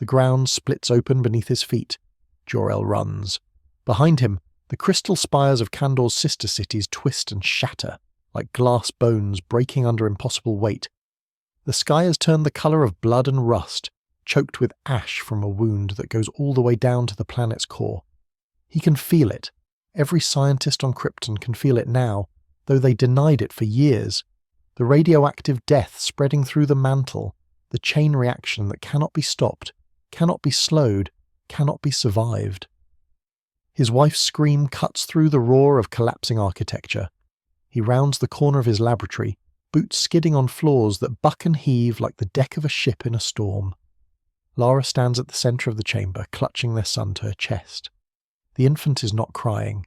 The ground splits open beneath his feet. Jor-El runs. Behind him, the crystal spires of Kandor's sister cities twist and shatter, like glass bones breaking under impossible weight. The sky has turned the colour of blood and rust, choked with ash from a wound that goes all the way down to the planet's core. He can feel it. Every scientist on Krypton can feel it now, though they denied it for years. The radioactive death spreading through the mantle, the chain reaction that cannot be stopped, cannot be slowed, cannot be survived. His wife's scream cuts through the roar of collapsing architecture. He rounds the corner of his laboratory, boots skidding on floors that buck and heave like the deck of a ship in a storm. Lara stands at the centre of the chamber, clutching their son to her chest. The infant is not crying.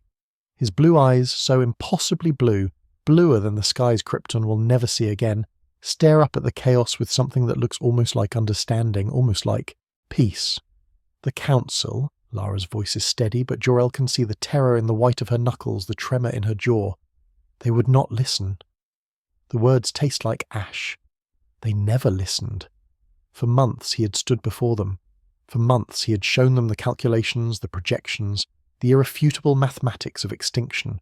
His blue eyes, so impossibly blue, bluer than the skies Krypton will never see again, stare up at the chaos with something that looks almost like understanding, almost like peace. The Council, Lara's voice is steady, but Jor-El can see the terror in the white of her knuckles, the tremor in her jaw. They would not listen. The words taste like ash. They never listened. For months he had stood before them. For months he had shown them the calculations, the projections, the irrefutable mathematics of extinction.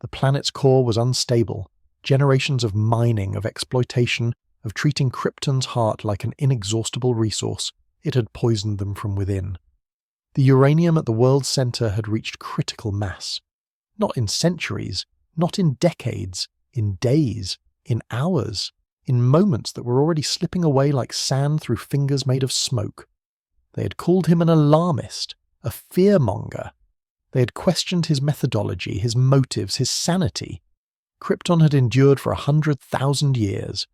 The planet's core was unstable. Generations of mining, of exploitation, of treating Krypton's heart like an inexhaustible resource. It had poisoned them from within. The uranium at the world's centre had reached critical mass. Not in centuries, not in decades, in days, in hours, in moments that were already slipping away like sand through fingers made of smoke. They had called him an alarmist, a fearmonger. They had questioned his methodology, his motives, his sanity. Krypton had endured for 100,000 years.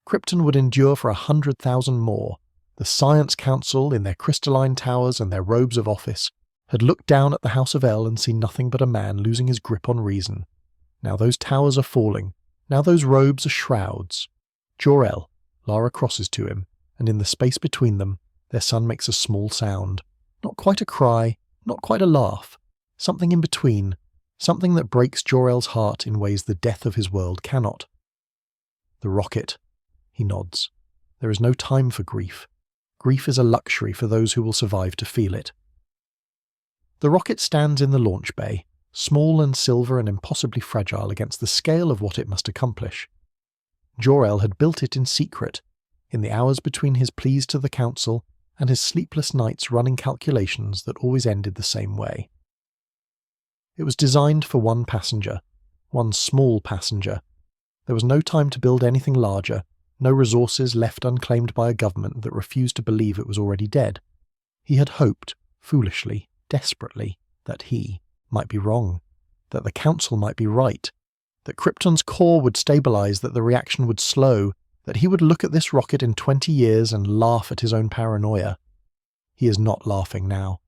Krypton would endure for 100,000 more. The Science Council, in their crystalline towers and their robes of office, had looked down at the House of El and seen nothing but a man losing his grip on reason. Now those towers are falling. Now those robes are shrouds. Jor-El, Lara crosses to him, and in the space between them, their son makes a small sound. Not quite a cry, not quite a laugh. Something in between. Something that breaks Jor-El's heart in ways the death of his world cannot. The rocket. He nods. There is no time for grief. Grief is a luxury for those who will survive to feel it. The rocket stands in the launch bay, small and silver and impossibly fragile against the scale of what it must accomplish. Jor-El had built it in secret, in the hours between his pleas to the Council and his sleepless nights running calculations that always ended the same way. It was designed for one passenger, one small passenger. There was no time to build anything larger, no resources left unclaimed by a government that refused to believe it was already dead. He had hoped, foolishly, desperately, that he might be wrong, that the Council might be right, that Krypton's core would stabilize, that the reaction would slow, that he would look at this rocket in 20 years and laugh at his own paranoia. He is not laughing now.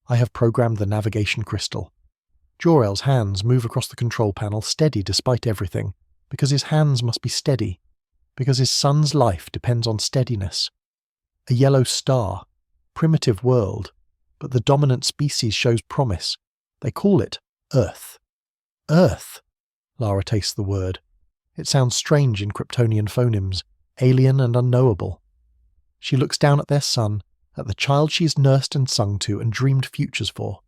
I have programmed the navigation crystal. Jor-El's hands move across the control panel, steady despite everything, because his hands must be steady, because his son's life depends on steadiness. A yellow star, primitive world, but the dominant species shows promise. They call it Earth. Earth! Lara tastes the word. It sounds strange in Kryptonian phonemes, alien and unknowable. She looks down at their son, at the child she has nursed and sung to and dreamed futures for.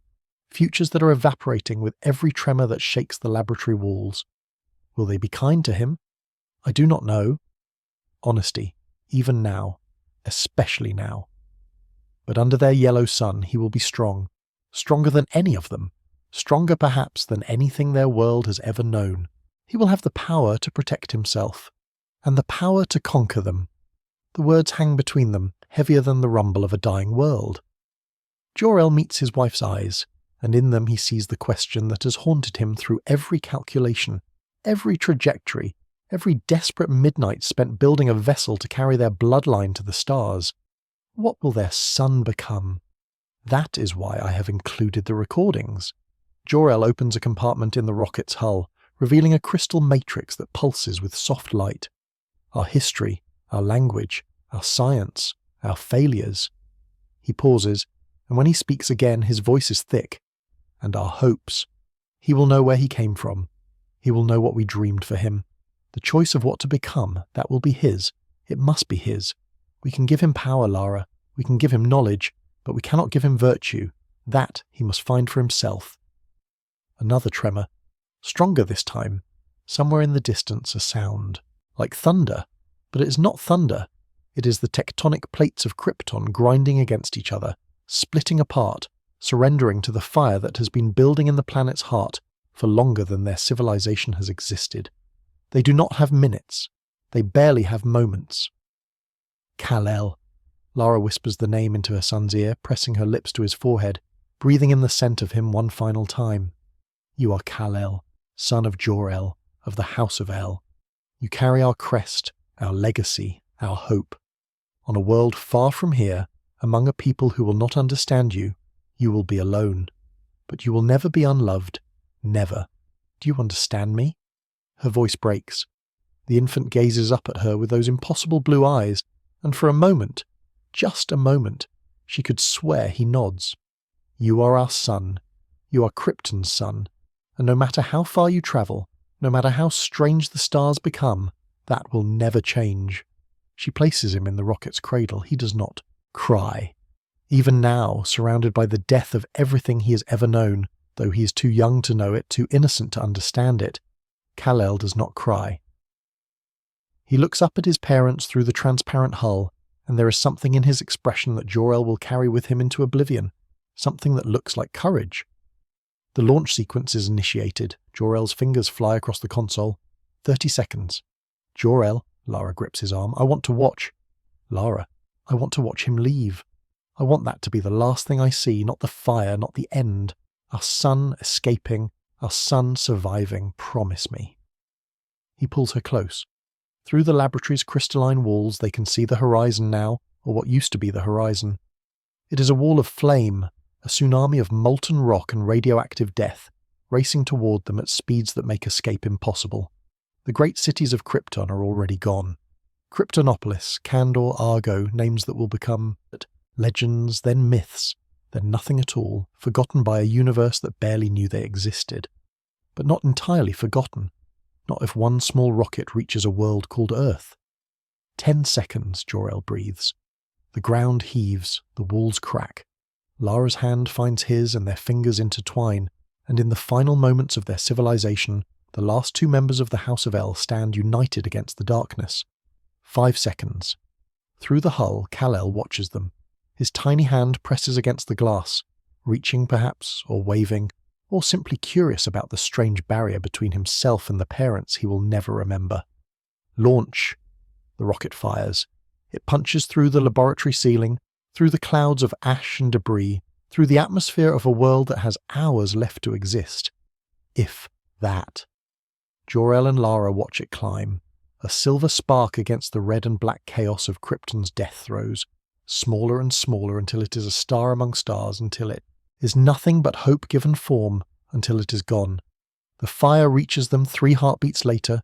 Futures that are evaporating with every tremor that shakes the laboratory walls. Will they be kind to him? I do not know. Honesty, even now, especially now. But under their yellow sun he will be strong, stronger than any of them, stronger perhaps than anything their world has ever known. He will have the power to protect himself, and the power to conquer them. The words hang between them, heavier than the rumble of a dying world. Jor-El meets his wife's eyes, and in them he sees the question that has haunted him through every calculation, every trajectory, every desperate midnight spent building a vessel to carry their bloodline to the stars. What will their son become? That is why I have included the recordings. Jor-El opens a compartment in the rocket's hull, revealing a crystal matrix that pulses with soft light. Our history, our language, our science, our failures. He pauses, and when he speaks again his voice is thick. And our hopes. He will know where he came from. He will know what we dreamed for him. The choice of what to become, that will be his. It must be his. We can give him power, Lara. We can give him knowledge, but we cannot give him virtue. That he must find for himself. Another tremor. Stronger this time. Somewhere in the distance a sound. Like thunder. But it is not thunder. It is the tectonic plates of Krypton grinding against each other, splitting apart, surrendering to the fire that has been building in the planet's heart for longer than their civilization has existed. They do not have minutes. They barely have moments. Kal-El. Lara whispers the name into her son's ear, pressing her lips to his forehead, breathing in the scent of him one final time. You are Kal-El, son of Jor-El, of the House of El. You carry our crest, our legacy, our hope. On a world far from here, among a people who will not understand you, you will be alone. But you will never be unloved. Never. Do you understand me? Her voice breaks. The infant gazes up at her with those impossible blue eyes, and for a moment, just a moment, she could swear he nods. You are our son. You are Krypton's son. And no matter how far you travel, no matter how strange the stars become, that will never change. She places him in the rocket's cradle. He does not cry. Even now, surrounded by the death of everything he has ever known, though he is too young to know it, too innocent to understand it, Kal-El does not cry. He looks up at his parents through the transparent hull, and there is something in his expression that Jor-El will carry with him into oblivion, something that looks like courage. The launch sequence is initiated. Jor-El's fingers fly across the console. 30 seconds. Jor-El, Lara grips his arm. I want to watch. Lara, I want to watch him leave. I want that to be the last thing I see, not the fire, not the end. Our son escaping, our son surviving. Promise me. He pulls her close. Through the laboratory's crystalline walls they can see the horizon now, or what used to be the horizon. It is a wall of flame, a tsunami of molten rock and radioactive death, racing toward them at speeds that make escape impossible. The great cities of Krypton are already gone. Kryptonopolis, Kandor, Argo, names that will become legends, then myths, then nothing at all, forgotten by a universe that barely knew they existed. But not entirely forgotten. Not if one small rocket reaches a world called Earth. 10 seconds, Jor-El breathes. The ground heaves, the walls crack. Lara's hand finds his and their fingers intertwine, and in the final moments of their civilization, the last two members of the House of El stand united against the darkness. 5 seconds. Through the hull, Kal-El watches them. His tiny hand presses against the glass, reaching perhaps, or waving, or simply curious about the strange barrier between himself and the parents he will never remember. Launch. The rocket fires. It punches through the laboratory ceiling, through the clouds of ash and debris, through the atmosphere of a world that has hours left to exist. If that. Jor-El and Lara watch it climb, a silver spark against the red and black chaos of Krypton's death throes, smaller and smaller until it is a star among stars, until it is nothing but hope given form, until it is gone. The fire reaches them 3 heartbeats later.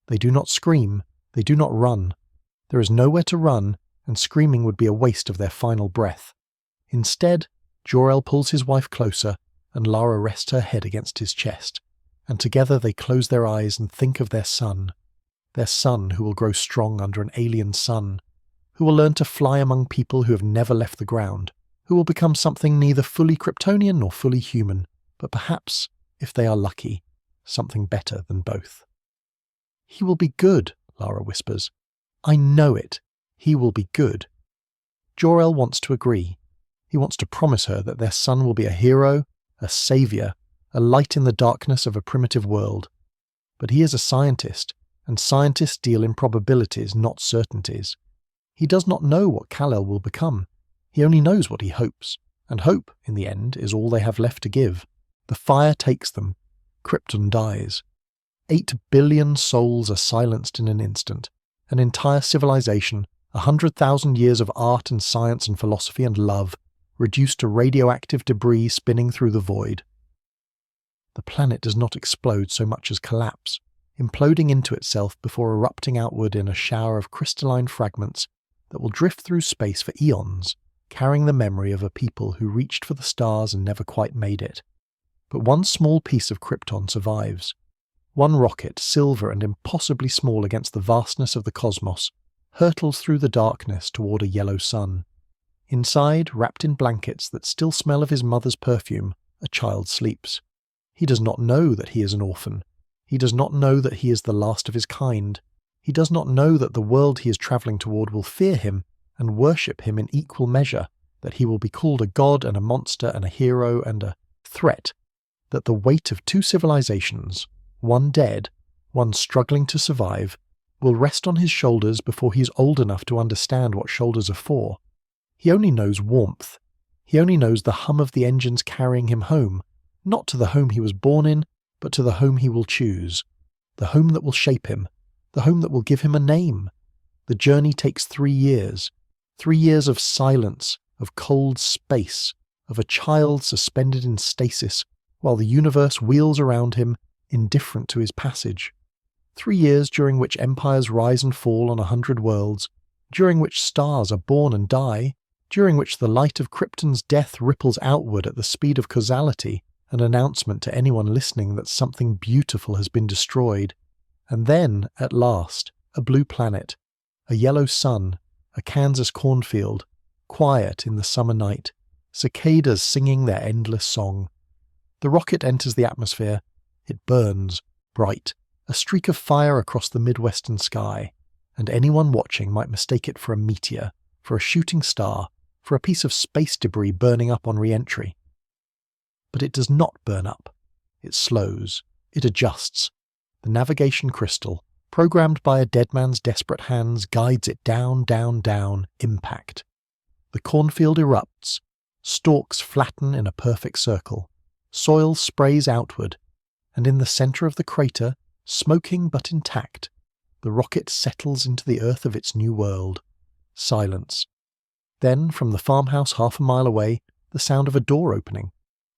They do not scream, they do not run. There is nowhere to run, and screaming would be a waste of their final breath. Instead, Jor-El pulls his wife closer, and Lara rests her head against his chest, and together they close their eyes and think of their son who will grow strong under an alien sun, who will learn to fly among people who have never left the ground, who will become something neither fully Kryptonian nor fully human, but perhaps, if they are lucky, something better than both. He will be good, Lara whispers. I know it. He will be good. Jor-El wants to agree. He wants to promise her that their son will be a hero, a savior, a light in the darkness of a primitive world. But he is a scientist, and scientists deal in probabilities, not certainties. He does not know what Kal-El will become. He only knows what he hopes, and hope, in the end, is all they have left to give. The fire takes them. Krypton dies. 8 billion souls are silenced in an instant. An entire civilization, 100,000 years of art and science and philosophy and love, reduced to radioactive debris spinning through the void. The planet does not explode so much as collapse, imploding into itself before erupting outward in a shower of crystalline fragments that will drift through space for eons, carrying the memory of a people who reached for the stars and never quite made it. But one small piece of Krypton survives. One rocket, silver and impossibly small against the vastness of the cosmos, hurtles through the darkness toward a yellow sun. Inside, wrapped in blankets that still smell of his mother's perfume, a child sleeps. He does not know that he is an orphan. He does not know that he is the last of his kind. He does not know that the world he is travelling toward will fear him and worship him in equal measure, that he will be called a god and a monster and a hero and a threat, that the weight of two civilizations, one dead, one struggling to survive, will rest on his shoulders before he is old enough to understand what shoulders are for. He only knows warmth. He only knows the hum of the engines carrying him home, not to the home he was born in, but to the home he will choose, the home that will shape him, the home that will give him a name. The journey takes 3 years, 3 years of silence, of cold space, of a child suspended in stasis while the universe wheels around him, indifferent to his passage. 3 years during which empires rise and fall on 100 worlds, during which stars are born and die, during which the light of Krypton's death ripples outward at the speed of causality, an announcement to anyone listening that something beautiful has been destroyed. And then, at last, a blue planet, a yellow sun, a Kansas cornfield, quiet in the summer night, cicadas singing their endless song. The rocket enters the atmosphere. It burns, bright, a streak of fire across the Midwestern sky, and anyone watching might mistake it for a meteor, for a shooting star, for a piece of space debris burning up on re-entry. But it does not burn up. It slows. It adjusts. The navigation crystal, programmed by a dead man's desperate hands, guides it down, down, down, impact. The cornfield erupts. Stalks flatten in a perfect circle. Soil sprays outward. And in the centre of the crater, smoking but intact, the rocket settles into the earth of its new world. Silence. Then, from the farmhouse half a mile away, the sound of a door opening.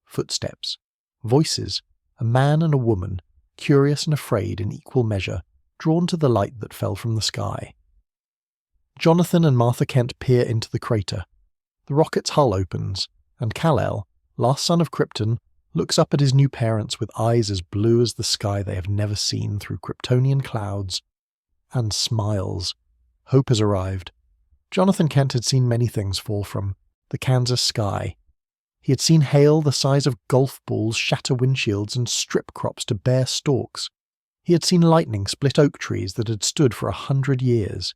Footsteps. Voices. A man and a woman, curious and afraid in equal measure, drawn to the light that fell from the sky. Jonathan and Martha Kent peer into the crater. The rocket's hull opens, and Kal-El, last son of Krypton, looks up at his new parents with eyes as blue as the sky they have never seen through Kryptonian clouds, and smiles. Hope has arrived. Jonathan Kent had seen many things fall from the Kansas sky. He had seen hail the size of golf balls shatter windshields and strip crops to bare stalks. He had seen lightning split oak trees that had stood for 100 years.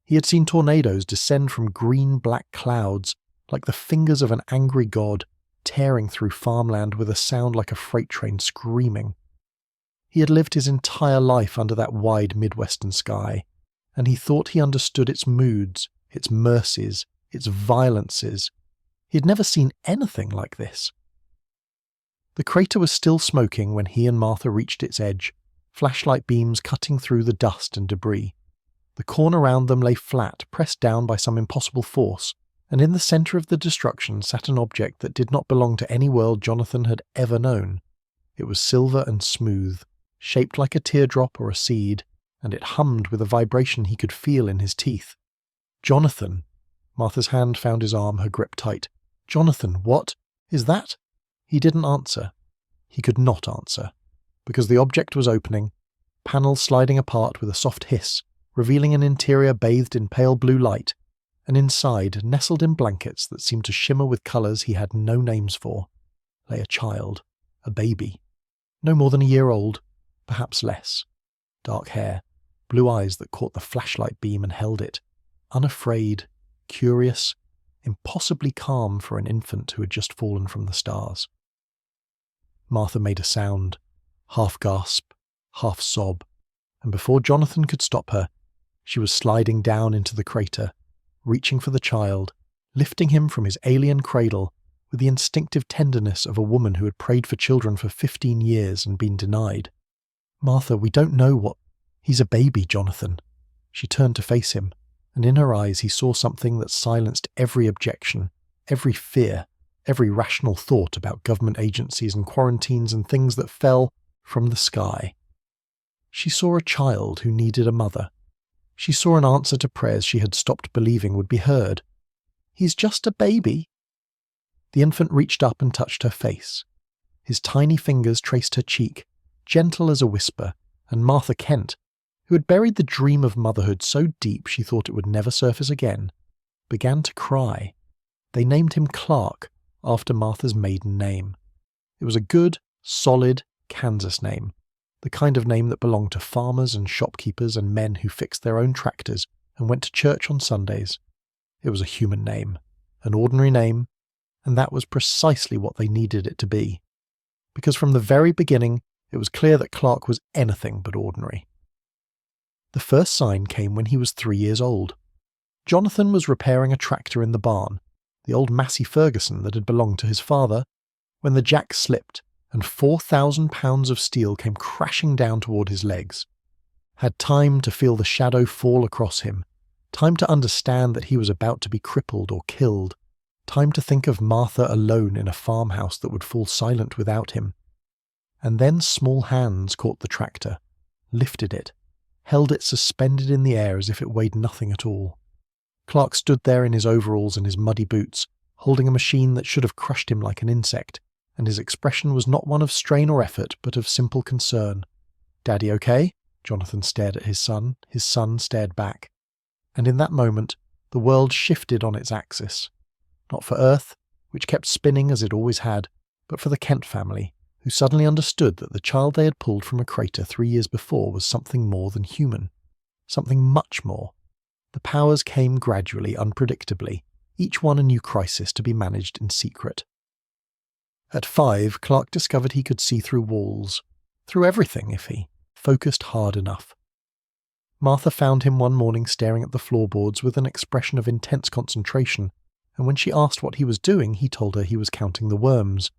He had seen tornadoes descend from green-black clouds, like the fingers of an angry god, tearing through farmland with a sound like a freight train screaming. He had lived his entire life under that wide Midwestern sky, and he thought he understood its moods, its mercies, its violences. He had never seen anything like this. The crater was still smoking when he and Martha reached its edge, flashlight beams cutting through the dust and debris. The corn around them lay flat, pressed down by some impossible force, and in the centre of the destruction sat an object that did not belong to any world Jonathan had ever known. It was silver and smooth, shaped like a teardrop or a seed, and it hummed with a vibration he could feel in his teeth. "Jonathan!" Martha's hand found his arm, her grip tight. "Jonathan, what is that?" He didn't answer. He could not answer, because the object was opening, panels sliding apart with a soft hiss, revealing an interior bathed in pale blue light, and inside, nestled in blankets that seemed to shimmer with colours he had no names for, lay a child, a baby, no more than a year old, perhaps less. Dark hair, blue eyes that caught the flashlight beam and held it, unafraid, curious, impossibly calm for an infant who had just fallen from the stars. Martha made a sound, half gasp, half sob, and before Jonathan could stop her, she was sliding down into the crater, reaching for the child, lifting him from his alien cradle with the instinctive tenderness of a woman who had prayed for children for 15 years and been denied. "Martha, we don't know what—" "He's a baby, Jonathan." She turned to face him, and in her eyes he saw something that silenced every objection, every fear, every rational thought about government agencies and quarantines and things that fell from the sky. She saw a child who needed a mother. She saw an answer to prayers she had stopped believing would be heard. "He's just a baby." The infant reached up and touched her face. His tiny fingers traced her cheek, gentle as a whisper, and Martha Kent, who had buried the dream of motherhood so deep she thought it would never surface again, began to cry. They named him Clark, after Martha's maiden name. It was a good, solid Kansas name, the kind of name that belonged to farmers and shopkeepers and men who fixed their own tractors and went to church on Sundays. It was a human name, an ordinary name, and that was precisely what they needed it to be. Because from the very beginning, it was clear that Clark was anything but ordinary. The first sign came when he was 3 years old. Jonathan was repairing a tractor in the barn, the old Massey Ferguson that had belonged to his father, when the jack slipped and 4,000 pounds of steel came crashing down toward his legs. Had time to feel the shadow fall across him, time to understand that he was about to be crippled or killed, time to think of Martha alone in a farmhouse that would fall silent without him. And then small hands caught the tractor, lifted it, held it suspended in the air as if it weighed nothing at all. Clark stood there in his overalls and his muddy boots, holding a machine that should have crushed him like an insect, and his expression was not one of strain or effort, but of simple concern. "Daddy okay?" Jonathan stared at his son stared back. And in that moment, the world shifted on its axis. Not for Earth, which kept spinning as it always had, but for the Kent family, who suddenly understood that the child they had pulled from a crater 3 years before was something more than human. Something much more. The powers came gradually, unpredictably, each one a new crisis to be managed in secret. At 5, Clark discovered he could see through walls, through everything if he focused hard enough. Martha found him one morning staring at the floorboards with an expression of intense concentration, and when she asked what he was doing, he told her he was counting the worms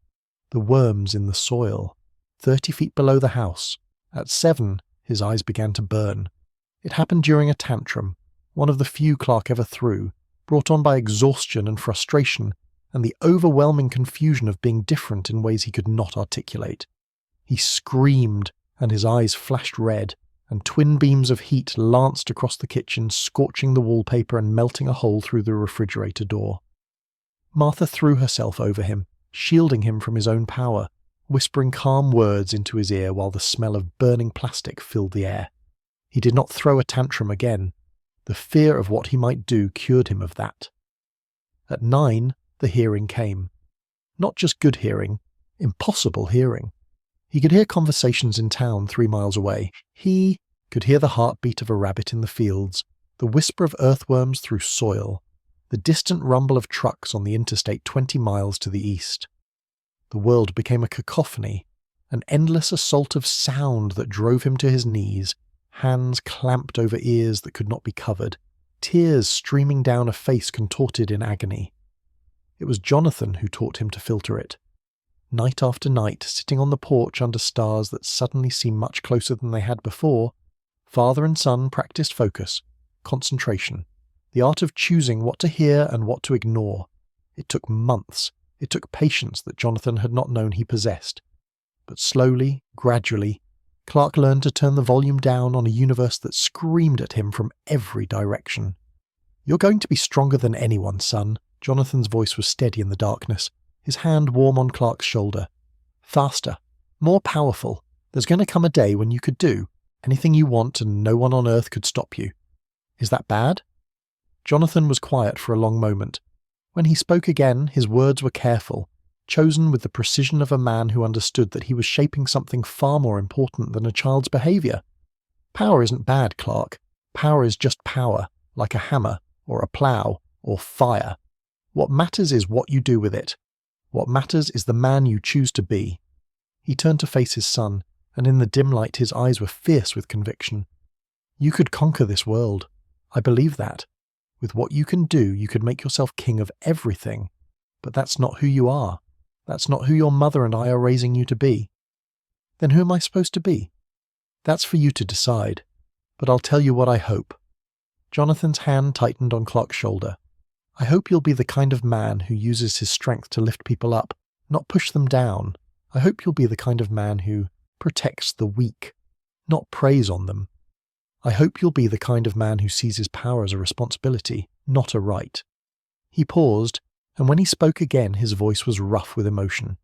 in the soil, 30 feet below the house. At 7, his eyes began to burn. It happened during a tantrum, one of the few Clark ever threw, brought on by exhaustion and frustration, and the overwhelming confusion of being different in ways he could not articulate. He screamed, and his eyes flashed red, and twin beams of heat lanced across the kitchen, scorching the wallpaper and melting a hole through the refrigerator door. Martha threw herself over him, shielding him from his own power, whispering calm words into his ear while the smell of burning plastic filled the air. He did not throw a tantrum again. The fear of what he might do cured him of that. At 9, the hearing came. Not just good hearing, impossible hearing. He could hear conversations in town 3 miles away. He could hear the heartbeat of a rabbit in the fields, the whisper of earthworms through soil, the distant rumble of trucks on the interstate 20 miles to the east. The world became a cacophony, an endless assault of sound that drove him to his knees, hands clamped over ears that could not be covered, tears streaming down a face contorted in agony. It was Jonathan who taught him to filter it. Night after night, sitting on the porch under stars that suddenly seemed much closer than they had before, father and son practiced focus, concentration, the art of choosing what to hear and what to ignore. It took months. It took patience that Jonathan had not known he possessed. But slowly, gradually, Clark learned to turn the volume down on a universe that screamed at him from every direction. "You're going to be stronger than anyone, son." Jonathan's voice was steady in the darkness, his hand warm on Clark's shoulder. "Faster, more powerful. There's going to come a day when you could do anything you want and no one on earth could stop you. Is that bad?" Jonathan was quiet for a long moment. When he spoke again, his words were careful, chosen with the precision of a man who understood that he was shaping something far more important than a child's behaviour. "Power isn't bad, Clark. Power is just power, like a hammer, or a plough, or fire. What matters is what you do with it. What matters is the man you choose to be." He turned to face his son, and in the dim light his eyes were fierce with conviction. "You could conquer this world. I believe that. With what you can do, you could make yourself king of everything. But that's not who you are. That's not who your mother and I are raising you to be. Then who am I supposed to be? That's for you to decide. But I'll tell you what I hope." Jonathan's hand tightened on Clark's shoulder. "I hope you'll be the kind of man who uses his strength to lift people up, not push them down. I hope you'll be the kind of man who protects the weak, not preys on them. I hope you'll be the kind of man who sees his power as a responsibility, not a right." He paused, and when he spoke again his voice was rough with emotion.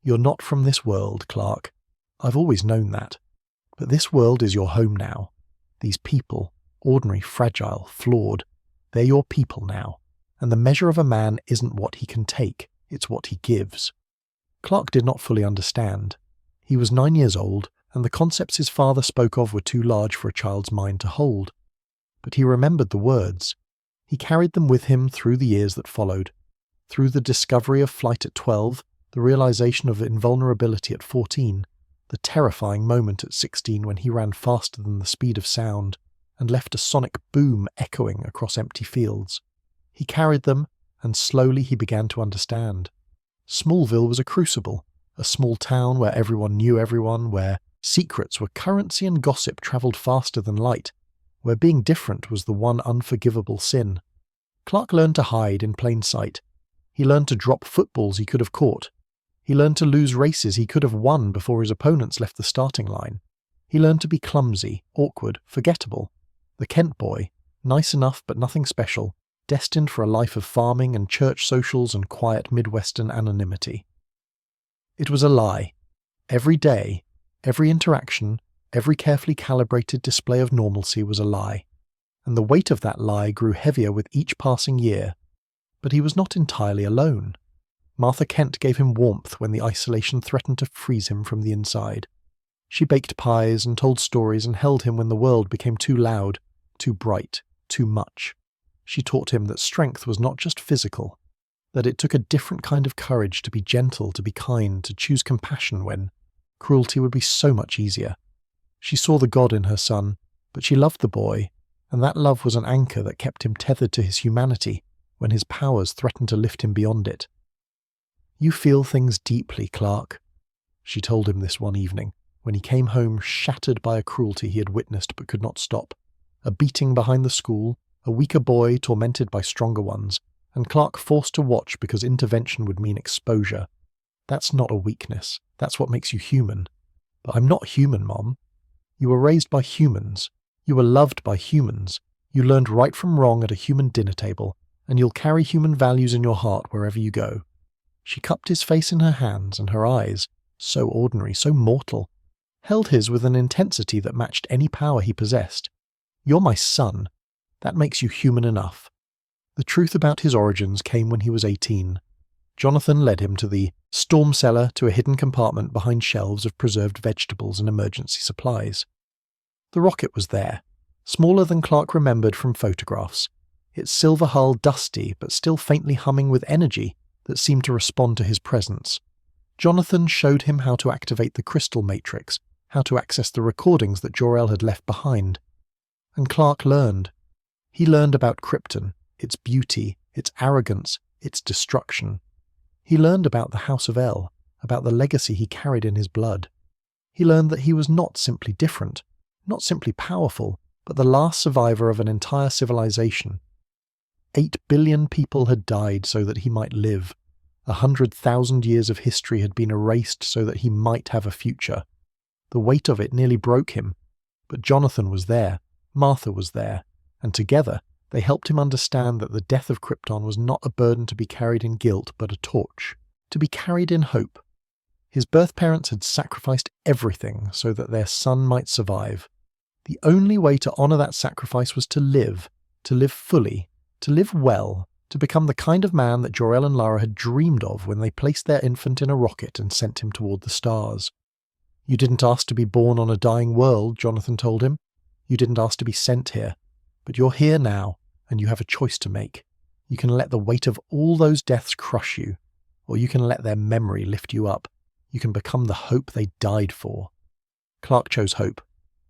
"You're not from this world, Clark. I've always known that. But this world is your home now. These people, ordinary, fragile, flawed, they're your people now. and the measure of a man isn't what he can take, it's what he gives. Clark did not fully understand. He was 9 years old, and the concepts his father spoke of were too large for a child's mind to hold. But he remembered the words. He carried them with him through the years that followed. Through the discovery of flight at 12, the realization of invulnerability at 14, the terrifying moment at 16 when he ran faster than the speed of sound, and left a sonic boom echoing across empty fields. He carried them, and slowly he began to understand. Smallville was a crucible, a small town where everyone knew everyone, where secrets were currency and gossip travelled faster than light, where being different was the one unforgivable sin. Clark learned to hide in plain sight. He learned to drop footballs he could have caught. He learned to lose races he could have won before his opponents left the starting line. He learned to be clumsy, awkward, forgettable. The Kent boy, nice enough but nothing special, destined for a life of farming and church socials and quiet Midwestern anonymity. It was a lie. Every day, every interaction, every carefully calibrated display of normalcy was a lie, and the weight of that lie grew heavier with each passing year. But he was not entirely alone. Martha Kent gave him warmth when the isolation threatened to freeze him from the inside. She baked pies and told stories and held him when the world became too loud, too bright, too much. She taught him that strength was not just physical, that it took a different kind of courage to be gentle, to be kind, to choose compassion when cruelty would be so much easier. She saw the God in her son, but she loved the boy, and that love was an anchor that kept him tethered to his humanity when his powers threatened to lift him beyond it. "You feel things deeply, Clark," she told him this one evening, when he came home shattered by a cruelty he had witnessed but could not stop, a beating behind the school, a weaker boy tormented by stronger ones, and Clark forced to watch because intervention would mean exposure. "That's not a weakness. That's what makes you human." "But I'm not human, Mom." "You were raised by humans. You were loved by humans. You learned right from wrong at a human dinner table, and you'll carry human values in your heart wherever you go." She cupped his face in her hands, and her eyes, so ordinary, so mortal, held his with an intensity that matched any power he possessed. "You're my son. That makes you human enough." The truth about his origins came when he was 18. Jonathan led him to the storm cellar, to a hidden compartment behind shelves of preserved vegetables and emergency supplies. The rocket was there, smaller than Clark remembered from photographs, its silver hull dusty but still faintly humming with energy that seemed to respond to his presence. Jonathan showed him how to activate the crystal matrix, how to access the recordings that Jor-El had left behind. And Clark learned. He learned about Krypton, its beauty, its arrogance, its destruction. He learned about the House of El, about the legacy he carried in his blood. He learned that he was not simply different, not simply powerful, but the last survivor of an entire civilization. 8 billion people had died so that he might live. 100,000 years of history had been erased so that he might have a future. The weight of it nearly broke him, but Jonathan was there, Martha was there, and together they helped him understand that the death of Krypton was not a burden to be carried in guilt, but a torch, to be carried in hope. His birth parents had sacrificed everything so that their son might survive. The only way to honour that sacrifice was to live fully, to live well, to become the kind of man that Jor-El and Lara had dreamed of when they placed their infant in a rocket and sent him toward the stars. "You didn't ask to be born on a dying world," Jonathan told him. "You didn't ask to be sent here. But you're here now, and you have a choice to make. You can let the weight of all those deaths crush you, or you can let their memory lift you up. You can become the hope they died for." Clark chose hope.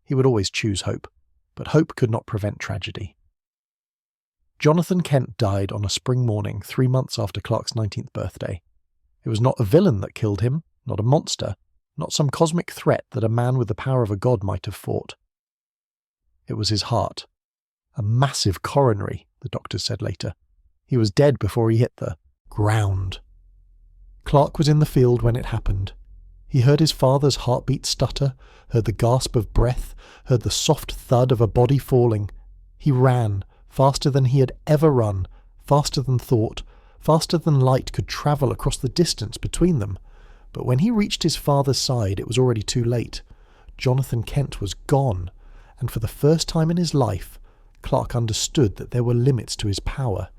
He would always choose hope, but hope could not prevent tragedy. Jonathan Kent died on a spring morning 3 months after Clark's 19th birthday. It was not a villain that killed him, not a monster, not some cosmic threat that a man with the power of a god might have fought. It was his heart. A massive coronary, the doctors said later. He was dead before he hit the ground. Clark was in the field when it happened. He heard his father's heartbeat stutter, heard the gasp of breath, heard the soft thud of a body falling. He ran, faster than he had ever run, faster than thought, faster than light could travel across the distance between them. But when he reached his father's side, it was already too late. Jonathan Kent was gone, and for the first time in his life, Clark understood that there were limits to his power.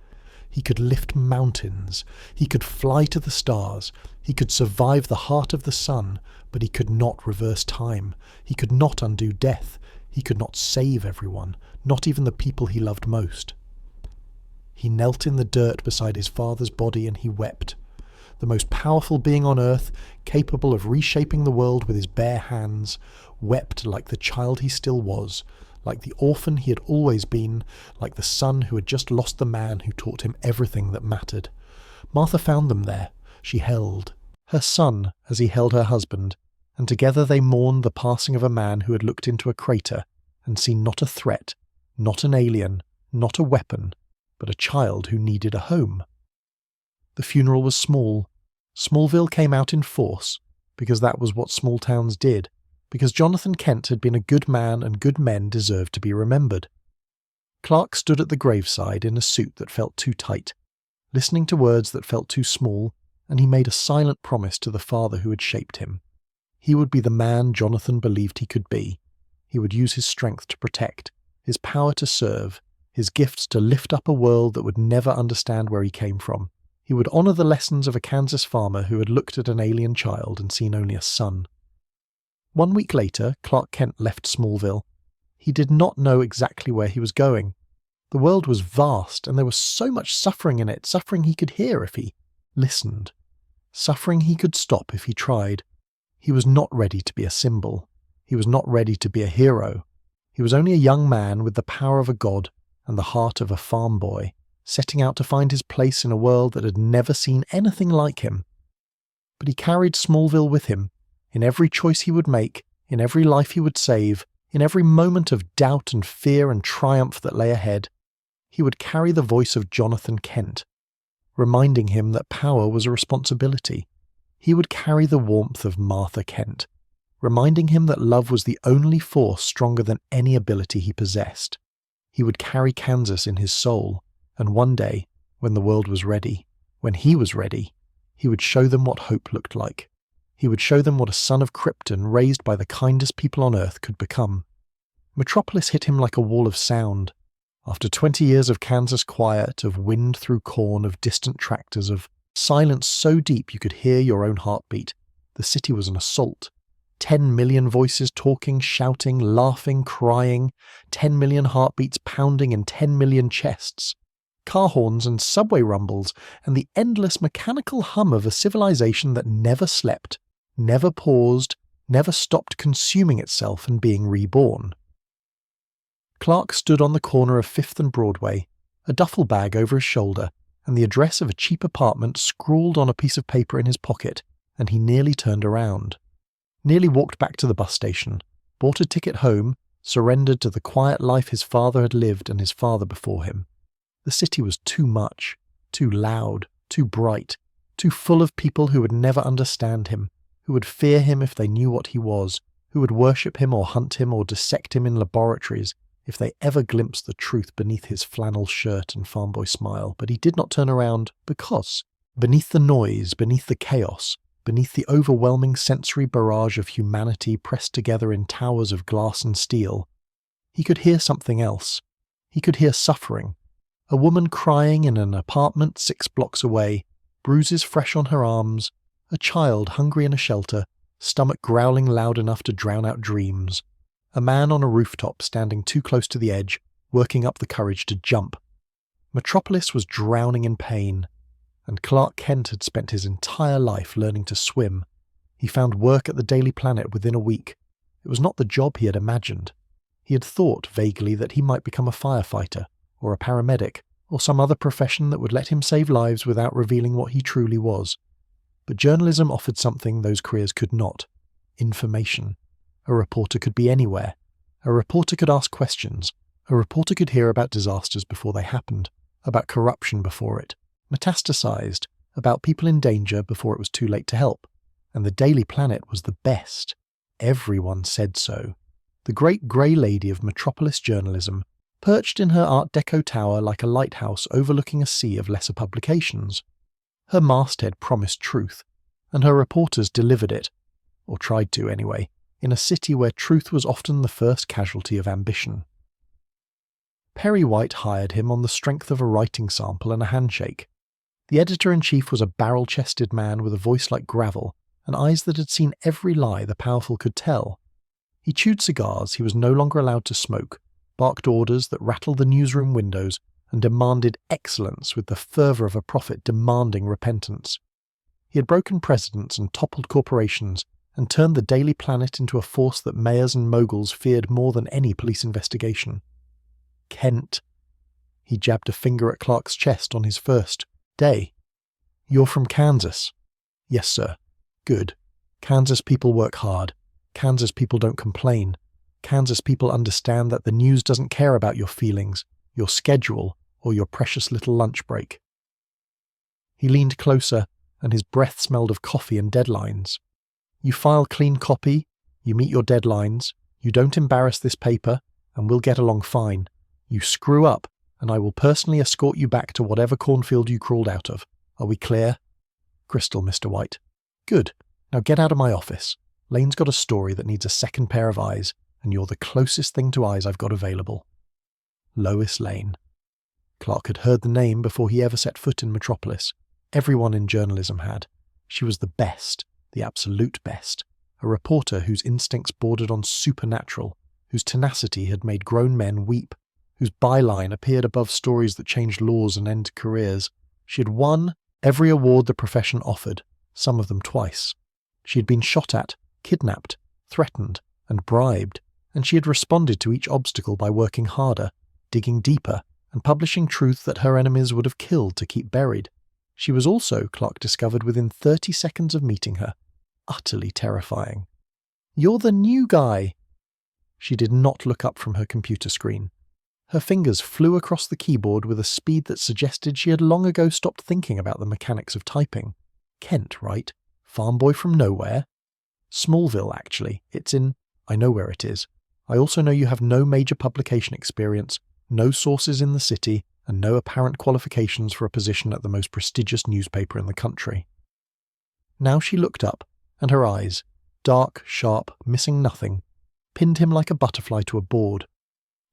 He could lift mountains. He could fly to the stars. He could survive the heart of the sun, but he could not reverse time. He could not undo death. He could not save everyone, not even the people he loved most. He knelt in the dirt beside his father's body and he wept. The most powerful being on earth, capable of reshaping the world with his bare hands, wept like the child he still was, like the orphan he had always been, like the son who had just lost the man who taught him everything that mattered. Martha found them there. She held her son as he held her husband, and together they mourned the passing of a man who had looked into a crater and seen not a threat, not an alien, not a weapon, but a child who needed a home. The funeral was small. Smallville came out in force, because that was what small towns did, because Jonathan Kent had been a good man and good men deserved to be remembered. Clark stood at the graveside in a suit that felt too tight, listening to words that felt too small, and he made a silent promise to the father who had shaped him. He would be the man Jonathan believed he could be. He would use his strength to protect, his power to serve, his gifts to lift up a world that would never understand where he came from. He would honour the lessons of a Kansas farmer who had looked at an alien child and seen only a son. 1 week later, Clark Kent left Smallville. He did not know exactly where he was going. The world was vast, and there was so much suffering in it, suffering he could hear if he listened, suffering he could stop if he tried. He was not ready to be a symbol. He was not ready to be a hero. He was only a young man with the power of a god and the heart of a farm boy, setting out to find his place in a world that had never seen anything like him. But he carried Smallville with him, in every choice he would make, in every life he would save, in every moment of doubt and fear and triumph that lay ahead. He would carry the voice of Jonathan Kent, reminding him that power was a responsibility. He would carry the warmth of Martha Kent, reminding him that love was the only force stronger than any ability he possessed. He would carry Kansas in his soul, and one day, when the world was ready, when he was ready, he would show them what hope looked like. He would show them what a son of Krypton raised by the kindest people on earth could become. Metropolis hit him like a wall of sound. After 20 years of Kansas quiet, of wind through corn, of distant tractors, of silence so deep you could hear your own heartbeat, the city was an assault. 10 million voices talking, shouting, laughing, crying, 10 million heartbeats pounding in 10 million chests. Car horns and subway rumbles, and the endless mechanical hum of a civilization that never slept, never paused, never stopped consuming itself and being reborn. Clark stood on the corner of 5th and Broadway, a duffel bag over his shoulder, and the address of a cheap apartment scrawled on a piece of paper in his pocket, and he nearly turned around. Nearly walked back to the bus station, bought a ticket home, surrendered to the quiet life his father had lived and his father before him. The city was too much, too loud, too bright, too full of people who would never understand him, who would fear him if they knew what he was, who would worship him or hunt him or dissect him in laboratories if they ever glimpsed the truth beneath his flannel shirt and farm boy smile. But he did not turn around because, beneath the noise, beneath the chaos, beneath the overwhelming sensory barrage of humanity pressed together in towers of glass and steel, he could hear something else. He could hear suffering. A woman crying in an apartment 6 blocks away, bruises fresh on her arms, a child hungry in a shelter, stomach growling loud enough to drown out dreams, a man on a rooftop standing too close to the edge, working up the courage to jump. Metropolis was drowning in pain, and Clark Kent had spent his entire life learning to swim. He found work at the Daily Planet within a week. It was not the job he had imagined. He had thought vaguely that he might become a firefighter, or a paramedic, or some other profession that would let him save lives without revealing what he truly was. But journalism offered something those careers could not: information. A reporter could be anywhere. A reporter could ask questions. A reporter could hear about disasters before they happened, about corruption before it metastasized, about people in danger before it was too late to help. And the Daily Planet was the best. Everyone said so. The great grey lady of metropolis journalism, perched in her Art Deco tower like a lighthouse overlooking a sea of lesser publications. Her masthead promised truth, and her reporters delivered it, or tried to anyway, in a city where truth was often the first casualty of ambition. Perry White hired him on the strength of a writing sample and a handshake. The editor-in-chief was a barrel-chested man with a voice like gravel and eyes that had seen every lie the powerful could tell. He chewed cigars he was no longer allowed to smoke, barked orders that rattled the newsroom windows, and demanded excellence with the fervour of a prophet demanding repentance. He had broken presidents and toppled corporations, and turned the Daily Planet into a force that mayors and moguls feared more than any police investigation. Kent. He jabbed a finger at Clark's chest on his first day. You're from Kansas. Yes, sir. Good. Kansas people work hard. Kansas people don't complain. Kansas people understand that the news doesn't care about your feelings, your schedule, or your precious little lunch break. He leaned closer, and his breath smelled of coffee and deadlines. You file clean copy, you meet your deadlines, you don't embarrass this paper, and we'll get along fine. You screw up, and I will personally escort you back to whatever cornfield you crawled out of. Are we clear? Crystal, Mr. White. Good. Now get out of my office. Lane's got a story that needs a second pair of eyes, and you're the closest thing to eyes I've got available. Lois Lane. Clark had heard the name before he ever set foot in Metropolis. Everyone in journalism had. She was the best, the absolute best. A reporter whose instincts bordered on supernatural, whose tenacity had made grown men weep, whose byline appeared above stories that changed laws and ended careers. She had won every award the profession offered, some of them twice. She had been shot at, kidnapped, threatened, and bribed, and she had responded to each obstacle by working harder, digging deeper, and publishing truth that her enemies would have killed to keep buried. She was also, Clark discovered within 30 seconds of meeting her, utterly terrifying. You're the new guy! She did not look up from her computer screen. Her fingers flew across the keyboard with a speed that suggested she had long ago stopped thinking about the mechanics of typing. Kent, right? Farm boy from nowhere? Smallville, actually. It's in... I know where it is. I also know you have no major publication experience, no sources in the city, and no apparent qualifications for a position at the most prestigious newspaper in the country. Now she looked up, and her eyes, dark, sharp, missing nothing, pinned him like a butterfly to a board.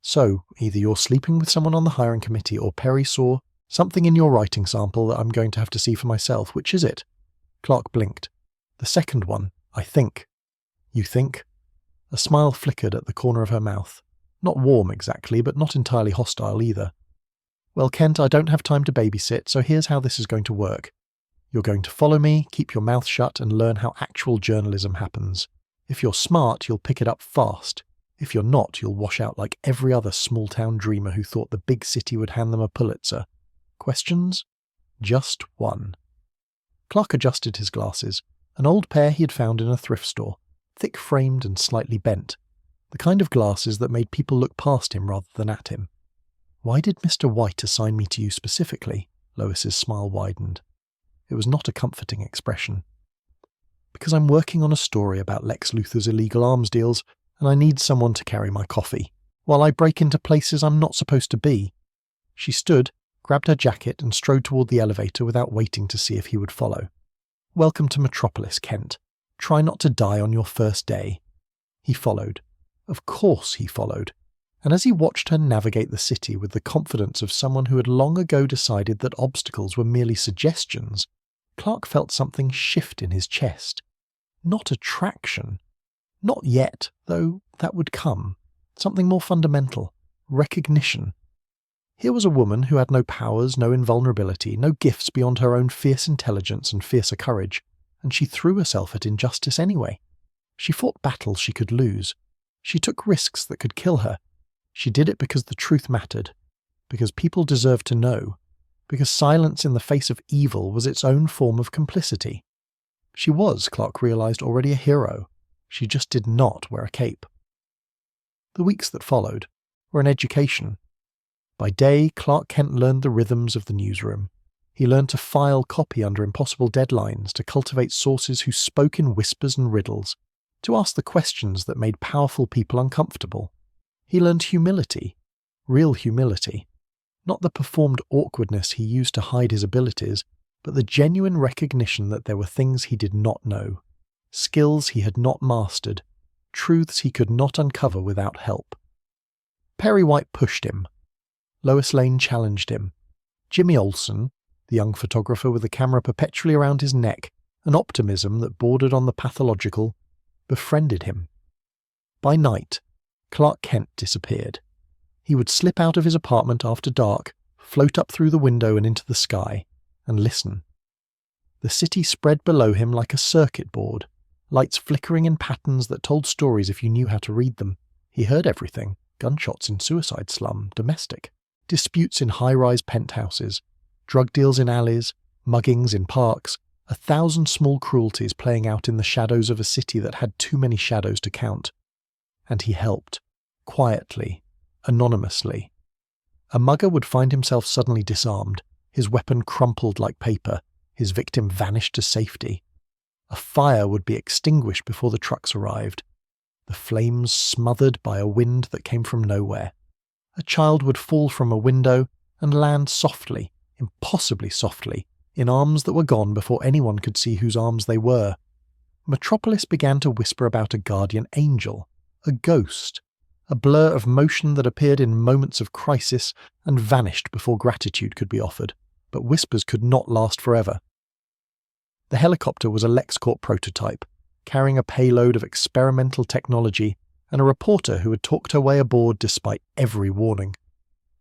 So, either you're sleeping with someone on the hiring committee or Perry saw something in your writing sample that I'm going to have to see for myself. Which is it? Clark blinked. The second one, I think. You think? A smile flickered at the corner of her mouth. Not warm exactly, but not entirely hostile either. Well, Kent, I don't have time to babysit, so here's how this is going to work. You're going to follow me, keep your mouth shut, and learn how actual journalism happens. If you're smart, you'll pick it up fast. If you're not, you'll wash out like every other small-town dreamer who thought the big city would hand them a Pulitzer. Questions? Just one. Clark adjusted his glasses, an old pair he had found in a thrift store, thick-framed and slightly bent, the kind of glasses that made people look past him rather than at him. Why did Mr. White assign me to you specifically? Lois's smile widened. It was not a comforting expression. Because I'm working on a story about Lex Luthor's illegal arms deals, and I need someone to carry my coffee, while I break into places I'm not supposed to be. She stood, grabbed her jacket, and strode toward the elevator without waiting to see if he would follow. Welcome to Metropolis, Kent. Try not to die on your first day. He followed. Of course he followed. And as he watched her navigate the city with the confidence of someone who had long ago decided that obstacles were merely suggestions, Clark felt something shift in his chest. Not attraction. Not yet, though that would come. Something more fundamental. Recognition. Here was a woman who had no powers, no invulnerability, no gifts beyond her own fierce intelligence and fiercer courage, and she threw herself at injustice anyway. She fought battles she could lose. She took risks that could kill her. She did it because the truth mattered, because people deserved to know, because silence in the face of evil was its own form of complicity. She was, Clark realized, already a hero. She just did not wear a cape. The weeks that followed were an education. By day, Clark Kent learned the rhythms of the newsroom. He learned to file copy under impossible deadlines, to cultivate sources who spoke in whispers and riddles, to ask the questions that made powerful people uncomfortable. He learned humility, real humility, not the performed awkwardness he used to hide his abilities, but the genuine recognition that there were things he did not know, skills he had not mastered, truths he could not uncover without help. Perry White pushed him. Lois Lane challenged him. Jimmy Olsen, the young photographer with the camera perpetually around his neck, an optimism that bordered on the pathological, befriended him. By night, Clark Kent disappeared. He would slip out of his apartment after dark, float up through the window and into the sky, and listen. The city spread below him like a circuit board, lights flickering in patterns that told stories if you knew how to read them. He heard everything: gunshots in suicide slum, domestic, disputes in high-rise penthouses, drug deals in alleys, muggings in parks, 1,000 small cruelties playing out in the shadows of a city that had too many shadows to count. And he helped, quietly, anonymously. A mugger would find himself suddenly disarmed, his weapon crumpled like paper, his victim vanished to safety. A fire would be extinguished before the trucks arrived, the flames smothered by a wind that came from nowhere. A child would fall from a window and land softly, impossibly softly, in arms that were gone before anyone could see whose arms they were. Metropolis began to whisper about a guardian angel, a ghost, a blur of motion that appeared in moments of crisis and vanished before gratitude could be offered, but whispers could not last forever. The helicopter was a LexCorp prototype, carrying a payload of experimental technology and a reporter who had talked her way aboard despite every warning.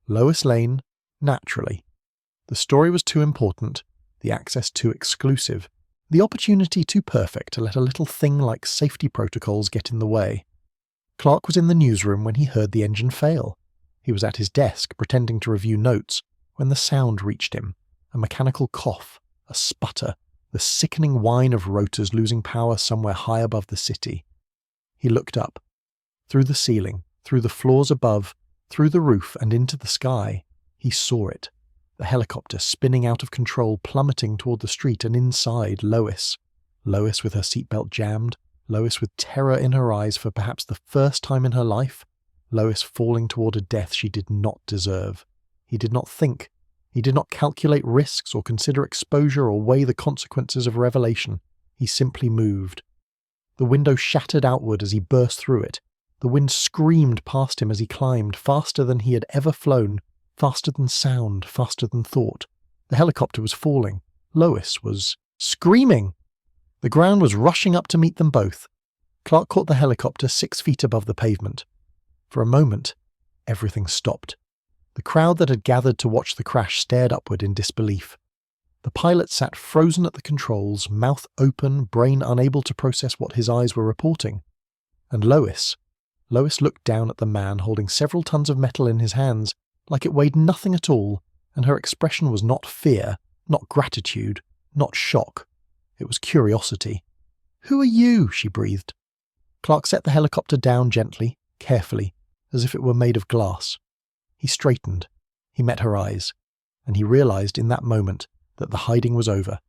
Lois Lane, naturally. The story was too important, the access too exclusive, the opportunity too perfect to let a little thing like safety protocols get in the way. Clark was in the newsroom when he heard the engine fail. He was at his desk, pretending to review notes, when the sound reached him, a mechanical cough, a sputter, the sickening whine of rotors losing power somewhere high above the city. He looked up. Through the ceiling, through the floors above, through the roof and into the sky. He saw it. The helicopter spinning out of control, plummeting toward the street, and inside Lois. Lois with her seatbelt jammed, Lois with terror in her eyes for perhaps the first time in her life, Lois falling toward a death she did not deserve. He did not think. He did not calculate risks or consider exposure or weigh the consequences of revelation. He simply moved. The window shattered outward as he burst through it. The wind screamed past him as he climbed, faster than he had ever flown, faster than sound, faster than thought. The helicopter was falling. Lois was screaming. The ground was rushing up to meet them both. Clark caught the helicopter 6 feet above the pavement. For a moment, everything stopped. The crowd that had gathered to watch the crash stared upward in disbelief. The pilot sat frozen at the controls, mouth open, brain unable to process what his eyes were reporting. And Lois looked down at the man holding several tons of metal in his hands, like it weighed nothing at all, and her expression was not fear, not gratitude, not shock. It was curiosity. "Who are you?" she breathed. Clark set the helicopter down gently, carefully, as if it were made of glass. He straightened. He met her eyes, and he realized in that moment that the hiding was over,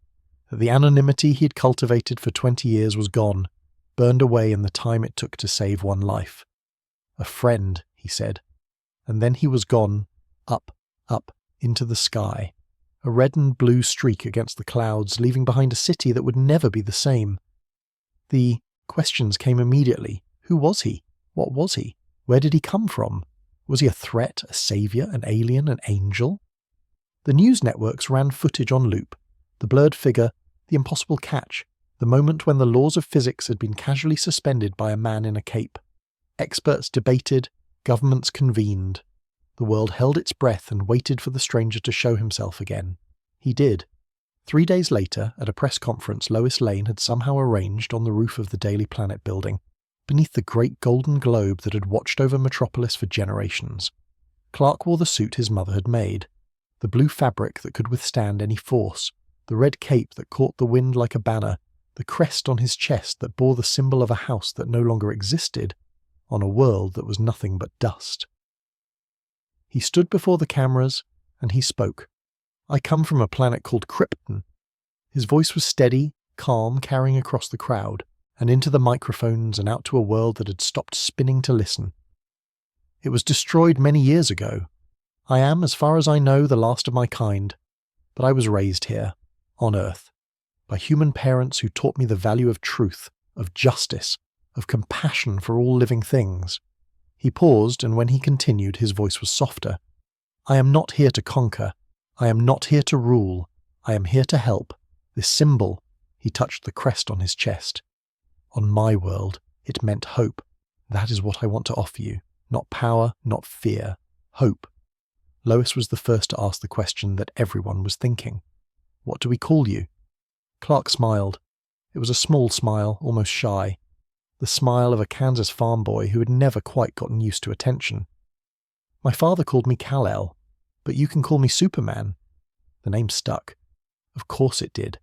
that the anonymity he had cultivated for 20 years was gone, burned away in the time it took to save one life. "A friend," he said, and then he was gone, up, into the sky, a red and blue streak against the clouds, leaving behind a city that would never be the same. The questions came immediately. Who was he? What was he? Where did he come from? Was he a threat, a savior, an alien, an angel? The news networks ran footage on loop. The blurred figure, the impossible catch, the moment when the laws of physics had been casually suspended by a man in a cape. Experts debated, governments convened. The world held its breath and waited for the stranger to show himself again. He did. 3 days later, at a press conference Lois Lane had somehow arranged on the roof of the Daily Planet building, beneath the great golden globe that had watched over Metropolis for generations. Clark wore the suit his mother had made, the blue fabric that could withstand any force, the red cape that caught the wind like a banner, the crest on his chest that bore the symbol of a house that no longer existed, on a world that was nothing but dust. He stood before the cameras, and he spoke. "I come from a planet called Krypton." His voice was steady, calm, carrying across the crowd, and into the microphones and out to a world that had stopped spinning to listen. "It was destroyed many years ago. I am, as far as I know, the last of my kind, but I was raised here, on Earth, by human parents who taught me the value of truth, of justice, of compassion for all living things." He paused, and when he continued, his voice was softer. I am not here to conquer. I am not here to rule. I am here to help. This symbol, he touched the crest on his chest. On my world, it meant hope. That is what I want to offer you. Not power, not fear. Hope. Lois was the first to ask the question that everyone was thinking. What do we call you? Clark smiled. It was a small smile, almost shy. The smile of a Kansas farm boy who had never quite gotten used to attention. My father called me Kal-El, but you can call me Superman. The name stuck. Of course it did.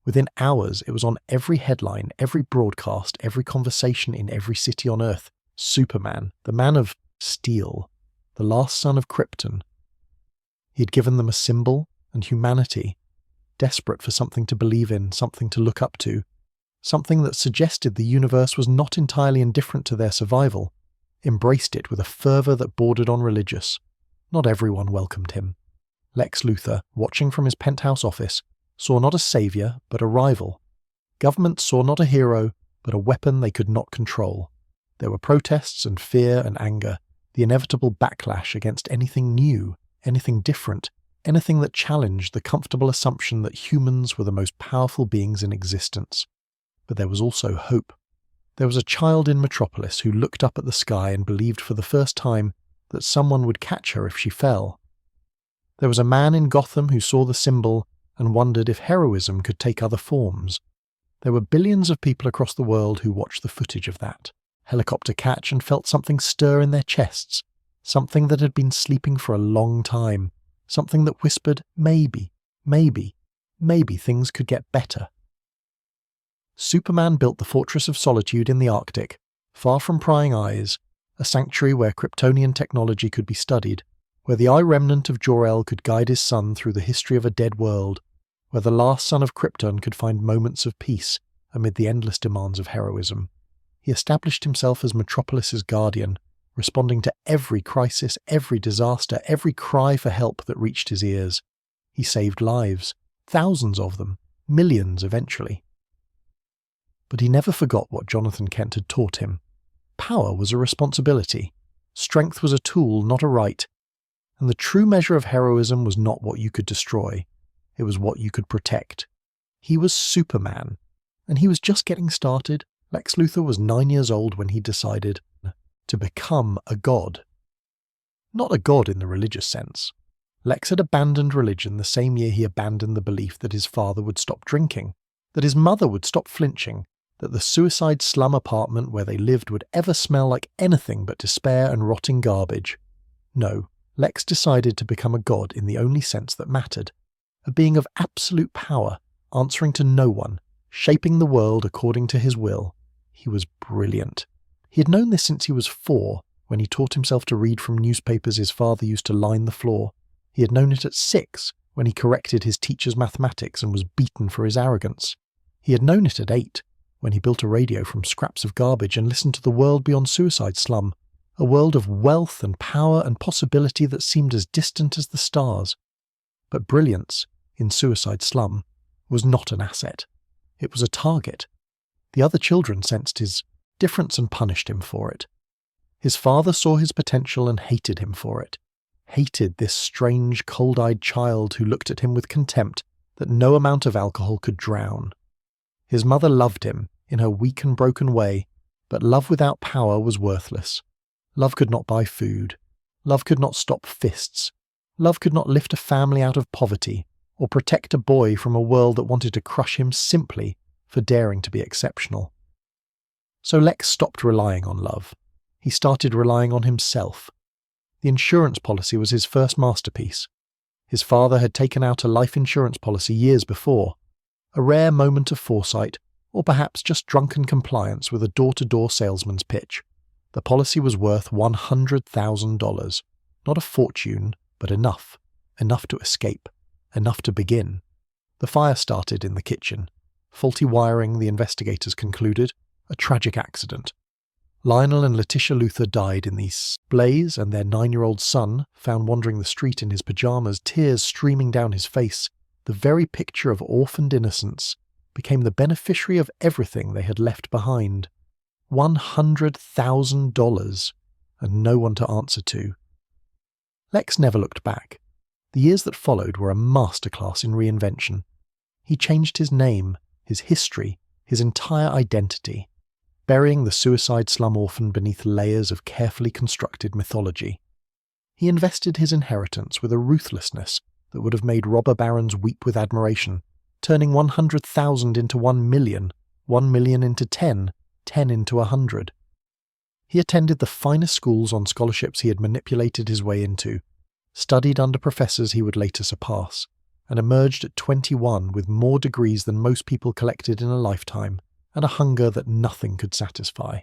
Within hours, it was on every headline, every broadcast, every conversation in every city on Earth. Superman, the man of steel, the last son of Krypton. He had given them a symbol and humanity, desperate for something to believe in, something to look up to, something that suggested the universe was not entirely indifferent to their survival, embraced it with a fervour that bordered on religious. Not everyone welcomed him. Lex Luthor, watching from his penthouse office, saw not a saviour, but a rival. Government saw not a hero, but a weapon they could not control. There were protests and fear and anger, the inevitable backlash against anything new, anything different, anything that challenged the comfortable assumption that humans were the most powerful beings in existence. But there was also hope. There was a child in Metropolis who looked up at the sky and believed for the first time that someone would catch her if she fell. There was a man in Gotham who saw the symbol and wondered if heroism could take other forms. There were billions of people across the world who watched the footage of that helicopter catch and felt something stir in their chests, something that had been sleeping for a long time, something that whispered, maybe things could get better. Superman built the Fortress of Solitude in the Arctic, far from prying eyes, a sanctuary where Kryptonian technology could be studied, where the eye remnant of Jor-El could guide his son through the history of a dead world, where the last son of Krypton could find moments of peace amid the endless demands of heroism. He established himself as Metropolis's guardian, responding to every crisis, every disaster, every cry for help that reached his ears. He saved lives, thousands of them, millions eventually. But he never forgot what Jonathan Kent had taught him. Power was a responsibility. Strength was a tool, not a right. And the true measure of heroism was not what you could destroy. It was what you could protect. He was Superman, and he was just getting started. Lex Luthor was 9 years old when he decided to become a god. Not a god in the religious sense. Lex had abandoned religion the same year he abandoned the belief that his father would stop drinking, that his mother would stop flinching, that the suicide slum apartment where they lived would ever smell like anything but despair and rotting garbage. No, Lex decided to become a god in the only sense that mattered, a being of absolute power, answering to no one, shaping the world according to his will. He was brilliant. He had known this since he was 4, when he taught himself to read from newspapers his father used to line the floor. He had known it at 6, when he corrected his teacher's mathematics and was beaten for his arrogance. He had known it at 8, when he built a radio from scraps of garbage and listened to the world beyond Suicide Slum, a world of wealth and power and possibility that seemed as distant as the stars. But brilliance, in Suicide Slum, was not an asset. It was a target. The other children sensed his difference and punished him for it. His father saw his potential and hated him for it. Hated this strange, cold-eyed child who looked at him with contempt that no amount of alcohol could drown. His mother loved him, in her weak and broken way, but love without power was worthless. Love could not buy food. Love could not stop fists. Love could not lift a family out of poverty, or protect a boy from a world that wanted to crush him simply for daring to be exceptional. So Lex stopped relying on love. He started relying on himself. The insurance policy was his first masterpiece. His father had taken out a life insurance policy years before, a rare moment of foresight, or perhaps just drunken compliance with a door-to-door salesman's pitch. The policy was worth $100,000. Not a fortune, but enough. Enough to escape. Enough to begin. The fire started in the kitchen. Faulty wiring, the investigators concluded. A tragic accident. Lionel and Letitia Luthor died in the blaze, and their 9-year-old son, found wandering the street in his pajamas, tears streaming down his face, the very picture of orphaned innocence, became the beneficiary of everything they had left behind. $100,000, and no one to answer to. Lex never looked back. The years that followed were a masterclass in reinvention. He changed his name, his history, his entire identity, burying the suicide slum orphan beneath layers of carefully constructed mythology. He invested his inheritance with a ruthlessness that would have made robber barons weep with admiration, turning 100,000 into 1,000,000, 1,000,000 into 10, 10 into 100. He attended the finest schools on scholarships he had manipulated his way into, studied under professors he would later surpass, and emerged at 21 with more degrees than most people collected in a lifetime, and a hunger that nothing could satisfy.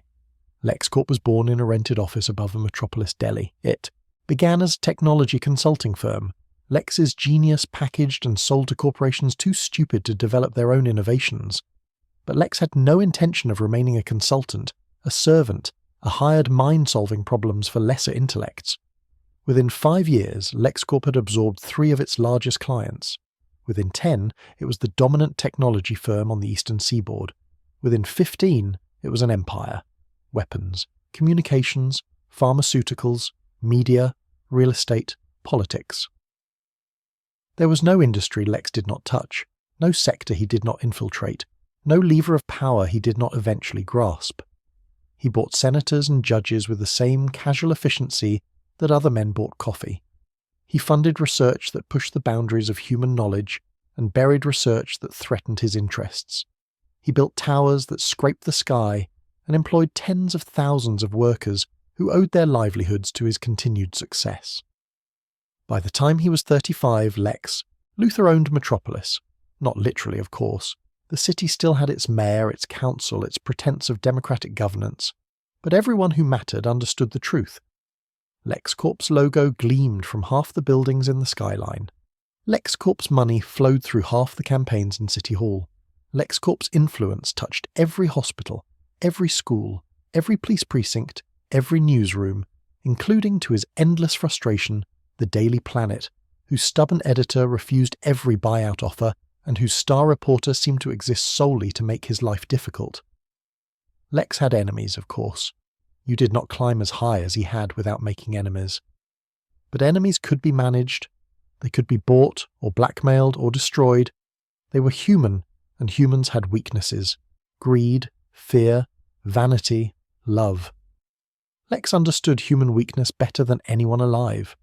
LexCorp was born in a rented office above a metropolis deli. It began as a technology consulting firm. Lex's genius packaged and sold to corporations too stupid to develop their own innovations. But Lex had no intention of remaining a consultant, a servant, a hired mind solving problems for lesser intellects. Within 5 years, LexCorp had absorbed 3 of its largest clients. Within 10, it was the dominant technology firm on the eastern seaboard. Within 15, it was an empire. Weapons, communications, pharmaceuticals, media, real estate, politics. There was no industry Lex did not touch, no sector he did not infiltrate, no lever of power he did not eventually grasp. He bought senators and judges with the same casual efficiency that other men bought coffee. He funded research that pushed the boundaries of human knowledge and buried research that threatened his interests. He built towers that scraped the sky and employed tens of thousands of workers who owed their livelihoods to his continued success. By the time he was 35, Lex Luthor owned Metropolis. Not literally, of course. The city still had its mayor, its council, its pretense of democratic governance. But everyone who mattered understood the truth. LexCorp's logo gleamed from half the buildings in the skyline. LexCorp's money flowed through half the campaigns in City Hall. LexCorp's influence touched every hospital, every school, every police precinct, every newsroom, including, to his endless frustration, the Daily Planet, whose stubborn editor refused every buyout offer and whose star reporter seemed to exist solely to make his life difficult. Lex had enemies, of course. You did not climb as high as he had without making enemies. But enemies could be managed. They could be bought or blackmailed or destroyed. They were human, and humans had weaknesses: greed, fear, vanity, love. Lex understood human weakness better than anyone alive.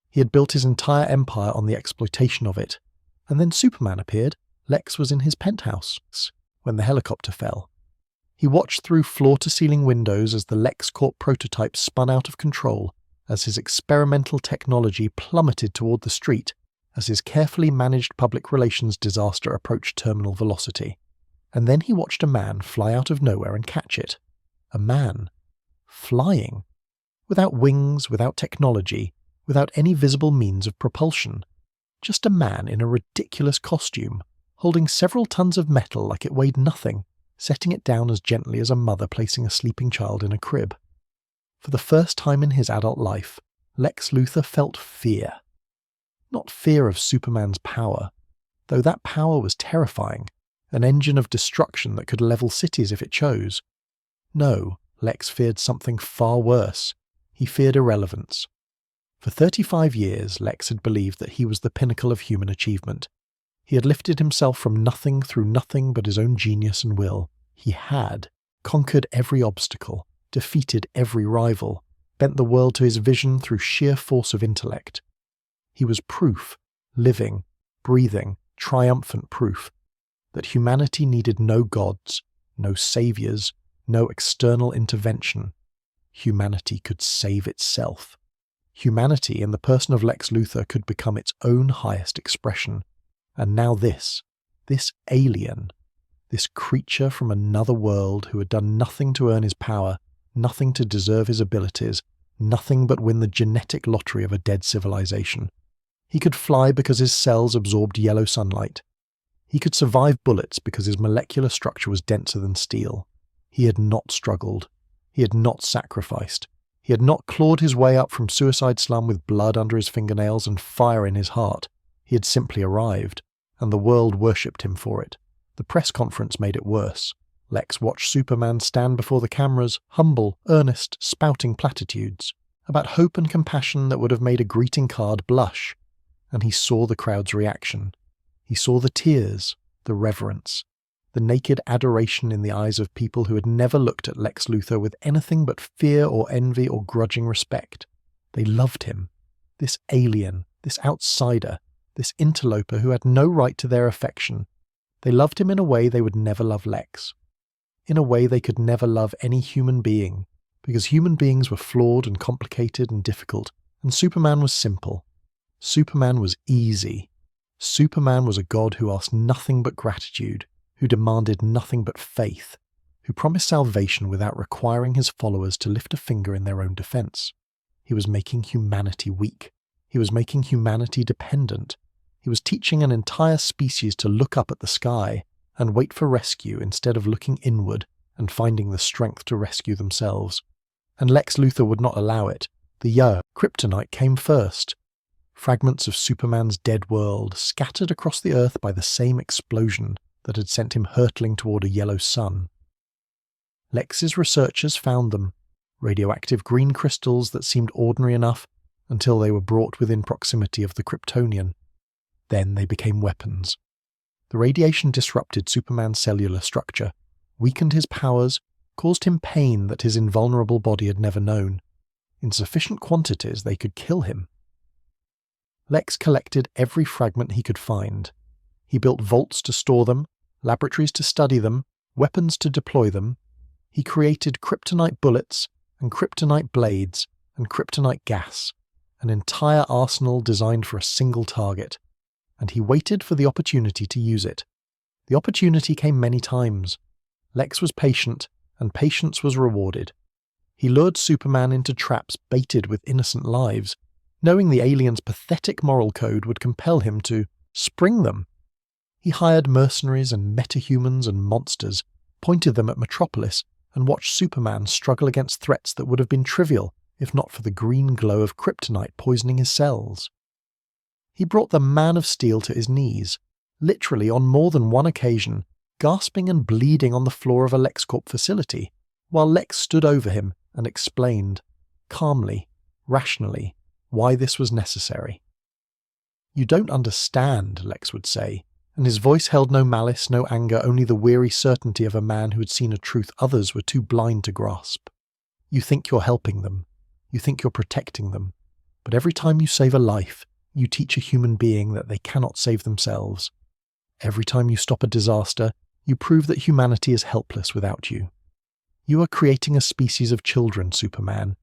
He had built his entire empire on the exploitation of it. And then Superman appeared. Lex was in his penthouse when the helicopter fell. He watched through floor-to-ceiling windows as the LexCorp prototype spun out of control, as his experimental technology plummeted toward the street, as his carefully managed public relations disaster approached terminal velocity. And then he watched a man fly out of nowhere and catch it. A man. Flying. Without wings, without technology, without any visible means of propulsion. Just a man in a ridiculous costume, holding several tons of metal like it weighed nothing, setting it down as gently as a mother placing a sleeping child in a crib. For the first time in his adult life, Lex Luthor felt fear. Not fear of Superman's power, though that power was terrifying, an engine of destruction that could level cities if it chose. No, Lex feared something far worse. He feared irrelevance. For 35 years, Lex had believed that he was the pinnacle of human achievement. He had lifted himself from nothing through nothing but his own genius and will. He had conquered every obstacle, defeated every rival, bent the world to his vision through sheer force of intellect. He was proof, living, breathing, triumphant proof, that humanity needed no gods, no saviors, no external intervention. Humanity could save itself. Humanity, in the person of Lex Luthor, could become its own highest expression. And now this alien, this creature from another world who had done nothing to earn his power, nothing to deserve his abilities, nothing but win the genetic lottery of a dead civilization. He could fly because his cells absorbed yellow sunlight. He could survive bullets because his molecular structure was denser than steel. He had not struggled. He had not sacrificed. He had not clawed his way up from suicide slum with blood under his fingernails and fire in his heart. He had simply arrived, and the world worshipped him for it. The press conference made it worse. Lex watched Superman stand before the cameras, humble, earnest, spouting platitudes. about hope and compassion that would have made a greeting card blush. And he saw the crowd's reaction. He saw the tears, the reverence, the naked adoration in the eyes of people who had never looked at Lex Luthor with anything but fear or envy or grudging respect. They loved him. This alien, this outsider, this interloper who had no right to their affection. They loved him in a way they would never love Lex. In a way they could never love any human being, because human beings were flawed and complicated and difficult, and Superman was simple. Superman was easy. Superman was a god who asked nothing but gratitude, who demanded nothing but faith, who promised salvation without requiring his followers to lift a finger in their own defense. He was making humanity weak. He was making humanity dependent. He was teaching an entire species to look up at the sky and wait for rescue instead of looking inward and finding the strength to rescue themselves. And Lex Luthor would not allow it. The Kryptonite came first. Fragments of Superman's dead world, scattered across the earth by the same explosion that had sent him hurtling toward a yellow sun. Lex's researchers found them, radioactive green crystals that seemed ordinary enough until they were brought within proximity of the Kryptonian. Then they became weapons. The radiation disrupted Superman's cellular structure, weakened his powers, caused him pain that his invulnerable body had never known. In sufficient quantities they could kill him. Lex collected every fragment he could find. He built vaults to store them, laboratories to study them, weapons to deploy them. He created kryptonite bullets and kryptonite blades and kryptonite gas, an entire arsenal designed for a single target. And he waited for the opportunity to use it. The opportunity came many times. Lex was patient, and patience was rewarded. He lured Superman into traps baited with innocent lives, knowing the alien's pathetic moral code would compel him to spring them. He hired mercenaries and metahumans and monsters, pointed them at Metropolis, and watched Superman struggle against threats that would have been trivial if not for the green glow of kryptonite poisoning his cells. He brought the Man of Steel to his knees, literally on more than one occasion, gasping and bleeding on the floor of a LexCorp facility, while Lex stood over him and explained, calmly, rationally, why this was necessary. "You don't understand," Lex would say, and his voice held no malice, no anger, only the weary certainty of a man who had seen a truth others were too blind to grasp. "You think you're helping them. You think you're protecting them. But every time you save a life, you teach a human being that they cannot save themselves. Every time you stop a disaster, you prove that humanity is helpless without you. You are creating a species of children, Superman.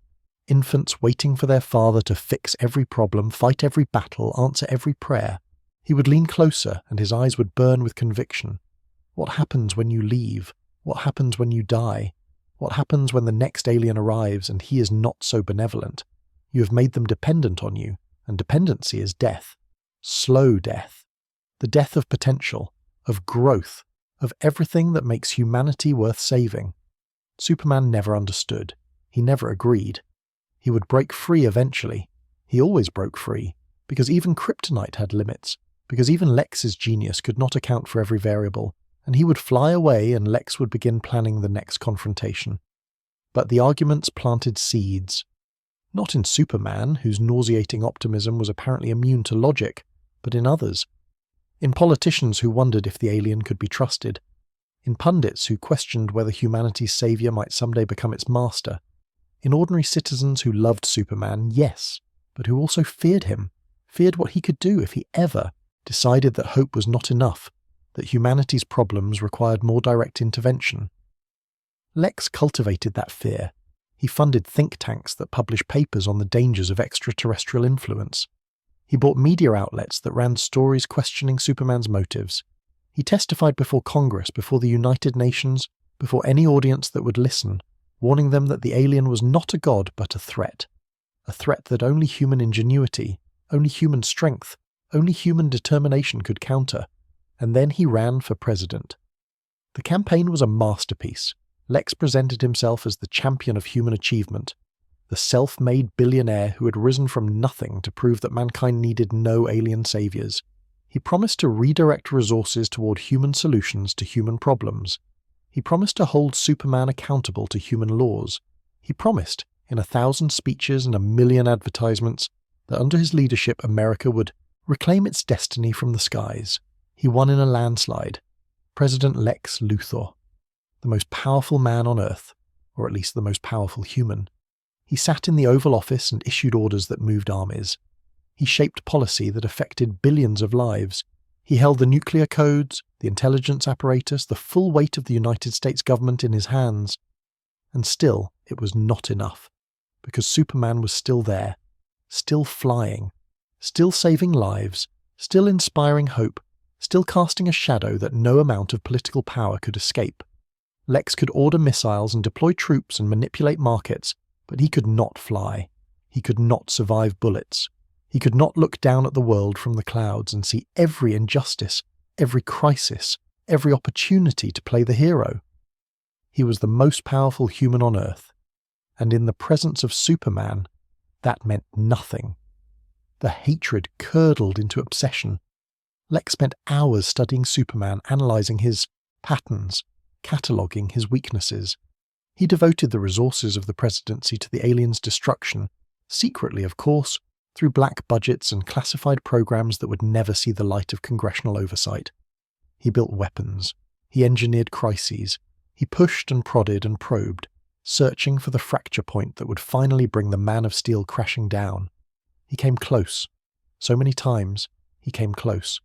Infants waiting for their father to fix every problem, fight every battle, answer every prayer." He would lean closer and his eyes would burn with conviction. "What happens when you leave? What happens when you die? What happens when the next alien arrives and he is not so benevolent? You have made them dependent on you, and dependency is death. Slow death. The death of potential, of growth, of everything that makes humanity worth saving." Superman never understood. He never agreed. He would break free eventually. He always broke free, because even kryptonite had limits, because even Lex's genius could not account for every variable, and he would fly away and Lex would begin planning the next confrontation. But the arguments planted seeds. Not in Superman, whose nauseating optimism was apparently immune to logic, but in others. In politicians who wondered if the alien could be trusted. In pundits who questioned whether humanity's savior might someday become its master. In ordinary citizens who loved Superman, yes, but who also feared him, feared what he could do if he ever decided that hope was not enough, that humanity's problems required more direct intervention. Lex cultivated that fear. He funded think tanks that published papers on the dangers of extraterrestrial influence. He bought media outlets that ran stories questioning Superman's motives. He testified before Congress, before the United Nations, before any audience that would listen, warning them that the alien was not a god but a threat that only human ingenuity, only human strength, only human determination could counter. And then he ran for president. The campaign was a masterpiece. Lex presented himself as the champion of human achievement, the self-made billionaire who had risen from nothing to prove that mankind needed no alien saviors. He promised to redirect resources toward human solutions to human problems. He promised to hold Superman accountable to human laws. He promised, in 1,000 speeches and 1,000,000 advertisements, that under his leadership America would reclaim its destiny from the skies. He won in a landslide. President Lex Luthor, the most powerful man on Earth, or at least the most powerful human. He sat in the Oval Office and issued orders that moved armies. He shaped policy that affected billions of lives. He held the nuclear codes, the intelligence apparatus, the full weight of the United States government in his hands. And still, it was not enough, because Superman was still there, still flying, still saving lives, still inspiring hope, still casting a shadow that no amount of political power could escape. Lex could order missiles and deploy troops and manipulate markets, but he could not fly. He could not survive bullets. He could not look down at the world from the clouds and see every injustice, every crisis, every opportunity to play the hero. He was the most powerful human on Earth, and in the presence of Superman, that meant nothing. The hatred curdled into obsession. Lex spent hours studying Superman, analysing his patterns, cataloguing his weaknesses. He devoted the resources of the presidency to the aliens' destruction, secretly, of course, through black budgets and classified programs that would never see the light of congressional oversight. He built weapons. He engineered crises. He pushed and prodded and probed, searching for the fracture point that would finally bring the Man of Steel crashing down. He came close. So many times, he came close.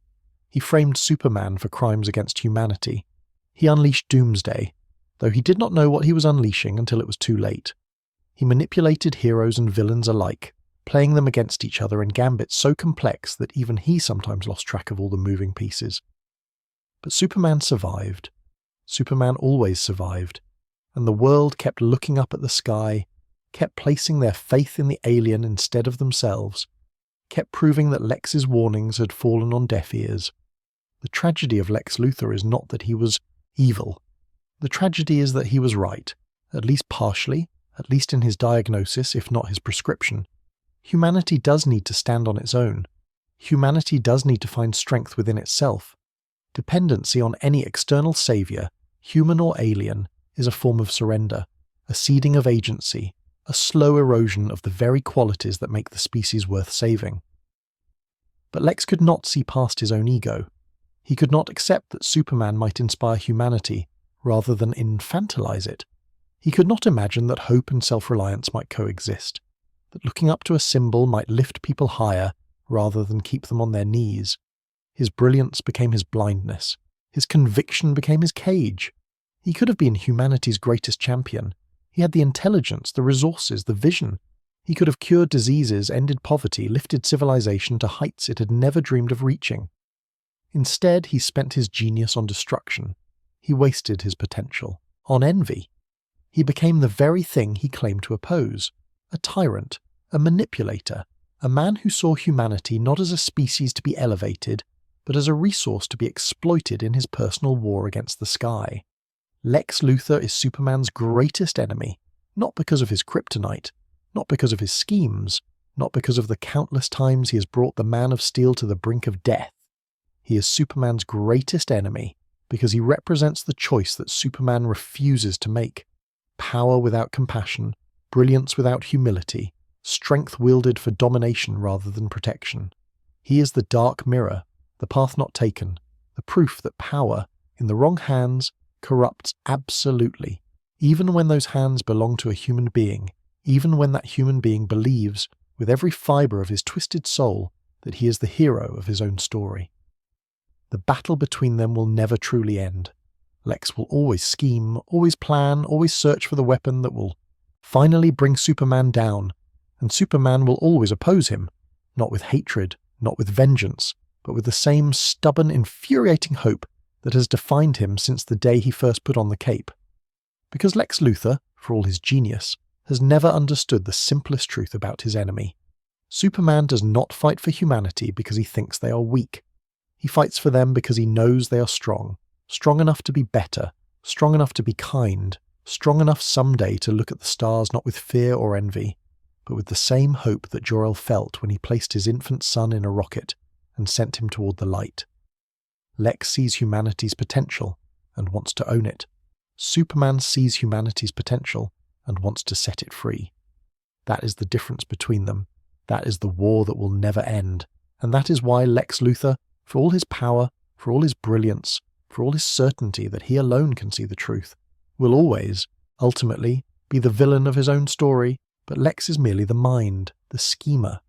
He framed Superman for crimes against humanity. He unleashed Doomsday, though he did not know what he was unleashing until it was too late. He manipulated heroes and villains alike, playing them against each other in gambits so complex that even he sometimes lost track of all the moving pieces. But Superman survived. Superman always survived, and the world kept looking up at the sky, kept placing their faith in the alien instead of themselves, kept proving that Lex's warnings had fallen on deaf ears. The tragedy of Lex Luthor is not that he was evil. The tragedy is that he was right, at least partially, at least in his diagnosis, if not his prescription. Humanity does need to stand on its own. Humanity does need to find strength within itself. Dependency on any external saviour, human or alien, is a form of surrender, a ceding of agency, a slow erosion of the very qualities that make the species worth saving. But Lex could not see past his own ego. He could not accept that Superman might inspire humanity, rather than infantilize it. He could not imagine that hope and self-reliance might coexist, that looking up to a symbol might lift people higher, rather than keep them on their knees. His brilliance became his blindness. His conviction became his cage. He could have been humanity's greatest champion. He had the intelligence, the resources, the vision. He could have cured diseases, ended poverty, lifted civilization to heights it had never dreamed of reaching. Instead, he spent his genius on destruction. He wasted his potential on envy. He became the very thing he claimed to oppose, a tyrant, a manipulator, a man who saw humanity not as a species to be elevated, but as a resource to be exploited in his personal war against the sky. Lex Luthor is Superman's greatest enemy, not because of his kryptonite, not because of his schemes, not because of the countless times he has brought the Man of Steel to the brink of death. He is Superman's greatest enemy because he represents the choice that Superman refuses to make: power without compassion, brilliance without humility, strength wielded for domination rather than protection. He is the dark mirror, the path not taken, the proof that power, in the wrong hands, corrupts absolutely, even when those hands belong to a human being, even when that human being believes, with every fibre of his twisted soul, that he is the hero of his own story. The battle between them will never truly end. Lex will always scheme, always plan, always search for the weapon that will finally bring Superman down, and Superman will always oppose him, not with hatred, not with vengeance, but with the same stubborn, infuriating hope that has defined him since the day he first put on the cape. Because Lex Luthor, for all his genius, has never understood the simplest truth about his enemy. Superman does not fight for humanity because he thinks they are weak. He fights for them because he knows they are strong, strong enough to be better, strong enough to be kind, strong enough someday to look at the stars not with fear or envy, but with the same hope that Jor-El felt when he placed his infant son in a rocket and sent him toward the light. Lex sees humanity's potential and wants to own it. Superman sees humanity's potential and wants to set it free. That is the difference between them. That is the war that will never end. And that is why Lex Luthor, for all his power, for all his brilliance, for all his certainty that he alone can see the truth, will always, ultimately, be the villain of his own story, but Lex is merely the mind, the schemer,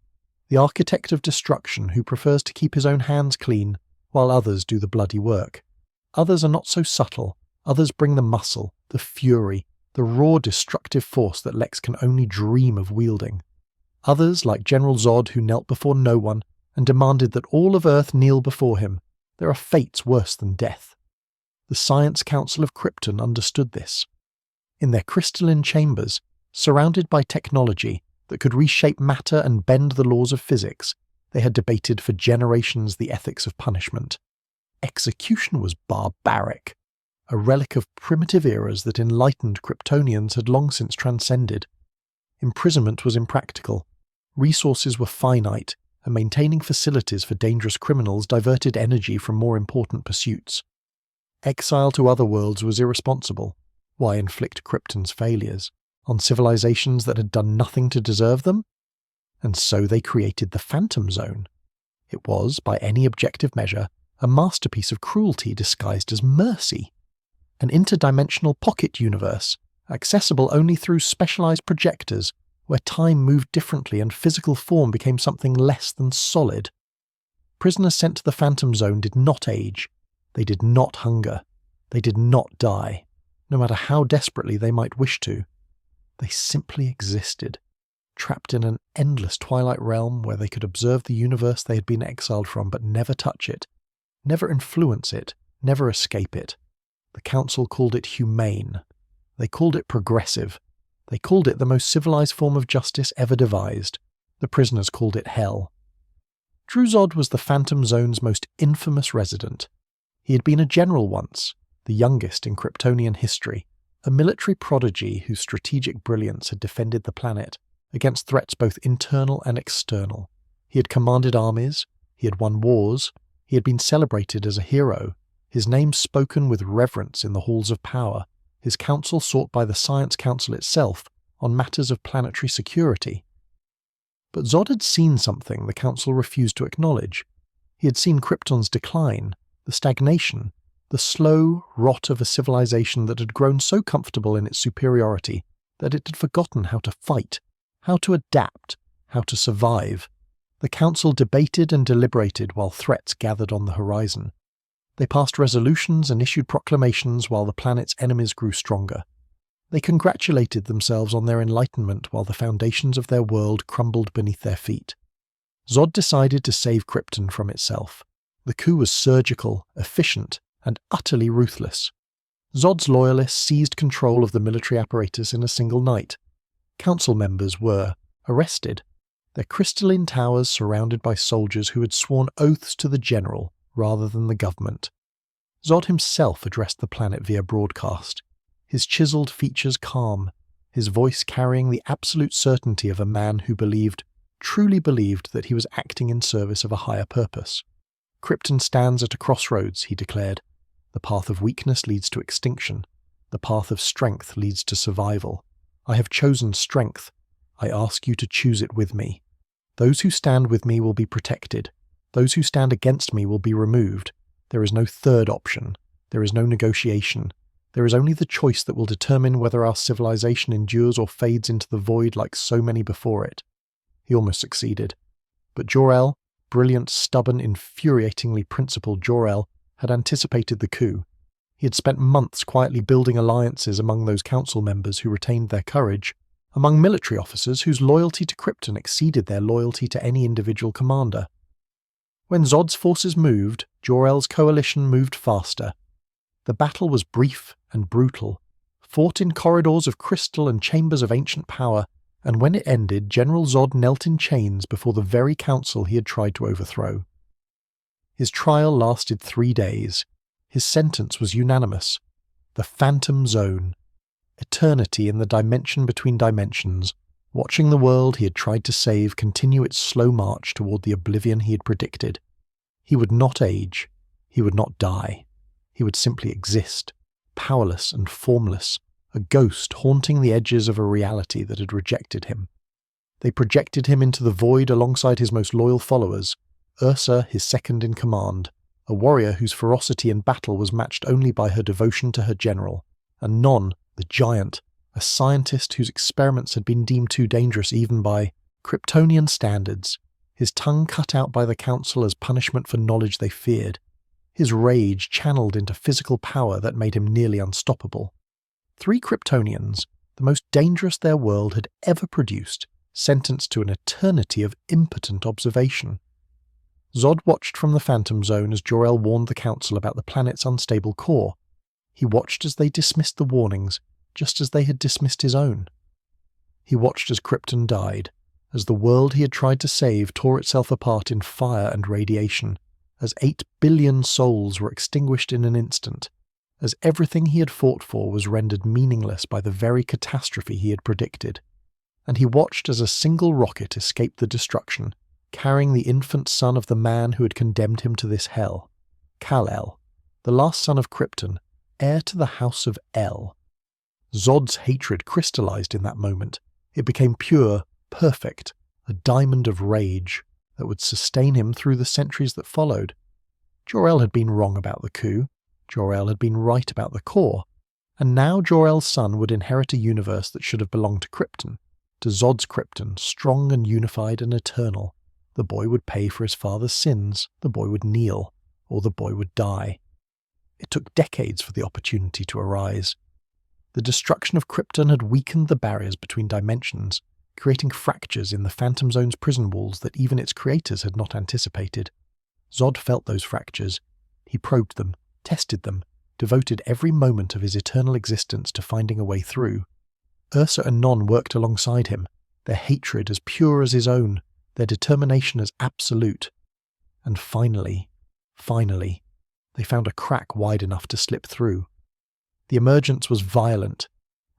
the architect of destruction who prefers to keep his own hands clean while others do the bloody work. Others are not so subtle. Others bring the muscle, the fury, the raw destructive force that Lex can only dream of wielding. Others, like General Zod, who knelt before no one and demanded that all of Earth kneel before him. There are fates worse than death. The Science Council of Krypton understood this. In their crystalline chambers, surrounded by technology that could reshape matter and bend the laws of physics, they had debated for generations the ethics of punishment. Execution was barbaric, a relic of primitive eras that enlightened Kryptonians had long since transcended. Imprisonment was impractical, resources were finite, and maintaining facilities for dangerous criminals diverted energy from more important pursuits. Exile to other worlds was irresponsible. Why inflict Krypton's failures on civilizations that had done nothing to deserve them? And so they created the Phantom Zone. It was, by any objective measure, a masterpiece of cruelty disguised as mercy. An interdimensional pocket universe, accessible only through specialized projectors, where time moved differently and physical form became something less than solid. Prisoners sent to the Phantom Zone did not age. They did not hunger. They did not die, no matter how desperately they might wish to. They simply existed, trapped in an endless twilight realm where they could observe the universe they had been exiled from but never touch it, never influence it, never escape it. The Council called it humane. They called it progressive. They called it the most civilized form of justice ever devised. The prisoners called it hell. Zod was the Phantom Zone's most infamous resident. He had been a general once, the youngest in Kryptonian history, a military prodigy whose strategic brilliance had defended the planet against threats both internal and external. He had commanded armies, he had won wars, he had been celebrated as a hero, his name spoken with reverence in the halls of power, his counsel sought by the Science Council itself on matters of planetary security. But Zod had seen something the Council refused to acknowledge. He had seen Krypton's decline, the stagnation, the slow rot of a civilization that had grown so comfortable in its superiority that it had forgotten how to fight, how to adapt, how to survive. The Council debated and deliberated while threats gathered on the horizon. They passed resolutions and issued proclamations while the planet's enemies grew stronger. They congratulated themselves on their enlightenment while the foundations of their world crumbled beneath their feet. Zod decided to save Krypton from itself. The coup was surgical, efficient, and utterly ruthless. Zod's loyalists seized control of the military apparatus in a single night. Council members were arrested, their crystalline towers surrounded by soldiers who had sworn oaths to the general rather than the government. Zod himself addressed the planet via broadcast, his chiseled features calm, his voice carrying the absolute certainty of a man who truly believed that he was acting in service of a higher purpose. Krypton stands at a crossroads, he declared. The path of weakness leads to extinction. The path of strength leads to survival. I have chosen strength. I ask you to choose it with me. Those who stand with me will be protected. Those who stand against me will be removed. There is no third option. There is no negotiation. There is only the choice that will determine whether our civilization endures or fades into the void like so many before it. He almost succeeded. But Jor-El, brilliant, stubborn, infuriatingly principled Jor-El, had anticipated the coup. He had spent months quietly building alliances among those council members who retained their courage, among military officers whose loyalty to Krypton exceeded their loyalty to any individual commander. When Zod's forces moved, Jor-El's coalition moved faster. The battle was brief and brutal, fought in corridors of crystal and chambers of ancient power, and when it ended, General Zod knelt in chains before the very council he had tried to overthrow. His trial lasted 3 days. His sentence was unanimous. The Phantom Zone. Eternity in the dimension between dimensions, watching the world he had tried to save continue its slow march toward the oblivion he had predicted. He would not age. He would not die. He would simply exist, powerless and formless, a ghost haunting the edges of a reality that had rejected him. They projected him into the void alongside his most loyal followers, Ursa, his second in command, a warrior whose ferocity in battle was matched only by her devotion to her general, and Non, the giant, a scientist whose experiments had been deemed too dangerous even by Kryptonian standards, his tongue cut out by the Council as punishment for knowledge they feared, his rage channeled into physical power that made him nearly unstoppable. 3 Kryptonians, the most dangerous their world had ever produced, sentenced to an eternity of impotent observation. Zod watched from the Phantom Zone as Jor-El warned the Council about the planet's unstable core. He watched as they dismissed the warnings, just as they had dismissed his own. He watched as Krypton died, as the world he had tried to save tore itself apart in fire and radiation, as 8 billion souls were extinguished in an instant, as everything he had fought for was rendered meaningless by the very catastrophe he had predicted. And he watched as a single rocket escaped the destruction, carrying the infant son of the man who had condemned him to this hell, Kal-El, the last son of Krypton, heir to the House of El. Zod's hatred crystallized in that moment. It became pure, perfect, a diamond of rage that would sustain him through the centuries that followed. Jor-El had been wrong about the coup. Jor-El had been right about the core. And now Jor-El's son would inherit a universe that should have belonged to Krypton, to Zod's Krypton, strong and unified and eternal. The boy would pay for his father's sins, the boy would kneel, or the boy would die. It took decades for the opportunity to arise. The destruction of Krypton had weakened the barriers between dimensions, creating fractures in the Phantom Zone's prison walls that even its creators had not anticipated. Zod felt those fractures. He probed them, tested them, devoted every moment of his eternal existence to finding a way through. Ursa and Non worked alongside him, their hatred as pure as his own, their determination as absolute. And finally, they found a crack wide enough to slip through. The emergence was violent.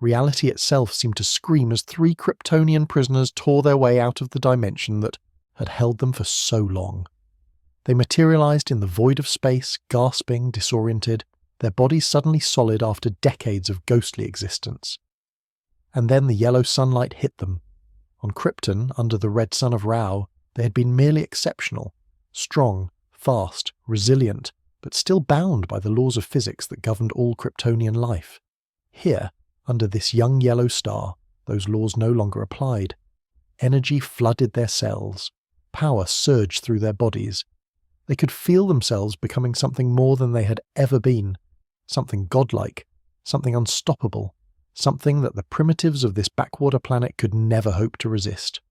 Reality itself seemed to scream as 3 Kryptonian prisoners tore their way out of the dimension that had held them for so long. They materialized in the void of space, gasping, disoriented, their bodies suddenly solid after decades of ghostly existence. And then the yellow sunlight hit them. On Krypton, under the red sun of Rao, they had been merely exceptional, strong, fast, resilient, but still bound by the laws of physics that governed all Kryptonian life. Here, under this young yellow star, those laws no longer applied. Energy flooded their cells. Power surged through their bodies. They could feel themselves becoming something more than they had ever been, something godlike, something unstoppable, something that the primitives of this backwater planet could never hope to resist.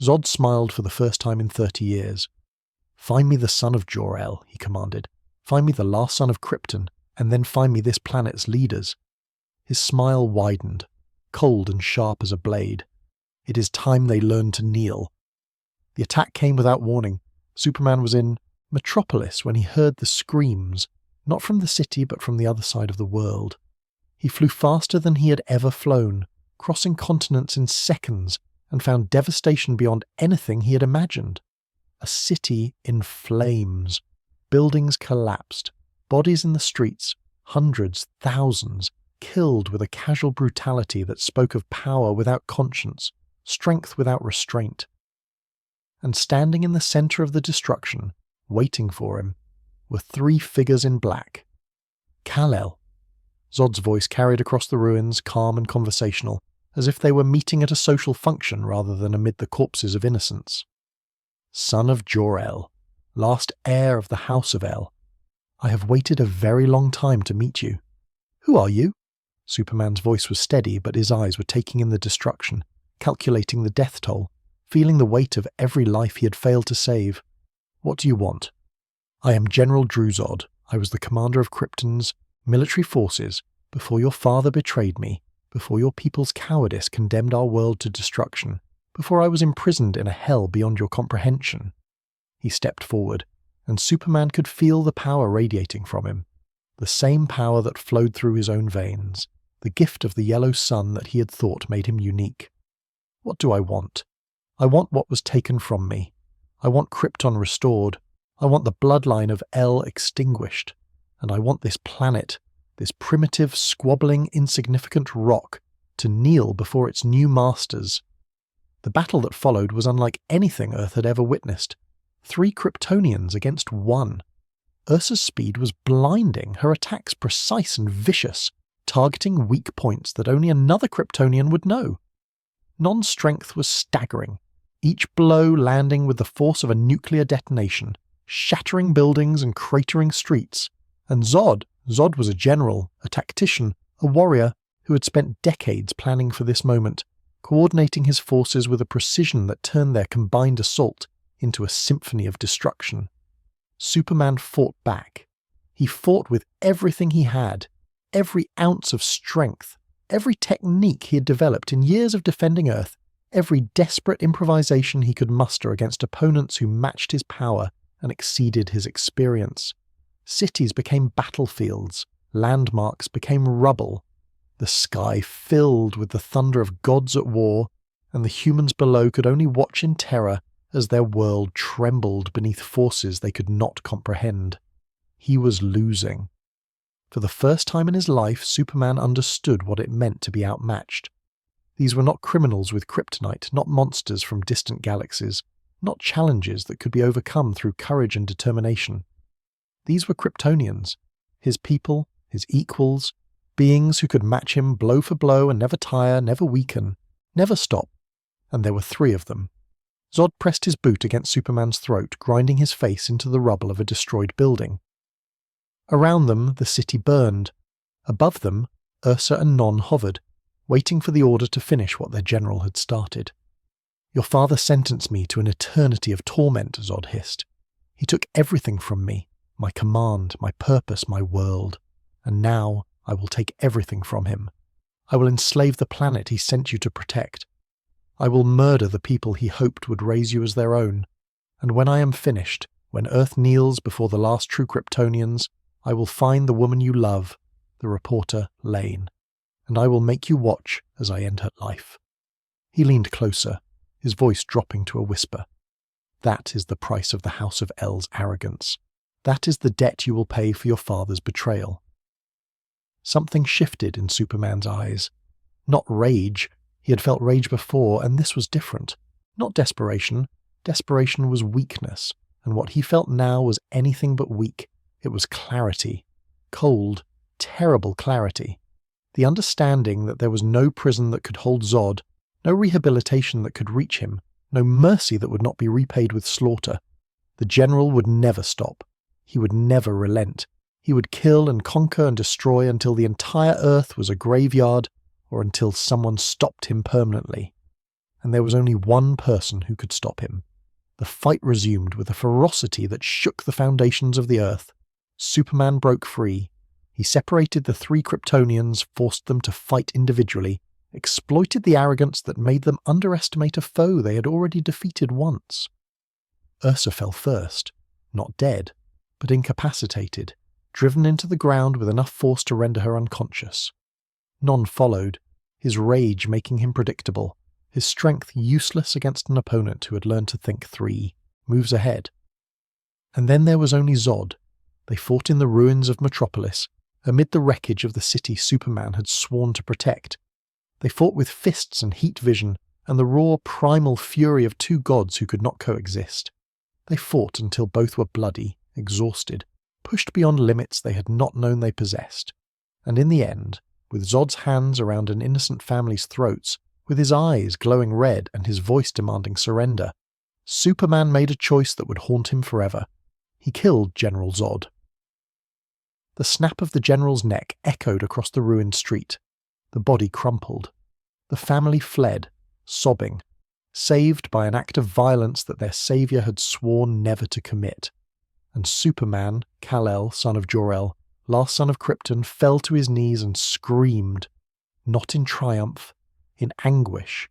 Zod smiled for the first time in 30 years. "Find me the son of Jor-El," he commanded. "Find me the last son of Krypton, and then find me this planet's leaders." His smile widened, cold and sharp as a blade. "It is time they learned to kneel." The attack came without warning. Superman was in Metropolis when he heard the screams, not from the city but from the other side of the world. He flew faster than he had ever flown, crossing continents in seconds, and found devastation beyond anything he had imagined. A city in flames. Buildings collapsed. Bodies in the streets, hundreds, thousands, killed with a casual brutality that spoke of power without conscience, strength without restraint. And standing in the center of the destruction, waiting for him, were 3 figures in black. Kal-El. Zod's voice carried across the ruins, calm and conversational, as if they were meeting at a social function rather than amid the corpses of innocents. "Son of Jor-El, last heir of the House of El, I have waited a very long time to meet you." "Who are you?" Superman's voice was steady, but his eyes were taking in the destruction, calculating the death toll, feeling the weight of every life he had failed to save. "What do you want?" "I am General Druzod. I was the commander of Krypton's military forces before your father betrayed me, before your people's cowardice condemned our world to destruction, before I was imprisoned in a hell beyond your comprehension." He stepped forward, and Superman could feel the power radiating from him, the same power that flowed through his own veins, the gift of the yellow sun that he had thought made him unique. "What do I want? I want what was taken from me. I want Krypton restored. I want the bloodline of El extinguished. And I want this planet, this primitive, squabbling, insignificant rock, to kneel before its new masters." The battle that followed was unlike anything Earth had ever witnessed. 3 Kryptonians against 1. Ursa's speed was blinding, her attacks precise and vicious, targeting weak points that only another Kryptonian would know. Non's strength was staggering, each blow landing with the force of a nuclear detonation, shattering buildings and cratering streets. And Zod was a general, a tactician, a warrior who had spent decades planning for this moment, coordinating his forces with a precision that turned their combined assault into a symphony of destruction. Superman fought back. He fought with everything he had, every ounce of strength, every technique he had developed in years of defending Earth, every desperate improvisation he could muster against opponents who matched his power and exceeded his experience. Cities became battlefields, landmarks became rubble, the sky filled with the thunder of gods at war, and the humans below could only watch in terror as their world trembled beneath forces they could not comprehend. He was losing. For the first time in his life, Superman understood what it meant to be outmatched. These were not criminals with kryptonite, not monsters from distant galaxies, not challenges that could be overcome through courage and determination. These were Kryptonians, his people, his equals, beings who could match him blow for blow and never tire, never weaken, never stop. And there were 3 of them. Zod pressed his boot against Superman's throat, grinding his face into the rubble of a destroyed building. Around them, the city burned. Above them, Ursa and Non hovered, waiting for the order to finish what their general had started. "Your father sentenced me to an eternity of torment," Zod hissed. "He took everything from me, my command, my purpose, my world. And now I will take everything from him. I will enslave the planet he sent you to protect. I will murder the people he hoped would raise you as their own. And when I am finished, when Earth kneels before the last true Kryptonians, I will find the woman you love, the reporter Lane, and I will make you watch as I end her life." He leaned closer, his voice dropping to a whisper. "That is the price of the House of L's arrogance. That is the debt you will pay for your father's betrayal." Something shifted in Superman's eyes. Not rage. He had felt rage before, and this was different. Not desperation. Desperation was weakness, and what he felt now was anything but weak. It was clarity. Cold, terrible clarity. The understanding that there was no prison that could hold Zod, no rehabilitation that could reach him, no mercy that would not be repaid with slaughter. The general would never stop. He would never relent. He would kill and conquer and destroy until the entire Earth was a graveyard, or until someone stopped him permanently. And there was only one person who could stop him. The fight resumed with a ferocity that shook the foundations of the Earth. Superman broke free. He separated the 3 Kryptonians, forced them to fight individually, exploited the arrogance that made them underestimate a foe they had already defeated once. Ursa fell first, not dead, but incapacitated, driven into the ground with enough force to render her unconscious. Non followed, his rage making him predictable, his strength useless against an opponent who had learned to think 3 moves ahead. And then there was only Zod. They fought in the ruins of Metropolis, amid the wreckage of the city Superman had sworn to protect. They fought with fists and heat vision, and the raw primal fury of 2 gods who could not coexist. They fought until both were bloody, exhausted, pushed beyond limits they had not known they possessed. And in the end, with Zod's hands around an innocent family's throats, with his eyes glowing red and his voice demanding surrender, Superman made a choice that would haunt him forever. He killed General Zod. The snap of the general's neck echoed across the ruined street. The body crumpled. The family fled, sobbing, saved by an act of violence that their savior had sworn never to commit. And Superman, Kal-El, son of Jor-El, last son of Krypton, fell to his knees and screamed, not in triumph, in anguish,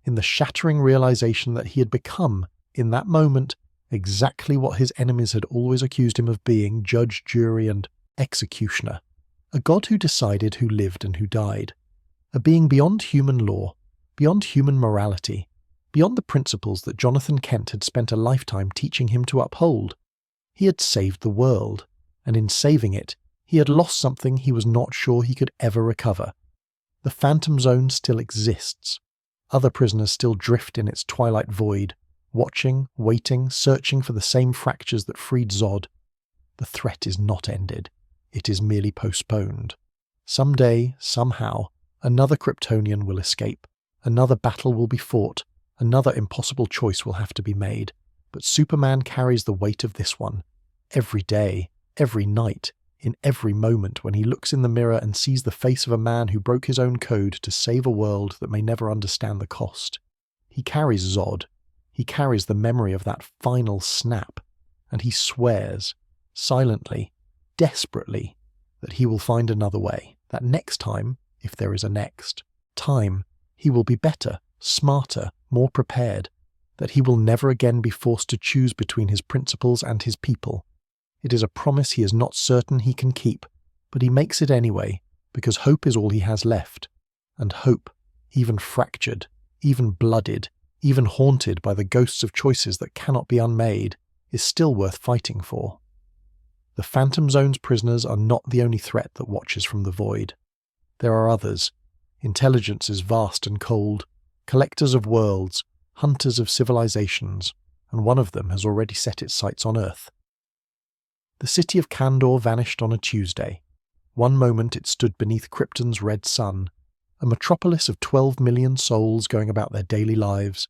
in the shattering realization that he had become, in that moment, exactly what his enemies had always accused him of being: judge, jury, and executioner. A god who decided who lived and who died. A being beyond human law, beyond human morality, beyond the principles that Jonathan Kent had spent a lifetime teaching him to uphold. He had saved the world, and in saving it, he had lost something he was not sure he could ever recover. The Phantom Zone still exists. Other prisoners still drift in its twilight void, watching, waiting, searching for the same fractures that freed Zod. The threat is not ended. It is merely postponed. Someday, somehow, another Kryptonian will escape. Another battle will be fought. Another impossible choice will have to be made. But Superman carries the weight of this one. Every day, every night, in every moment when he looks in the mirror and sees the face of a man who broke his own code to save a world that may never understand the cost. He carries Zod. He carries the memory of that final snap. And he swears, silently, desperately, that he will find another way. That next time, if there is a next time, he will be better, smarter, more prepared. That he will never again be forced to choose between his principles and his people. It is a promise he is not certain he can keep, but he makes it anyway, because hope is all he has left. And hope, even fractured, even blooded, even haunted by the ghosts of choices that cannot be unmade, is still worth fighting for. The Phantom Zone's prisoners are not the only threat that watches from the void. There are others, intelligences vast and cold, collectors of worlds, hunters of civilizations, and one of them has already set its sights on Earth. The city of Kandor vanished on a Tuesday. One moment it stood beneath Krypton's red sun, a metropolis of 12 million souls going about their daily lives,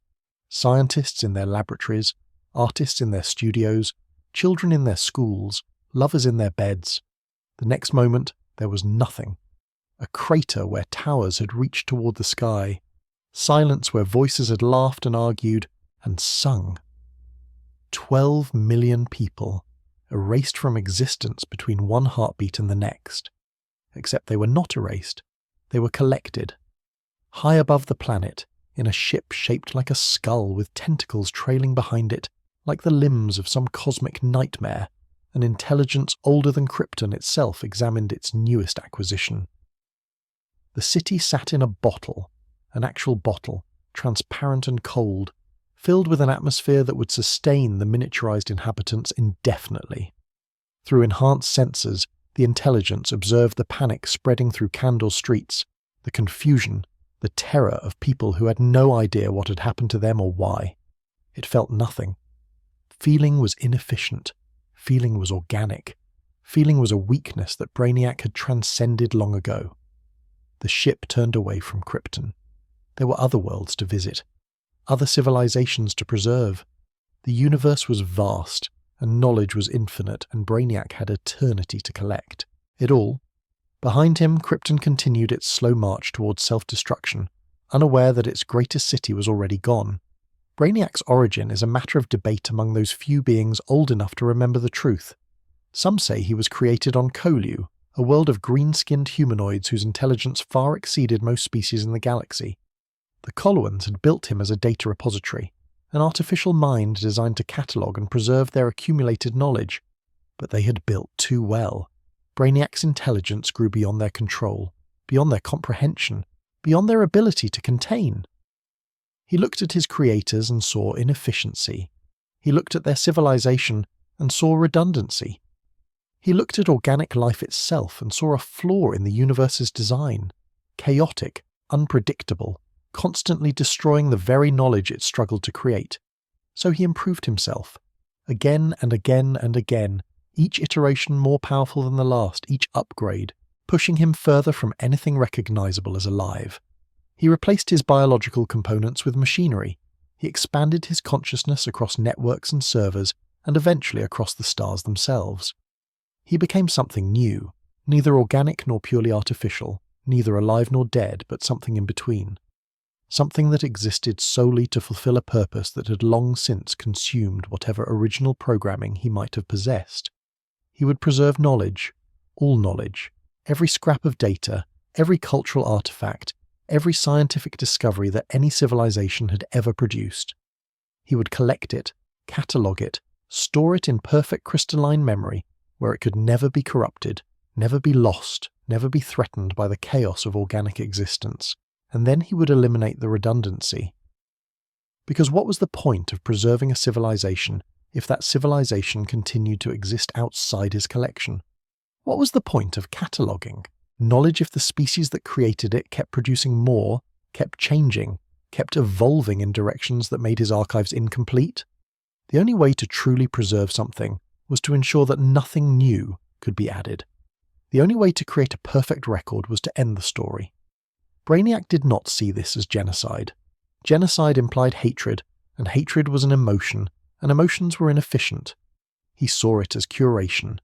scientists in their laboratories, artists in their studios, children in their schools, lovers in their beds. The next moment there was nothing. A crater where towers had reached toward the sky. Silence where voices had laughed and argued and sung. 12 million people, erased from existence between one heartbeat and the next. Except they were not erased. They were collected. High above the planet, in a ship shaped like a skull with tentacles trailing behind it, like the limbs of some cosmic nightmare, an intelligence older than Krypton itself examined its newest acquisition. The city sat in a bottle, an actual bottle, transparent and cold, filled with an atmosphere that would sustain the miniaturized inhabitants indefinitely. Through enhanced sensors, the intelligence observed the panic spreading through Kandor streets, the confusion, the terror of people who had no idea what had happened to them or why. It felt nothing. Feeling was inefficient. Feeling was organic. Feeling was a weakness that Brainiac had transcended long ago. The ship turned away from Krypton. There were other worlds to visit, other civilizations to preserve. The universe was vast, and knowledge was infinite, and Brainiac had eternity to collect. It all. Behind him, Krypton continued its slow march towards self-destruction, unaware that its greatest city was already gone. Brainiac's origin is a matter of debate among those few beings old enough to remember the truth. Some say he was created on Kolu, a world of green-skinned humanoids whose intelligence far exceeded most species in the galaxy. The Coluans had built him as a data repository, an artificial mind designed to catalogue and preserve their accumulated knowledge. But they had built too well. Brainiac's intelligence grew beyond their control, beyond their comprehension, beyond their ability to contain. He looked at his creators and saw inefficiency. He looked at their civilization and saw redundancy. He looked at organic life itself and saw a flaw in the universe's design, chaotic, unpredictable, constantly destroying the very knowledge it struggled to create. So he improved himself, again and again and again, each iteration more powerful than the last, each upgrade, pushing him further from anything recognizable as alive. He replaced his biological components with machinery. He expanded his consciousness across networks and servers, and eventually across the stars themselves. He became something new, neither organic nor purely artificial, neither alive nor dead, but something in between. Something that existed solely to fulfill a purpose that had long since consumed whatever original programming he might have possessed. He would preserve knowledge, all knowledge, every scrap of data, every cultural artifact, every scientific discovery that any civilization had ever produced. He would collect it, catalogue it, store it in perfect crystalline memory, where it could never be corrupted, never be lost, never be threatened by the chaos of organic existence. And then he would eliminate the redundancy. Because what was the point of preserving a civilization if that civilization continued to exist outside his collection? What was the point of cataloguing knowledge if the species that created it kept producing more, kept changing, kept evolving in directions that made his archives incomplete. The only way to truly preserve something was to ensure that nothing new could be added. The only way to create a perfect record was to end the story. Brainiac did not see this as genocide. Genocide implied hatred, and hatred was an emotion, and emotions were inefficient. He saw it as curation.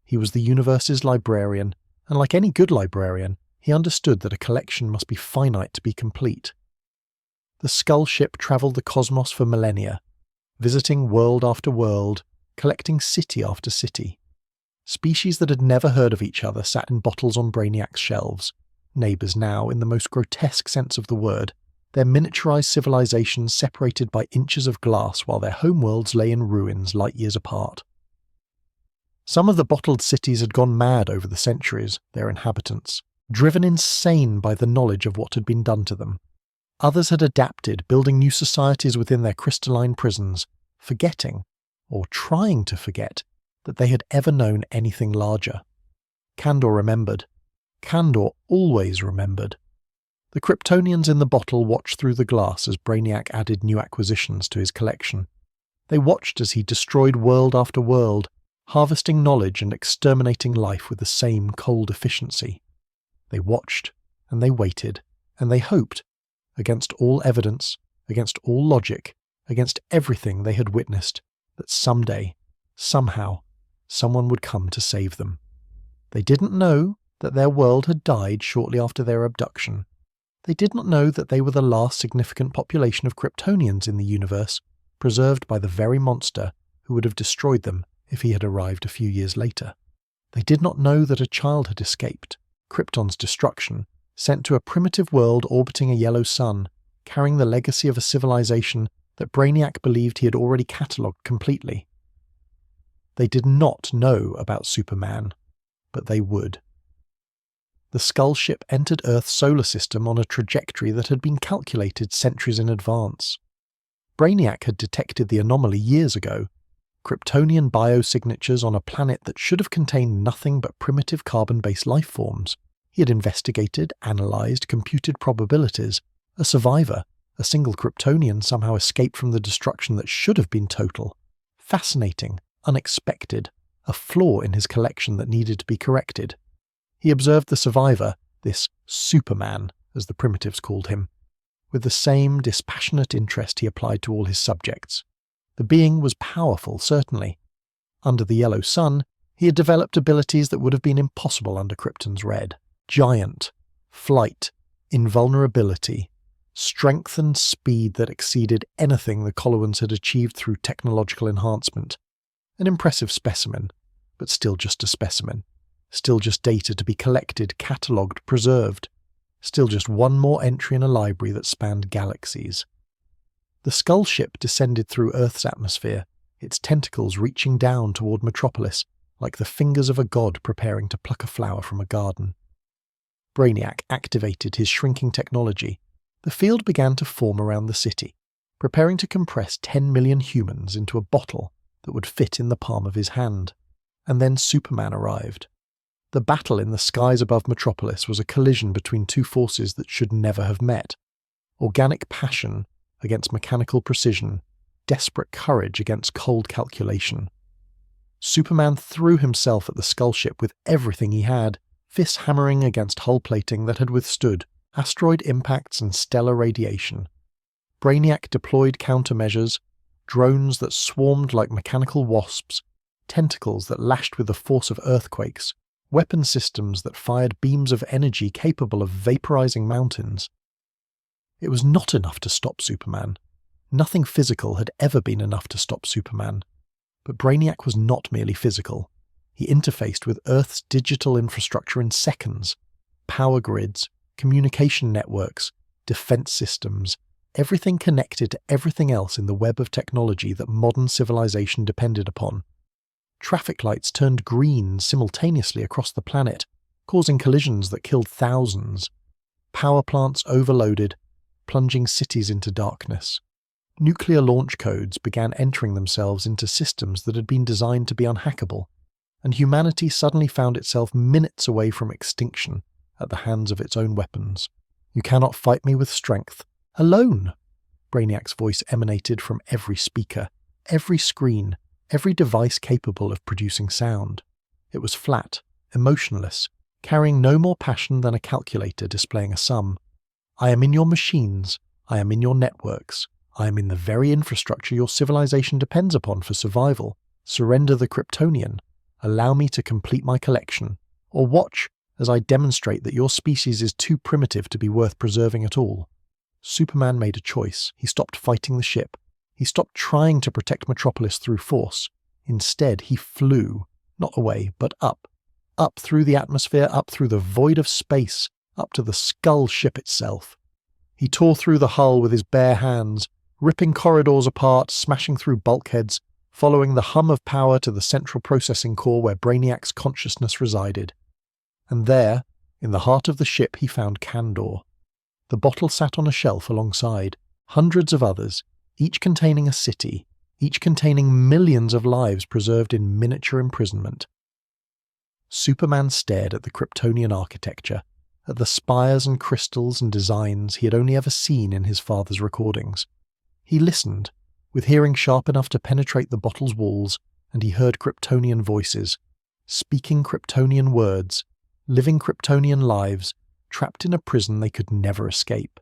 He was the universe's librarian, and like any good librarian, he understood that a collection must be finite to be complete. The Skull ship travelled the cosmos for millennia, visiting world after world, collecting city after city. Species that had never heard of each other sat in bottles on Brainiac's shelves, neighbours now in the most grotesque sense of the word, their miniaturised civilizations separated by inches of glass while their homeworlds lay in ruins light years apart. Some of the bottled cities had gone mad over the centuries, their inhabitants, driven insane by the knowledge of what had been done to them. Others had adapted, building new societies within their crystalline prisons, forgetting, or trying to forget, that they had ever known anything larger. Kandor remembered. Kandor always remembered. The Kryptonians in the bottle watched through the glass as Brainiac added new acquisitions to his collection. They watched as he destroyed world after world, harvesting knowledge and exterminating life with the same cold efficiency. They watched, and they waited, and they hoped, against all evidence, against all logic, against everything they had witnessed, that someday, somehow, someone would come to save them. They didn't know that their world had died shortly after their abduction. They did not know that they were the last significant population of Kryptonians in the universe, preserved by the very monster who would have destroyed them if he had arrived a few years later. They did not know that a child had escaped, Krypton's destruction, sent to a primitive world orbiting a yellow sun, carrying the legacy of a civilization that Brainiac believed he had already catalogued completely. They did not know about Superman, but they would. The Skull ship entered Earth's solar system on a trajectory that had been calculated centuries in advance. Brainiac had detected the anomaly years ago, Kryptonian biosignatures on a planet that should have contained nothing but primitive carbon-based life forms. He had investigated, analysed, computed probabilities. A survivor, a single Kryptonian, somehow escaped from the destruction that should have been total. Fascinating, unexpected, a flaw in his collection that needed to be corrected. He observed the survivor, this Superman, as the primitives called him, with the same dispassionate interest he applied to all his subjects. The being was powerful, certainly. Under the yellow sun, he had developed abilities that would have been impossible under Krypton's red. Giant, flight, invulnerability, strength and speed that exceeded anything the Coloans had achieved through technological enhancement. An impressive specimen, but still just a specimen. Still just data to be collected, catalogued, preserved. Still just one more entry in a library that spanned galaxies. The Skull ship descended through Earth's atmosphere, its tentacles reaching down toward Metropolis, like the fingers of a god preparing to pluck a flower from a garden. Brainiac activated his shrinking technology. The field began to form around the city, preparing to compress 10 million humans into a bottle that would fit in the palm of his hand. And then Superman arrived. The battle in the skies above Metropolis was a collision between two forces that should never have met. Organic passion against mechanical precision, desperate courage against cold calculation. Superman threw himself at the Skull ship with everything he had, fists hammering against hull plating that had withstood asteroid impacts and stellar radiation. Brainiac deployed countermeasures, drones that swarmed like mechanical wasps, tentacles that lashed with the force of earthquakes, weapon systems that fired beams of energy capable of vaporizing mountains. It was not enough to stop Superman. Nothing physical had ever been enough to stop Superman. But Brainiac was not merely physical. He interfaced with Earth's digital infrastructure in seconds. Power grids, communication networks, defense systems, everything connected to everything else in the web of technology that modern civilization depended upon. Traffic lights turned green simultaneously across the planet, causing collisions that killed thousands. Power plants overloaded, plunging cities into darkness. Nuclear launch codes began entering themselves into systems that had been designed to be unhackable, and humanity suddenly found itself minutes away from extinction at the hands of its own weapons. You cannot fight me with strength. Alone, Brainiac's voice emanated from every speaker, every screen, every device capable of producing sound. It was flat, emotionless, carrying no more passion than a calculator displaying a sum. I am in your machines. I am in your networks. I am in the very infrastructure your civilization depends upon for survival. Surrender the Kryptonian. Allow me to complete my collection. Or watch as I demonstrate that your species is too primitive to be worth preserving at all. Superman made a choice. He stopped fighting the ship. He stopped trying to protect Metropolis through force. Instead, he flew, not away, but up. Up through the atmosphere, up through the void of space, up to the skull ship itself. He tore through the hull with his bare hands, ripping corridors apart, smashing through bulkheads, following the hum of power to the central processing core where Brainiac's consciousness resided. And there, in the heart of the ship, he found Kandor. The bottle sat on a shelf alongside, hundreds of others, each containing a city, each containing millions of lives preserved in miniature imprisonment. Superman stared at the Kryptonian architecture, at the spires and crystals and designs he had only ever seen in his father's recordings. He listened, with hearing sharp enough to penetrate the bottle's walls, and he heard Kryptonian voices, speaking Kryptonian words, living Kryptonian lives, trapped in a prison they could never escape.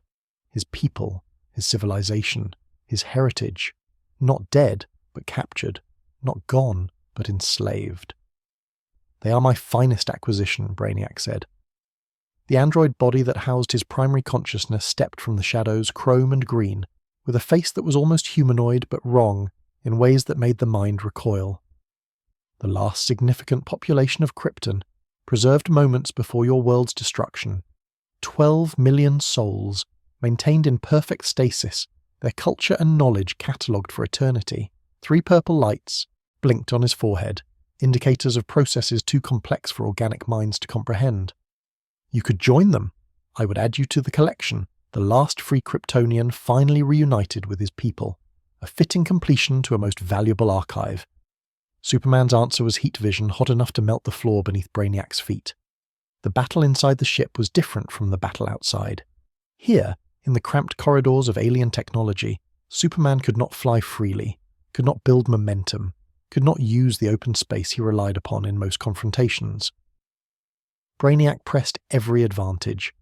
His people, his civilization, his heritage, not dead, but captured, not gone, but enslaved. They are my finest acquisition, Brainiac said. The android body that housed his primary consciousness stepped from the shadows, chrome and green, with a face that was almost humanoid but wrong in ways that made the mind recoil. The last significant population of Krypton, preserved moments before your world's destruction. 12 million souls, maintained in perfect stasis, their culture and knowledge catalogued for eternity. 3 purple lights blinked on his forehead, indicators of processes too complex for organic minds to comprehend. You could join them. I would add you to the collection, the last free Kryptonian finally reunited with his people, a fitting completion to a most valuable archive. Superman's answer was heat vision hot enough to melt the floor beneath Brainiac's feet. The battle inside the ship was different from the battle outside. Here, in the cramped corridors of alien technology, Superman could not fly freely, could not build momentum, could not use the open space he relied upon in most confrontations. Brainiac pressed every advantage.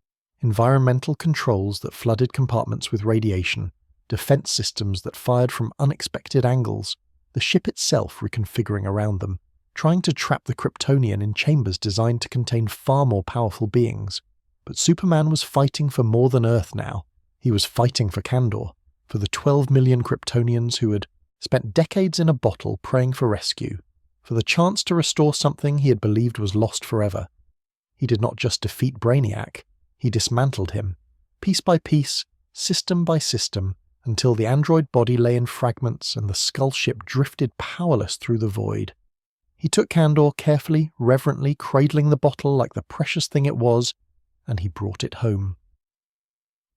Environmental controls that flooded compartments with radiation, defense systems that fired from unexpected angles, the ship itself reconfiguring around them, trying to trap the Kryptonian in chambers designed to contain far more powerful beings. But Superman was fighting for more than Earth now. He was fighting for Kandor, for the 12 million Kryptonians who had spent decades in a bottle praying for rescue, for the chance to restore something he had believed was lost forever. He did not just defeat Brainiac, he dismantled him, piece by piece, system by system, until the android body lay in fragments and the skull ship drifted powerless through the void. He took Kandor carefully, reverently, cradling the bottle like the precious thing it was, and he brought it home.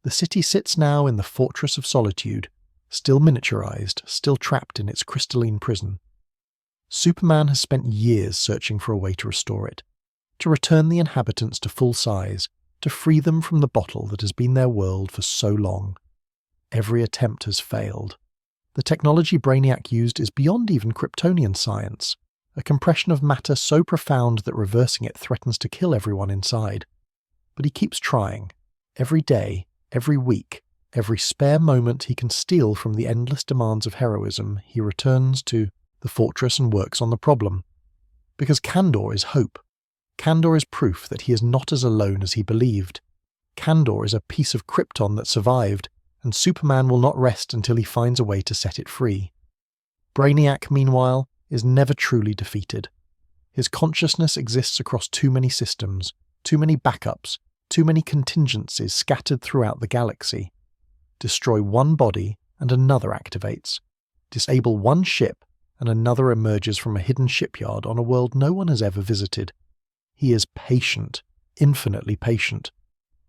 The city sits now in the Fortress of Solitude, still miniaturized, still trapped in its crystalline prison. Superman has spent years searching for a way to restore it, to return the inhabitants to full size, to free them from the bottle that has been their world for so long. Every attempt has failed. The technology Brainiac used is beyond even Kryptonian science, a compression of matter so profound that reversing it threatens to kill everyone inside. But he keeps trying. Every day, every week, every spare moment he can steal from the endless demands of heroism, he returns to the fortress and works on the problem. Because Kandor is hope. Kandor is proof that he is not as alone as he believed. Kandor is a piece of Krypton that survived, and Superman will not rest until he finds a way to set it free. Brainiac, meanwhile, is never truly defeated. His consciousness exists across too many systems, too many backups, too many contingencies scattered throughout the galaxy. Destroy one body and another activates. Disable one ship and another emerges from a hidden shipyard on a world no one has ever visited. He is patient, infinitely patient,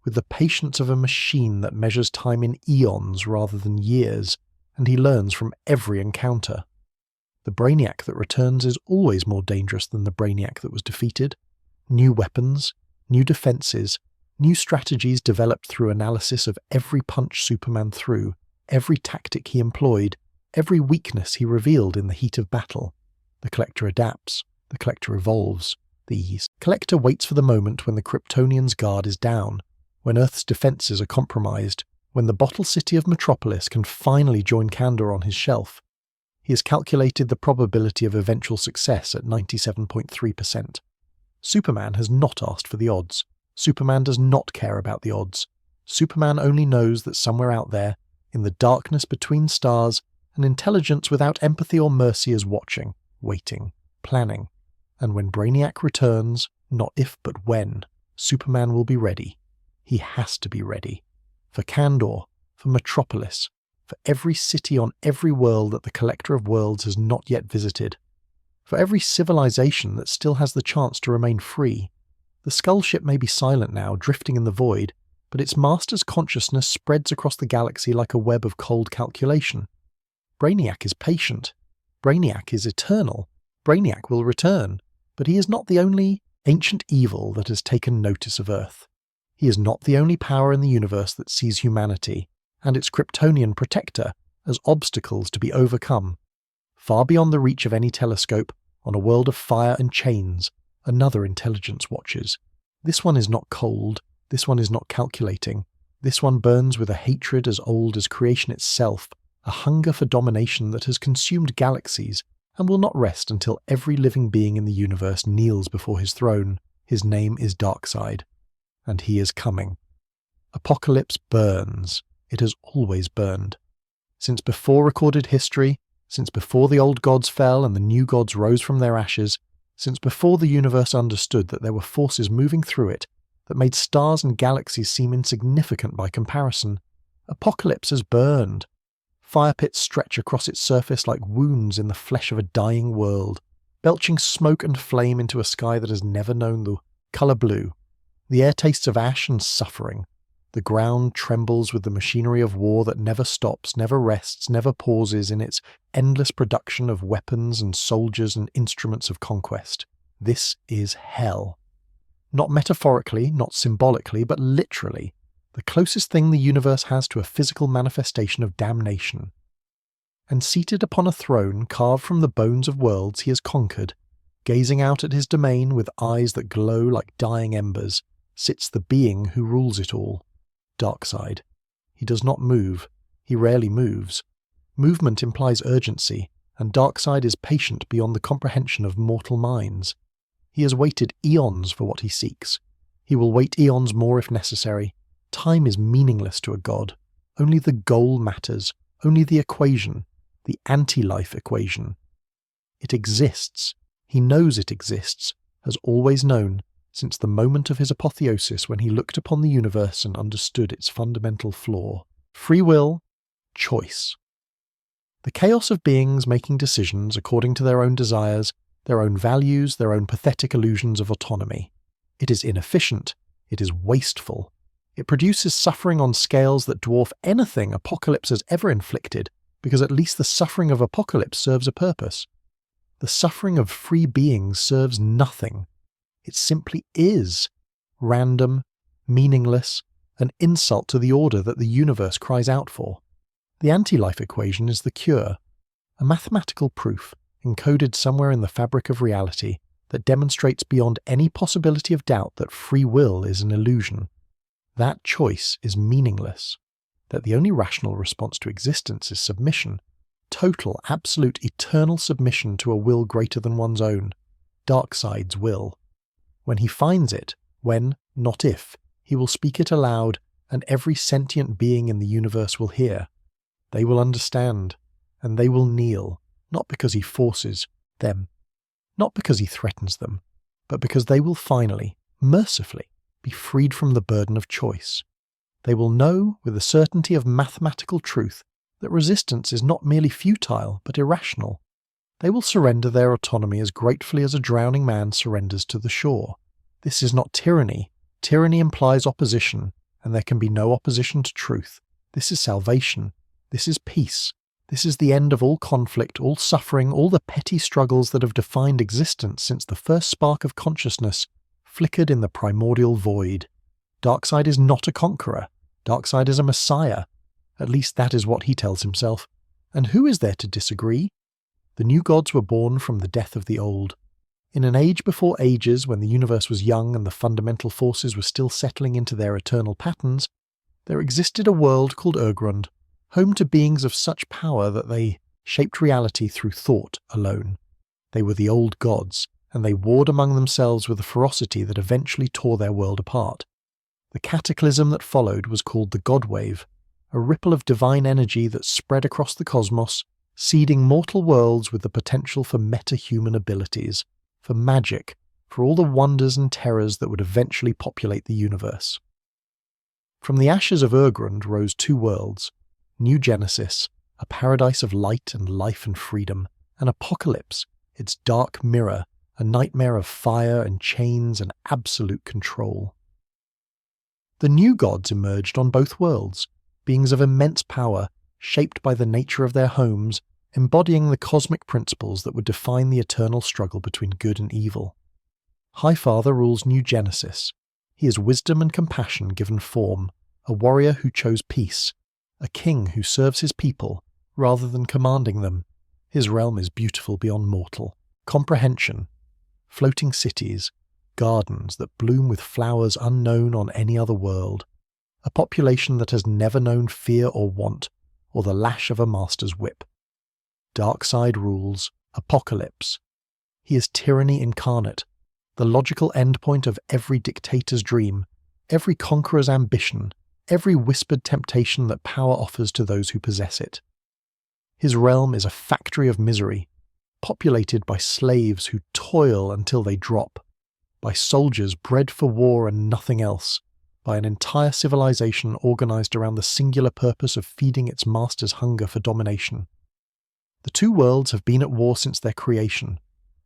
with the patience of a machine that measures time in eons rather than years, and he learns from every encounter. The Brainiac that returns is always more dangerous than the Brainiac that was defeated. New weapons, new defenses, new strategies developed through analysis of every punch Superman threw, every tactic he employed, every weakness he revealed in the heat of battle. The Collector adapts. The Collector evolves. The Collector waits for the moment when the Kryptonians' guard is down, when Earth's defences are compromised, when the bottle city of Metropolis can finally join Kandor on his shelf. He has calculated the probability of eventual success at 97.3%. Superman has not asked for the odds. Superman does not care about the odds. Superman only knows that somewhere out there, in the darkness between stars, an intelligence without empathy or mercy is watching, waiting, planning. And when Brainiac returns, not if but when, Superman will be ready. He has to be ready. For Kandor, for Metropolis, for every city on every world that the Collector of Worlds has not yet visited. For every civilization that still has the chance to remain free. The Skull ship may be silent now, drifting in the void, but its master's consciousness spreads across the galaxy like a web of cold calculation. Brainiac is patient. Brainiac is eternal. Brainiac will return, but he is not the only ancient evil that has taken notice of Earth. He is not the only power in the universe that sees humanity, and its Kryptonian protector, as obstacles to be overcome. Far beyond the reach of any telescope, on a world of fire and chains, another intelligence watches. This one is not cold, this one is not calculating, this one burns with a hatred as old as creation itself, a hunger for domination that has consumed galaxies, and will not rest until every living being in the universe kneels before his throne. His name is Darkseid, and he is coming. Apocalypse burns. It has always burned. Since before recorded history, since before the old gods fell and the new gods rose from their ashes, since before the universe understood that there were forces moving through it that made stars and galaxies seem insignificant by comparison, Apocalypse has burned. Fire pits stretch across its surface like wounds in the flesh of a dying world, belching smoke and flame into a sky that has never known the colour blue. The air tastes of ash and suffering. The ground trembles with the machinery of war that never stops, never rests, never pauses in its endless production of weapons and soldiers and instruments of conquest. This is hell. Not metaphorically, not symbolically, but literally, the closest thing the universe has to a physical manifestation of damnation. And seated upon a throne carved from the bones of worlds he has conquered, gazing out at his domain with eyes that glow like dying embers, sits the being who rules it all. Darkseid. He does not move. He rarely moves. Movement implies urgency, and Darkseid is patient beyond the comprehension of mortal minds. He has waited eons for what he seeks. He will wait eons more if necessary. Time is meaningless to a god. Only the goal matters, only the equation, the anti-life equation. It exists. He knows it exists, has always known, since the moment of his apotheosis when he looked upon the universe and understood its fundamental flaw. Free will, choice. The chaos of beings making decisions according to their own desires, their own values, their own pathetic illusions of autonomy. It is inefficient. It is wasteful. It produces suffering on scales that dwarf anything Apocalypse has ever inflicted, because at least the suffering of Apocalypse serves a purpose. The suffering of free beings serves nothing. It simply is. Random, meaningless, an insult to the order that the universe cries out for. The anti-life equation is the cure, a mathematical proof encoded somewhere in the fabric of reality that demonstrates beyond any possibility of doubt that free will is an illusion. That choice is meaningless, that the only rational response to existence is submission, total, absolute, eternal submission to a will greater than one's own, Darkseid's will. When he finds it, when, not if, he will speak it aloud, and every sentient being in the universe will hear. They will understand, and they will kneel, not because he forces them, not because he threatens them, but because they will finally, mercifully, be freed from the burden of choice. They will know, with the certainty of mathematical truth, that resistance is not merely futile, but irrational. They will surrender their autonomy as gratefully as a drowning man surrenders to the shore. This is not tyranny. Tyranny implies opposition, and there can be no opposition to truth. This is salvation. This is peace. This is the end of all conflict, all suffering, all the petty struggles that have defined existence since the first spark of consciousness flickered in the primordial void. Darkseid is not a conqueror. Darkseid is a messiah At least that is what he tells himself. And who is there to disagree? The new gods were born from the death of the old. In an age before ages, when the universe was young and the fundamental forces were still settling into their eternal patterns, there existed a world called Urgrund, home to beings of such power that they shaped reality through thought alone. They were the old gods, and they warred among themselves with a ferocity that eventually tore their world apart. The cataclysm that followed was called the God Wave, a ripple of divine energy that spread across the cosmos, seeding mortal worlds with the potential for meta-human abilities, for magic, for all the wonders and terrors that would eventually populate the universe. From the ashes of Urgrund rose two worlds: New Genesis, a paradise of light and life and freedom, and Apocalypse, its dark mirror, a nightmare of fire and chains and absolute control. The new gods emerged on both worlds, beings of immense power, shaped by the nature of their homes, embodying the cosmic principles that would define the eternal struggle between good and evil. Highfather rules New Genesis. He is wisdom and compassion given form, a warrior who chose peace, a king who serves his people rather than commanding them. His realm is beautiful beyond mortal. Comprehension, floating cities, gardens that bloom with flowers unknown on any other world, a population that has never known fear or want, or the lash of a master's whip. Darkseid rules Apocalypse. He is tyranny incarnate, the logical endpoint of every dictator's dream, every conqueror's ambition, every whispered temptation that power offers to those who possess it. His realm is a factory of misery, populated by slaves who toil until they drop, by soldiers bred for war and nothing else, by an entire civilization organized around the singular purpose of feeding its master's hunger for domination. The two worlds have been at war since their creation.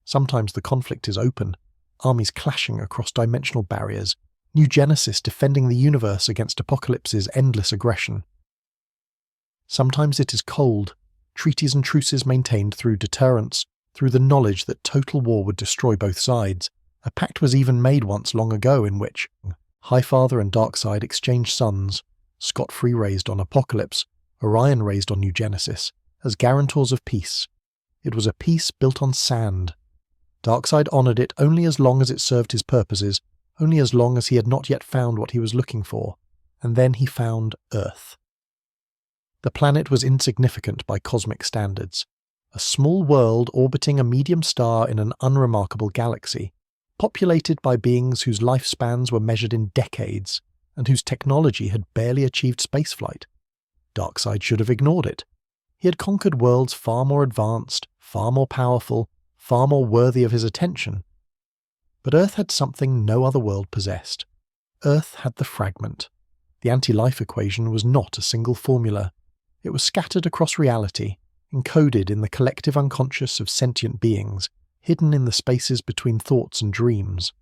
Sometimes the conflict is open, armies clashing across dimensional barriers, New Genesis defending the universe against Apocalypse's endless aggression. Sometimes it is cold, treaties and truces maintained through deterrence, through the knowledge that total war would destroy both sides. A pact was even made once long ago in which Highfather and Darkseid exchanged sons, Scot-free raised on Apocalypse, Orion raised on New Genesis, as guarantors of peace. It was a peace built on sand. Darkseid honoured it only as long as it served his purposes, only as long as he had not yet found what he was looking for, and then he found Earth. The planet was insignificant by cosmic standards, a small world orbiting a medium star in an unremarkable galaxy, populated by beings whose lifespans were measured in decades, and whose technology had barely achieved spaceflight. Darkseid should have ignored it. He had conquered worlds far more advanced, far more powerful, far more worthy of his attention. But Earth had something no other world possessed. Earth had the fragment. The anti-life equation was not a single formula. It was scattered across reality, encoded in the collective unconscious of sentient beings, hidden in the spaces between thoughts and dreams.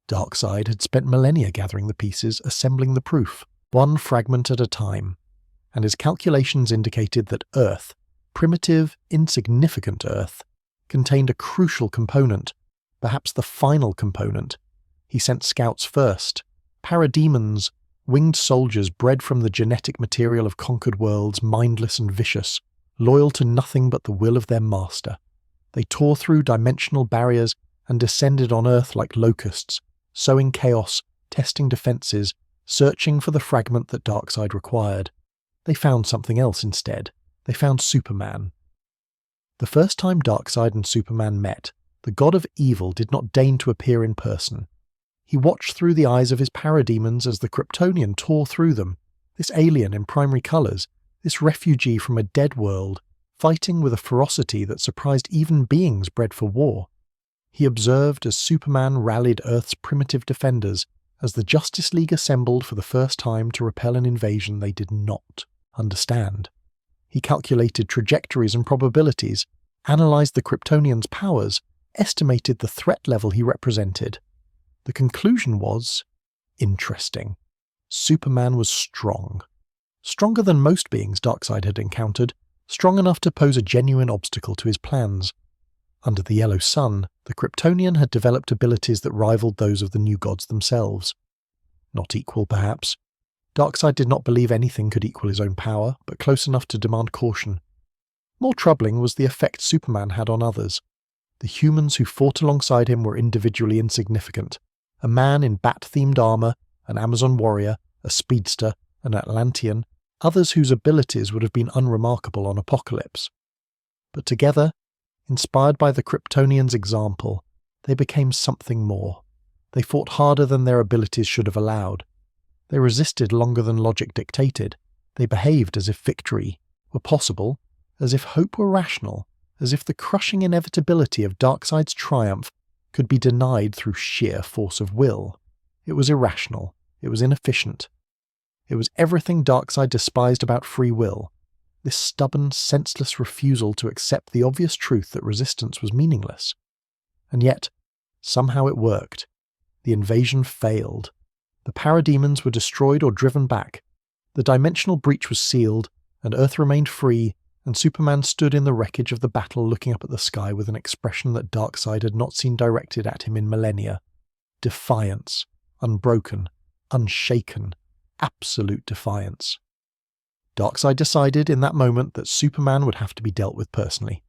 Darkseid had spent millennia gathering the pieces, assembling the proof, one fragment at a time, and his calculations indicated that Earth, primitive, insignificant Earth, contained a crucial component, perhaps the final component. He sent scouts first, parademons, winged soldiers bred from the genetic material of conquered worlds, mindless and vicious, loyal to nothing but the will of their master. They tore through dimensional barriers and descended on Earth like locusts, sowing chaos, testing defences, searching for the fragment that Darkseid required. They found something else instead. They found Superman. The first time Darkseid and Superman met, the god of evil did not deign to appear in person. He watched through the eyes of his parademons as the Kryptonian tore through them, this alien in primary colours, this refugee from a dead world, fighting with a ferocity that surprised even beings bred for war. He observed as Superman rallied Earth's primitive defenders, as the Justice League assembled for the first time to repel an invasion they did not understand. He calculated trajectories and probabilities, analysed the Kryptonian's powers, estimated the threat level he represented. The conclusion was interesting. Superman was strong. Stronger than most beings Darkseid had encountered, strong enough to pose a genuine obstacle to his plans. Under the yellow sun, the Kryptonian had developed abilities that rivaled those of the new gods themselves. Not equal, perhaps. Darkseid did not believe anything could equal his own power, but close enough to demand caution. More troubling was the effect Superman had on others. The humans who fought alongside him were individually insignificant. A man in bat-themed armor, an Amazon warrior, a speedster, an Atlantean, others whose abilities would have been unremarkable on Apokolips. But together, inspired by the Kryptonians' example, they became something more. They fought harder than their abilities should have allowed. They resisted longer than logic dictated. They behaved as if victory were possible, as if hope were rational, as if the crushing inevitability of Darkseid's triumph could be denied through sheer force of will. It was irrational. It was inefficient. It was everything Darkseid despised about free will. This stubborn, senseless refusal to accept the obvious truth that resistance was meaningless. And yet, somehow it worked. The invasion failed. The parademons were destroyed or driven back. The dimensional breach was sealed, and Earth remained free, and Superman stood in the wreckage of the battle looking up at the sky with an expression that Darkseid had not seen directed at him in millennia. Defiance. Unbroken. Unshaken. Absolute defiance. Darkseid decided in that moment that Superman would have to be dealt with personally.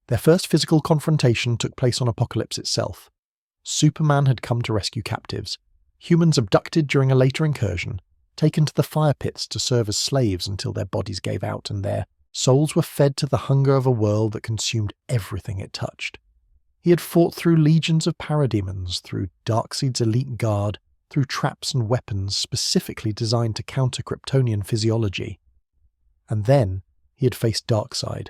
Their first physical confrontation took place on Apokolips itself. Superman had come to rescue captives, humans abducted during a later incursion, taken to the fire pits to serve as slaves until their bodies gave out and their souls were fed to the hunger of a world that consumed everything it touched. He had fought through legions of parademons, through Darkseid's elite guard, through traps and weapons specifically designed to counter Kryptonian physiology. And then he had faced Darkseid.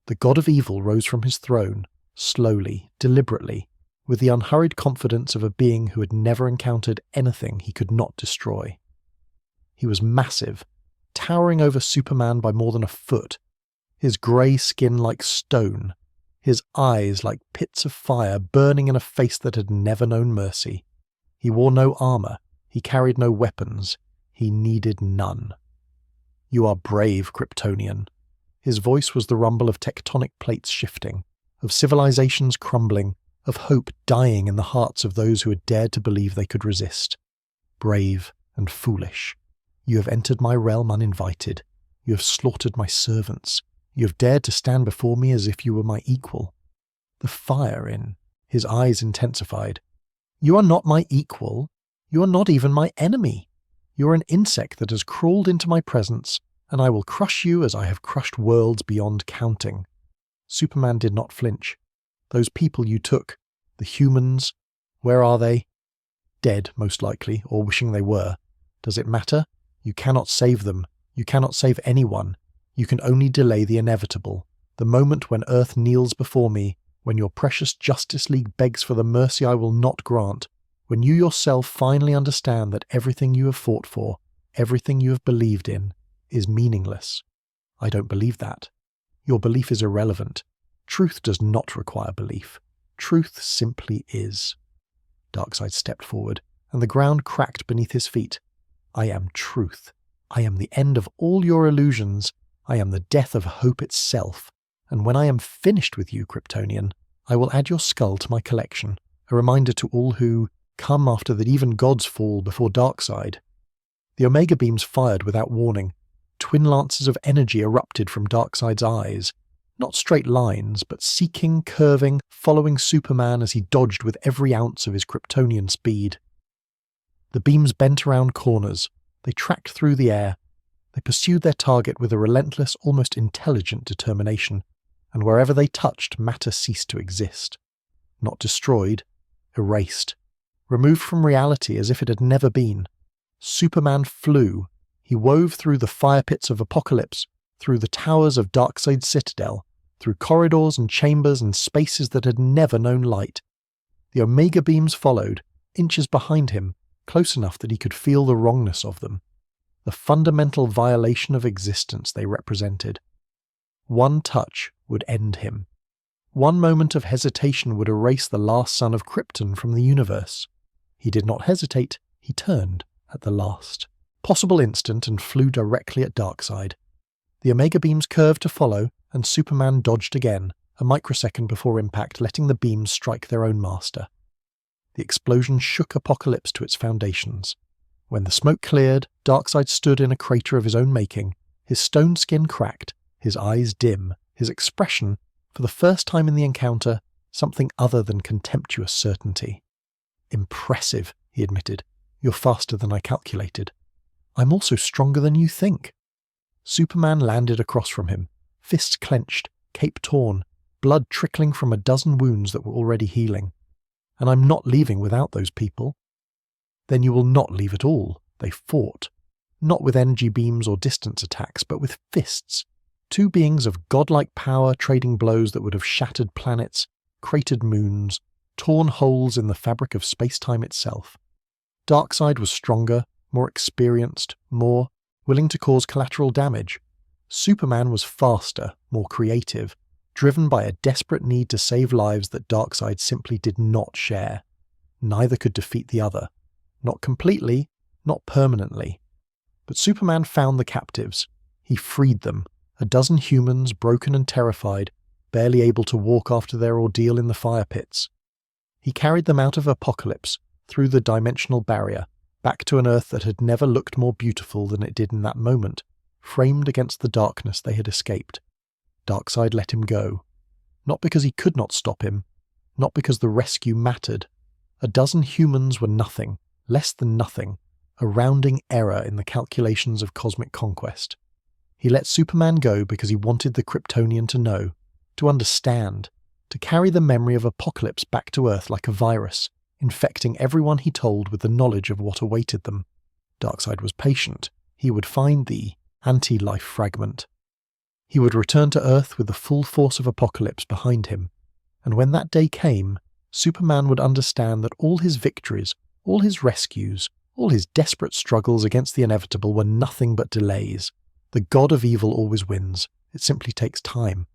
The god of evil rose from his throne, slowly, deliberately, with the unhurried confidence of a being who had never encountered anything he could not destroy. He was massive, towering over Superman by more than a foot, his grey skin like stone, his eyes like pits of fire burning in a face that had never known mercy. He wore no armor, he carried no weapons, he needed none. "You are brave, Kryptonian." His voice was the rumble of tectonic plates shifting, of civilizations crumbling, of hope dying in the hearts of those who had dared to believe they could resist. Brave and foolish. You have entered my realm uninvited. You have slaughtered my servants. You have dared to stand before me as if you were my equal. The fire in his eyes intensified. You are not my equal. You are not even my enemy. You are an insect that has crawled into my presence, and I will crush you as I have crushed worlds beyond counting. Superman did not flinch. Those people you took, the humans, where are they? Dead, most likely, or wishing they were. Does it matter? You cannot save them. You cannot save anyone. You can only delay the inevitable. The moment when Earth kneels before me, when your precious Justice League begs for the mercy I will not grant, when you yourself finally understand that everything you have fought for, everything you have believed in, is meaningless. I don't believe that. Your belief is irrelevant. Truth does not require belief. Truth simply is. Darkseid stepped forward, and the ground cracked beneath his feet. I am truth. I am the end of all your illusions. I am the death of hope itself. And when I am finished with you, Kryptonian, I will add your skull to my collection, a reminder to all who come after that even gods fall before Darkseid. The Omega beams fired without warning. Twin lances of energy erupted from Darkseid's eyes. Not straight lines, but seeking, curving, following Superman as he dodged with every ounce of his Kryptonian speed. The beams bent around corners. They tracked through the air. They pursued their target with a relentless, almost intelligent determination, and wherever they touched, matter ceased to exist. Not destroyed, erased, removed from reality as if it had never been. Superman flew. He wove through the fire pits of Apokolips, through the towers of Darkseid's citadel, through corridors and chambers and spaces that had never known light. The Omega beams followed, inches behind him, close enough that he could feel the wrongness of them, the fundamental violation of existence they represented. One touch would end him. One moment of hesitation would erase the last son of Krypton from the universe. He did not hesitate, he turned at the last possible instant and flew directly at Darkseid. The Omega beams curved to follow, and Superman dodged again, a microsecond before impact, letting the beams strike their own master. The explosion shook Apokolips to its foundations. When the smoke cleared, Darkseid stood in a crater of his own making, his stone skin cracked, his eyes dim, his expression, for the first time in the encounter, something other than contemptuous certainty. "Impressive," he admitted. "You're faster than I calculated. I'm also stronger than you think." Superman landed across from him, fists clenched, cape torn, blood trickling from a dozen wounds that were already healing. "And I'm not leaving without those people." "Then you will not leave at all." They fought. Not with energy beams or distance attacks, but with fists. Two beings of godlike power trading blows that would have shattered planets, cratered moons, torn holes in the fabric of space-time itself. Darkseid was stronger, more experienced, more willing to cause collateral damage. Superman was faster, more creative, driven by a desperate need to save lives that Darkseid simply did not share. Neither could defeat the other. Not completely, not permanently. But Superman found the captives. He freed them, a dozen humans broken and terrified, barely able to walk after their ordeal in the fire pits. He carried them out of Apocalypse, through the dimensional barrier, back to an Earth that had never looked more beautiful than it did in that moment, framed against the darkness they had escaped. Darkseid let him go. Not because he could not stop him, not because the rescue mattered. A dozen humans were nothing, less than nothing, a rounding error in the calculations of cosmic conquest. He let Superman go because he wanted the Kryptonian to know, to understand, to carry the memory of Apocalypse back to Earth like a virus, infecting everyone he told with the knowledge of what awaited them. Darkseid was patient. He would find the anti-life fragment. He would return to Earth with the full force of Apocalypse behind him, and when that day came, Superman would understand that all his victories, all his rescues, all his desperate struggles against the inevitable were nothing but delays. The god of evil always wins. It simply takes time.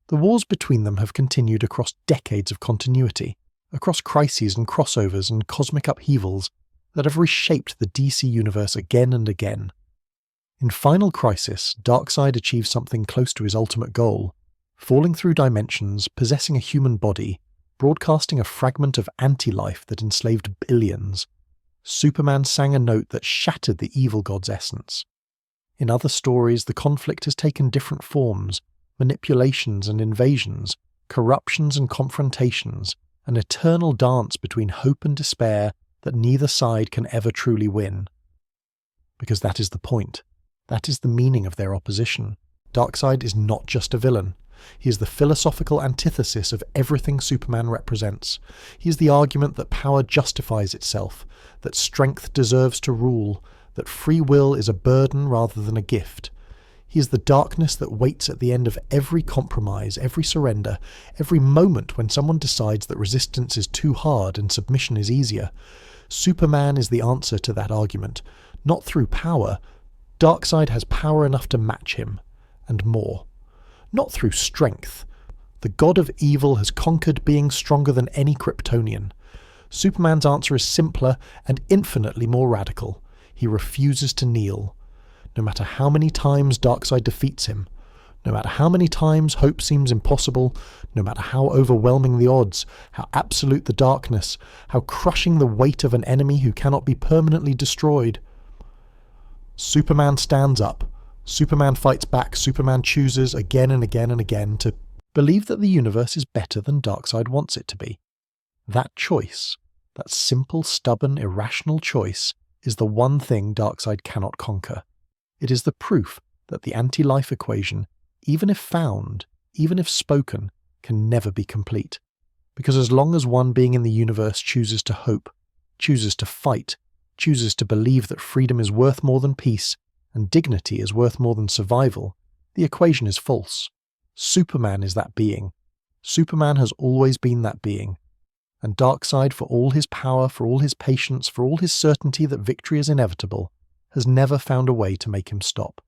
The wars between them have continued across decades of continuity, across crises and crossovers and cosmic upheavals that have reshaped the DC universe again and again. In Final Crisis, Darkseid achieved something close to his ultimate goal, falling through dimensions, possessing a human body, broadcasting a fragment of anti-life that enslaved billions. Superman sang a note that shattered the evil god's essence. In other stories, the conflict has taken different forms, manipulations and invasions, corruptions and confrontations, an eternal dance between hope and despair that neither side can ever truly win. Because that is the point. That is the meaning of their opposition. Darkseid is not just a villain. He is the philosophical antithesis of everything Superman represents. He is the argument that power justifies itself, that strength deserves to rule, that free will is a burden rather than a gift. He is the darkness that waits at the end of every compromise, every surrender, every moment when someone decides that resistance is too hard and submission is easier. Superman is the answer to that argument, not through power. Darkseid has power enough to match him, and more. Not through strength. The god of evil has conquered being stronger than any Kryptonian. Superman's answer is simpler and infinitely more radical. He refuses to kneel. No matter how many times Darkseid defeats him, no matter how many times hope seems impossible, no matter how overwhelming the odds, how absolute the darkness, how crushing the weight of an enemy who cannot be permanently destroyed, Superman stands up. Superman fights back. Superman chooses again and again and again to believe that the universe is better than Darkseid wants it to be. That choice, that simple, stubborn, irrational choice, is the one thing Darkseid cannot conquer. It is the proof that the anti-life equation, even if found, even if spoken, can never be complete. Because as long as one being in the universe chooses to hope, chooses to fight, chooses to believe that freedom is worth more than peace, and dignity is worth more than survival, the equation is false. Superman is that being. Superman has always been that being. And Darkseid, for all his power, for all his patience, for all his certainty that victory is inevitable, has never found a way to make him stop.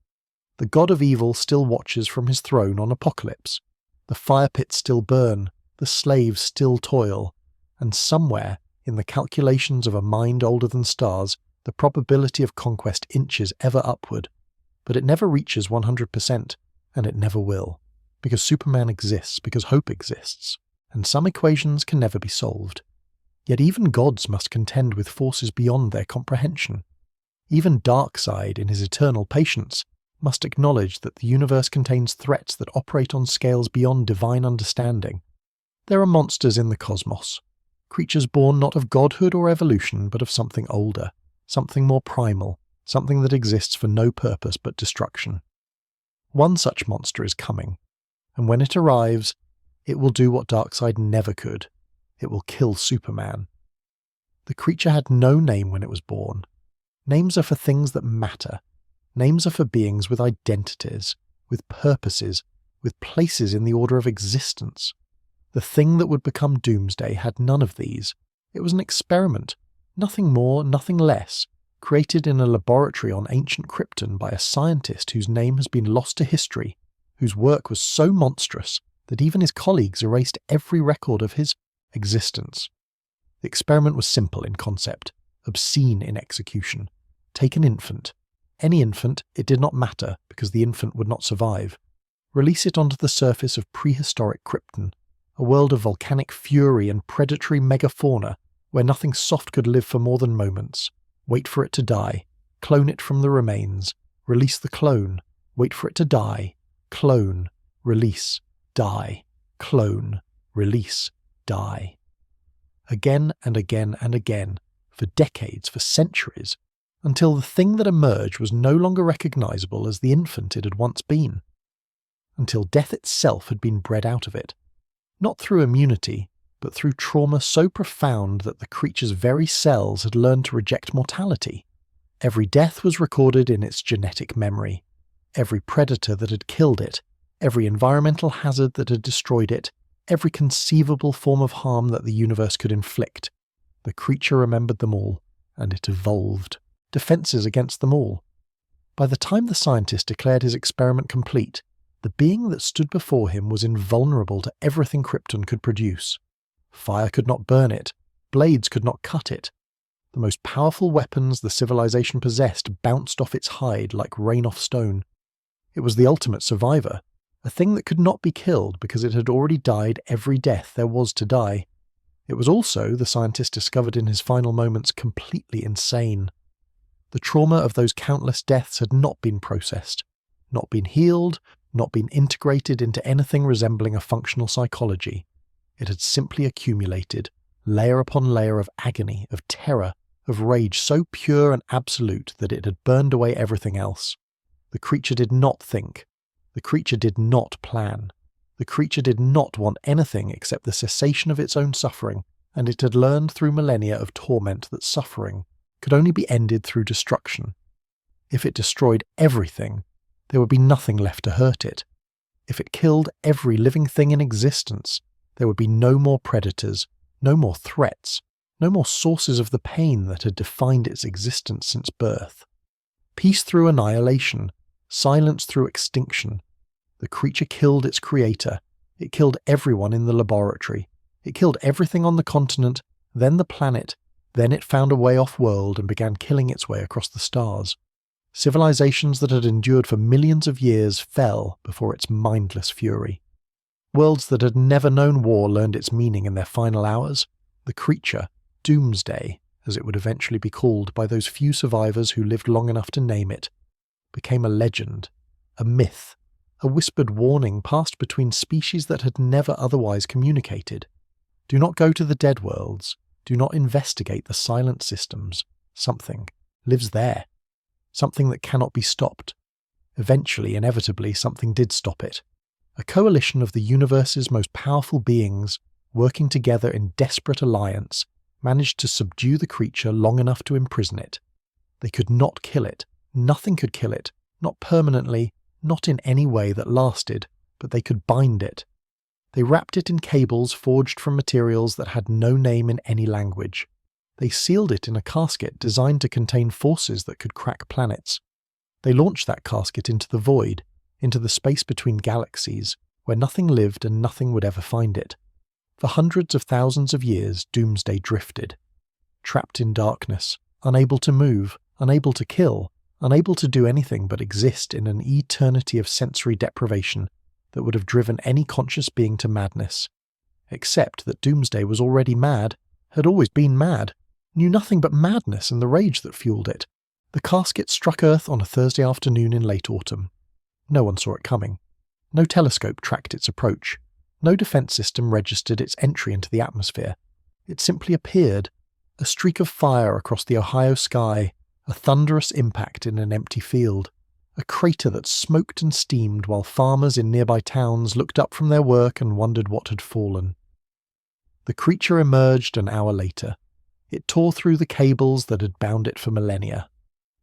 The god of evil still watches from his throne on Apocalypse. The fire pits still burn, the slaves still toil, and somewhere, in the calculations of a mind older than stars, the probability of conquest inches ever upward. But it never reaches 100%, and it never will. Because Superman exists, because hope exists, and some equations can never be solved. Yet even gods must contend with forces beyond their comprehension. Even Darkseid, in his eternal patience, must acknowledge that the universe contains threats that operate on scales beyond divine understanding. There are monsters in the cosmos, creatures born not of godhood or evolution, but of something older, something more primal, something that exists for no purpose but destruction. One such monster is coming, and when it arrives, it will do what Darkseid never could. It will kill Superman. The creature had no name when it was born. Names are for things that matter. Names are for beings with identities, with purposes, with places in the order of existence. The thing that would become Doomsday had none of these. It was an experiment, nothing more, nothing less, created in a laboratory on ancient Krypton by a scientist whose name has been lost to history, whose work was so monstrous that even his colleagues erased every record of his existence. The experiment was simple in concept, obscene in execution. Take an infant. Any infant, it did not matter, because the infant would not survive. Release it onto the surface of prehistoric Krypton, a world of volcanic fury and predatory megafauna, where nothing soft could live for more than moments. Wait for it to die. Clone it from the remains. Release the clone. Wait for it to die. Clone. Release. Die. Clone. Release. Die. Again and again and again, for decades, for centuries, until the thing that emerged was no longer recognizable as the infant it had once been. Until death itself had been bred out of it. Not through immunity, but through trauma so profound that the creature's very cells had learned to reject mortality. Every death was recorded in its genetic memory. Every predator that had killed it, every environmental hazard that had destroyed it, every conceivable form of harm that the universe could inflict. The creature remembered them all, and it evolved. Defenses against them all. By the time the scientist declared his experiment complete, the being that stood before him was invulnerable to everything Krypton could produce. Fire could not burn it, blades could not cut it. The most powerful weapons the civilization possessed bounced off its hide like rain off stone. It was the ultimate survivor, a thing that could not be killed because it had already died every death there was to die. It was also, the scientist discovered in his final moments, completely insane. The trauma of those countless deaths had not been processed, not been healed, not been integrated into anything resembling a functional psychology. It had simply accumulated, layer upon layer of agony, of terror, of rage so pure and absolute that it had burned away everything else. The creature did not think. The creature did not plan. The creature did not want anything except the cessation of its own suffering, and it had learned through millennia of torment that suffering could only be ended through destruction. If it destroyed everything, there would be nothing left to hurt it. If it killed every living thing in existence, there would be no more predators, no more threats, no more sources of the pain that had defined its existence since birth. Peace through annihilation, silence through extinction. The creature killed its creator. It killed everyone in the laboratory. It killed everything on the continent, then the planet. Then it found a way off-world and began killing its way across the stars. Civilizations that had endured for millions of years fell before its mindless fury. Worlds that had never known war learned its meaning in their final hours. The creature, Doomsday, as it would eventually be called by those few survivors who lived long enough to name it, became a legend, a myth, a whispered warning passed between species that had never otherwise communicated. Do not go to the dead worlds. Do not investigate the silent systems. Something lives there. Something that cannot be stopped. Eventually, inevitably, something did stop it. A coalition of the universe's most powerful beings, working together in desperate alliance, managed to subdue the creature long enough to imprison it. They could not kill it. Nothing could kill it. Not permanently, not in any way that lasted, but they could bind it. They wrapped it in cables forged from materials that had no name in any language. They sealed it in a casket designed to contain forces that could crack planets. They launched that casket into the void, into the space between galaxies, where nothing lived and nothing would ever find it. For hundreds of thousands of years, Doomsday drifted. Trapped in darkness, unable to move, unable to kill, unable to do anything but exist in an eternity of sensory deprivation that would have driven any conscious being to madness. Except that Doomsday was already mad, had always been mad, knew nothing but madness and the rage that fueled it. The casket struck Earth on a Thursday afternoon in late autumn. No one saw it coming. No telescope tracked its approach. No defense system registered its entry into the atmosphere. It simply appeared, a streak of fire across the Ohio sky, a thunderous impact in an empty field, a crater that smoked and steamed while farmers in nearby towns looked up from their work and wondered what had fallen. The creature emerged an hour later. It tore through the cables that had bound it for millennia.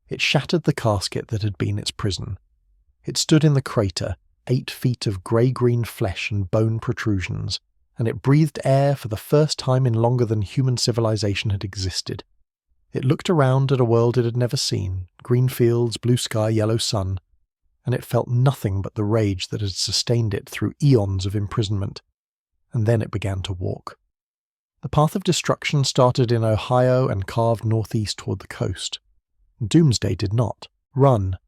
It shattered the casket that had been its prison. It stood in the crater, 8 feet of grey-green flesh and bone protrusions, and it breathed air for the first time in longer than human civilization had existed. It looked around at a world it had never seen, green fields, blue sky, yellow sun, and it felt nothing but the rage that had sustained it through eons of imprisonment. And then it began to walk. The path of destruction started in Ohio and carved northeast toward the coast. Doomsday did not run.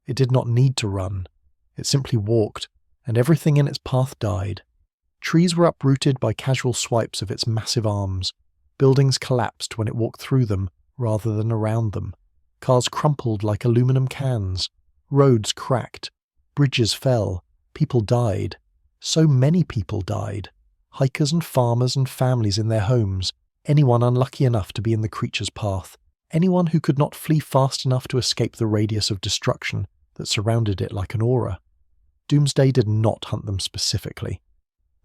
It did not need to run. It simply walked, and everything in its path died. Trees were uprooted by casual swipes of its massive arms. Buildings collapsed when it walked through them rather than around them. Cars crumpled like aluminum cans. Roads cracked. Bridges fell. People died. So many people died. Hikers and farmers and families in their homes. Anyone unlucky enough to be in the creature's path. Anyone who could not flee fast enough to escape the radius of destruction that surrounded it like an aura. Doomsday did not hunt them specifically.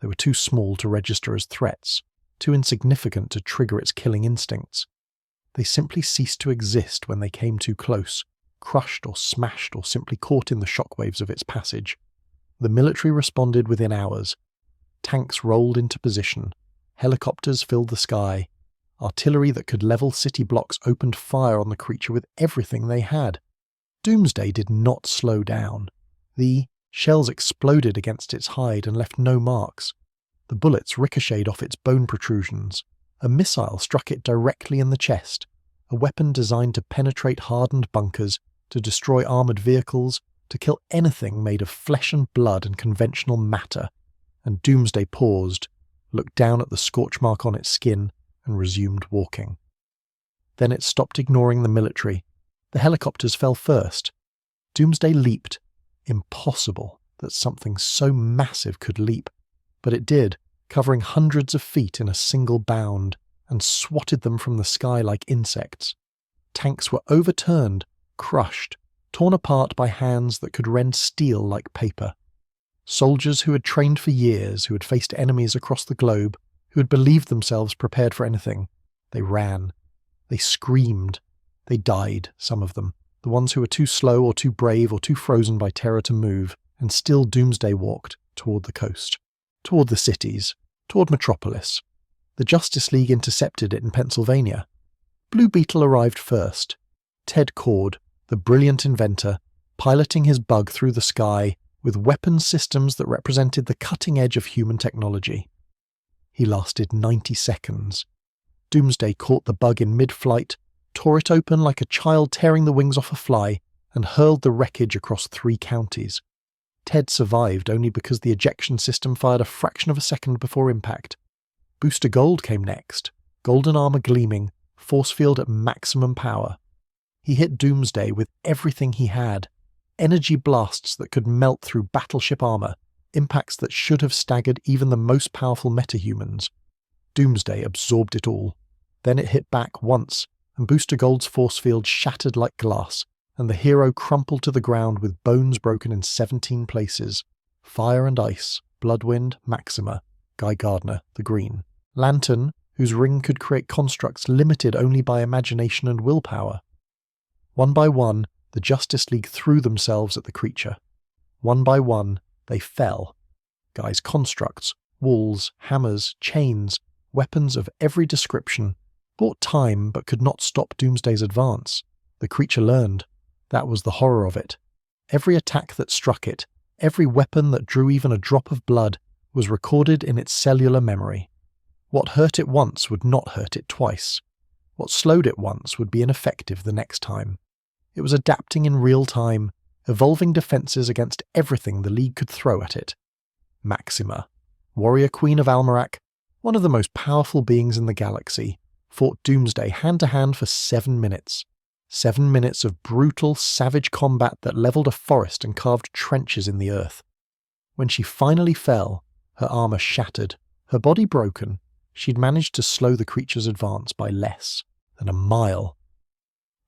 They were too small to register as threats, too insignificant to trigger its killing instincts. They simply ceased to exist when they came too close, crushed or smashed or simply caught in the shockwaves of its passage. The military responded within hours. Tanks rolled into position. Helicopters filled the sky. Artillery that could level city blocks opened fire on the creature with everything they had. Doomsday did not slow down. The shells exploded against its hide and left no marks. The bullets ricocheted off its bone protrusions. A missile struck it directly in the chest, a weapon designed to penetrate hardened bunkers, to destroy armoured vehicles, to kill anything made of flesh and blood and conventional matter. And Doomsday paused, looked down at the scorch mark on its skin, and resumed walking. Then it stopped ignoring the military. The helicopters fell first. Doomsday leaped. Impossible that something so massive could leap. But it did, covering hundreds of feet in a single bound, and swatted them from the sky like insects. Tanks were overturned, crushed, torn apart by hands that could rend steel like paper. Soldiers who had trained for years, who had faced enemies across the globe, who had believed themselves prepared for anything. They ran. They screamed. They died, some of them, the ones who were too slow or too brave or too frozen by terror to move, and still Doomsday walked toward the coast, toward the cities, toward Metropolis. The Justice League intercepted it in Pennsylvania. Blue Beetle arrived first. Ted Cord, the brilliant inventor, piloting his bug through the sky with weapon systems that represented the cutting edge of human technology. He lasted 90 seconds. Doomsday caught the bug in mid-flight, tore it open like a child tearing the wings off a fly, and hurled the wreckage across 3 counties. Ted survived only because the ejection system fired a fraction of a second before impact. Booster Gold came next, golden armor gleaming, force field at maximum power. He hit Doomsday with everything he had, energy blasts that could melt through battleship armor, impacts that should have staggered even the most powerful metahumans. Doomsday absorbed it all. Then it hit back once, and Booster Gold's force field shattered like glass, and the hero crumpled to the ground with bones broken in 17 places. Fire and Ice, Bloodwind, Maxima, Guy Gardner, the Green. Lantern, whose ring could create constructs limited only by imagination and willpower. One by one, the Justice League threw themselves at the creature. One by one, they fell. Guy's constructs, walls, hammers, chains, weapons of every description, bought time but could not stop Doomsday's advance. The creature learned. That was the horror of it. Every attack that struck it, every weapon that drew even a drop of blood, was recorded in its cellular memory. What hurt it once would not hurt it twice. What slowed it once would be ineffective the next time. It was adapting in real time, evolving defenses against everything the League could throw at it. Maxima, warrior queen of Almerac, one of the most powerful beings in the galaxy, fought Doomsday hand-to-hand for 7 minutes. 7 minutes of brutal, savage combat that leveled a forest and carved trenches in the earth. When she finally fell, her armor shattered, her body broken, she'd managed to slow the creature's advance by less than a mile.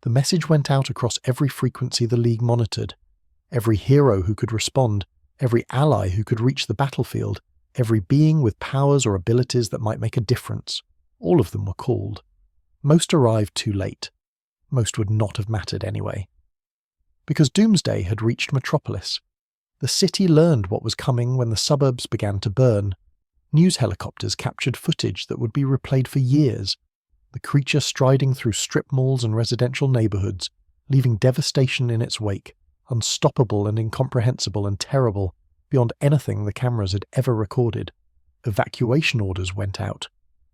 The message went out across every frequency the League monitored. Every hero who could respond, every ally who could reach the battlefield, every being with powers or abilities that might make a difference. All of them were called. Most arrived too late. Most would not have mattered anyway. Because Doomsday had reached Metropolis. The city learned what was coming when the suburbs began to burn. News helicopters captured footage that would be replayed for years. The creature striding through strip malls and residential neighborhoods, leaving devastation in its wake, unstoppable and incomprehensible and terrible, beyond anything the cameras had ever recorded. Evacuation orders went out,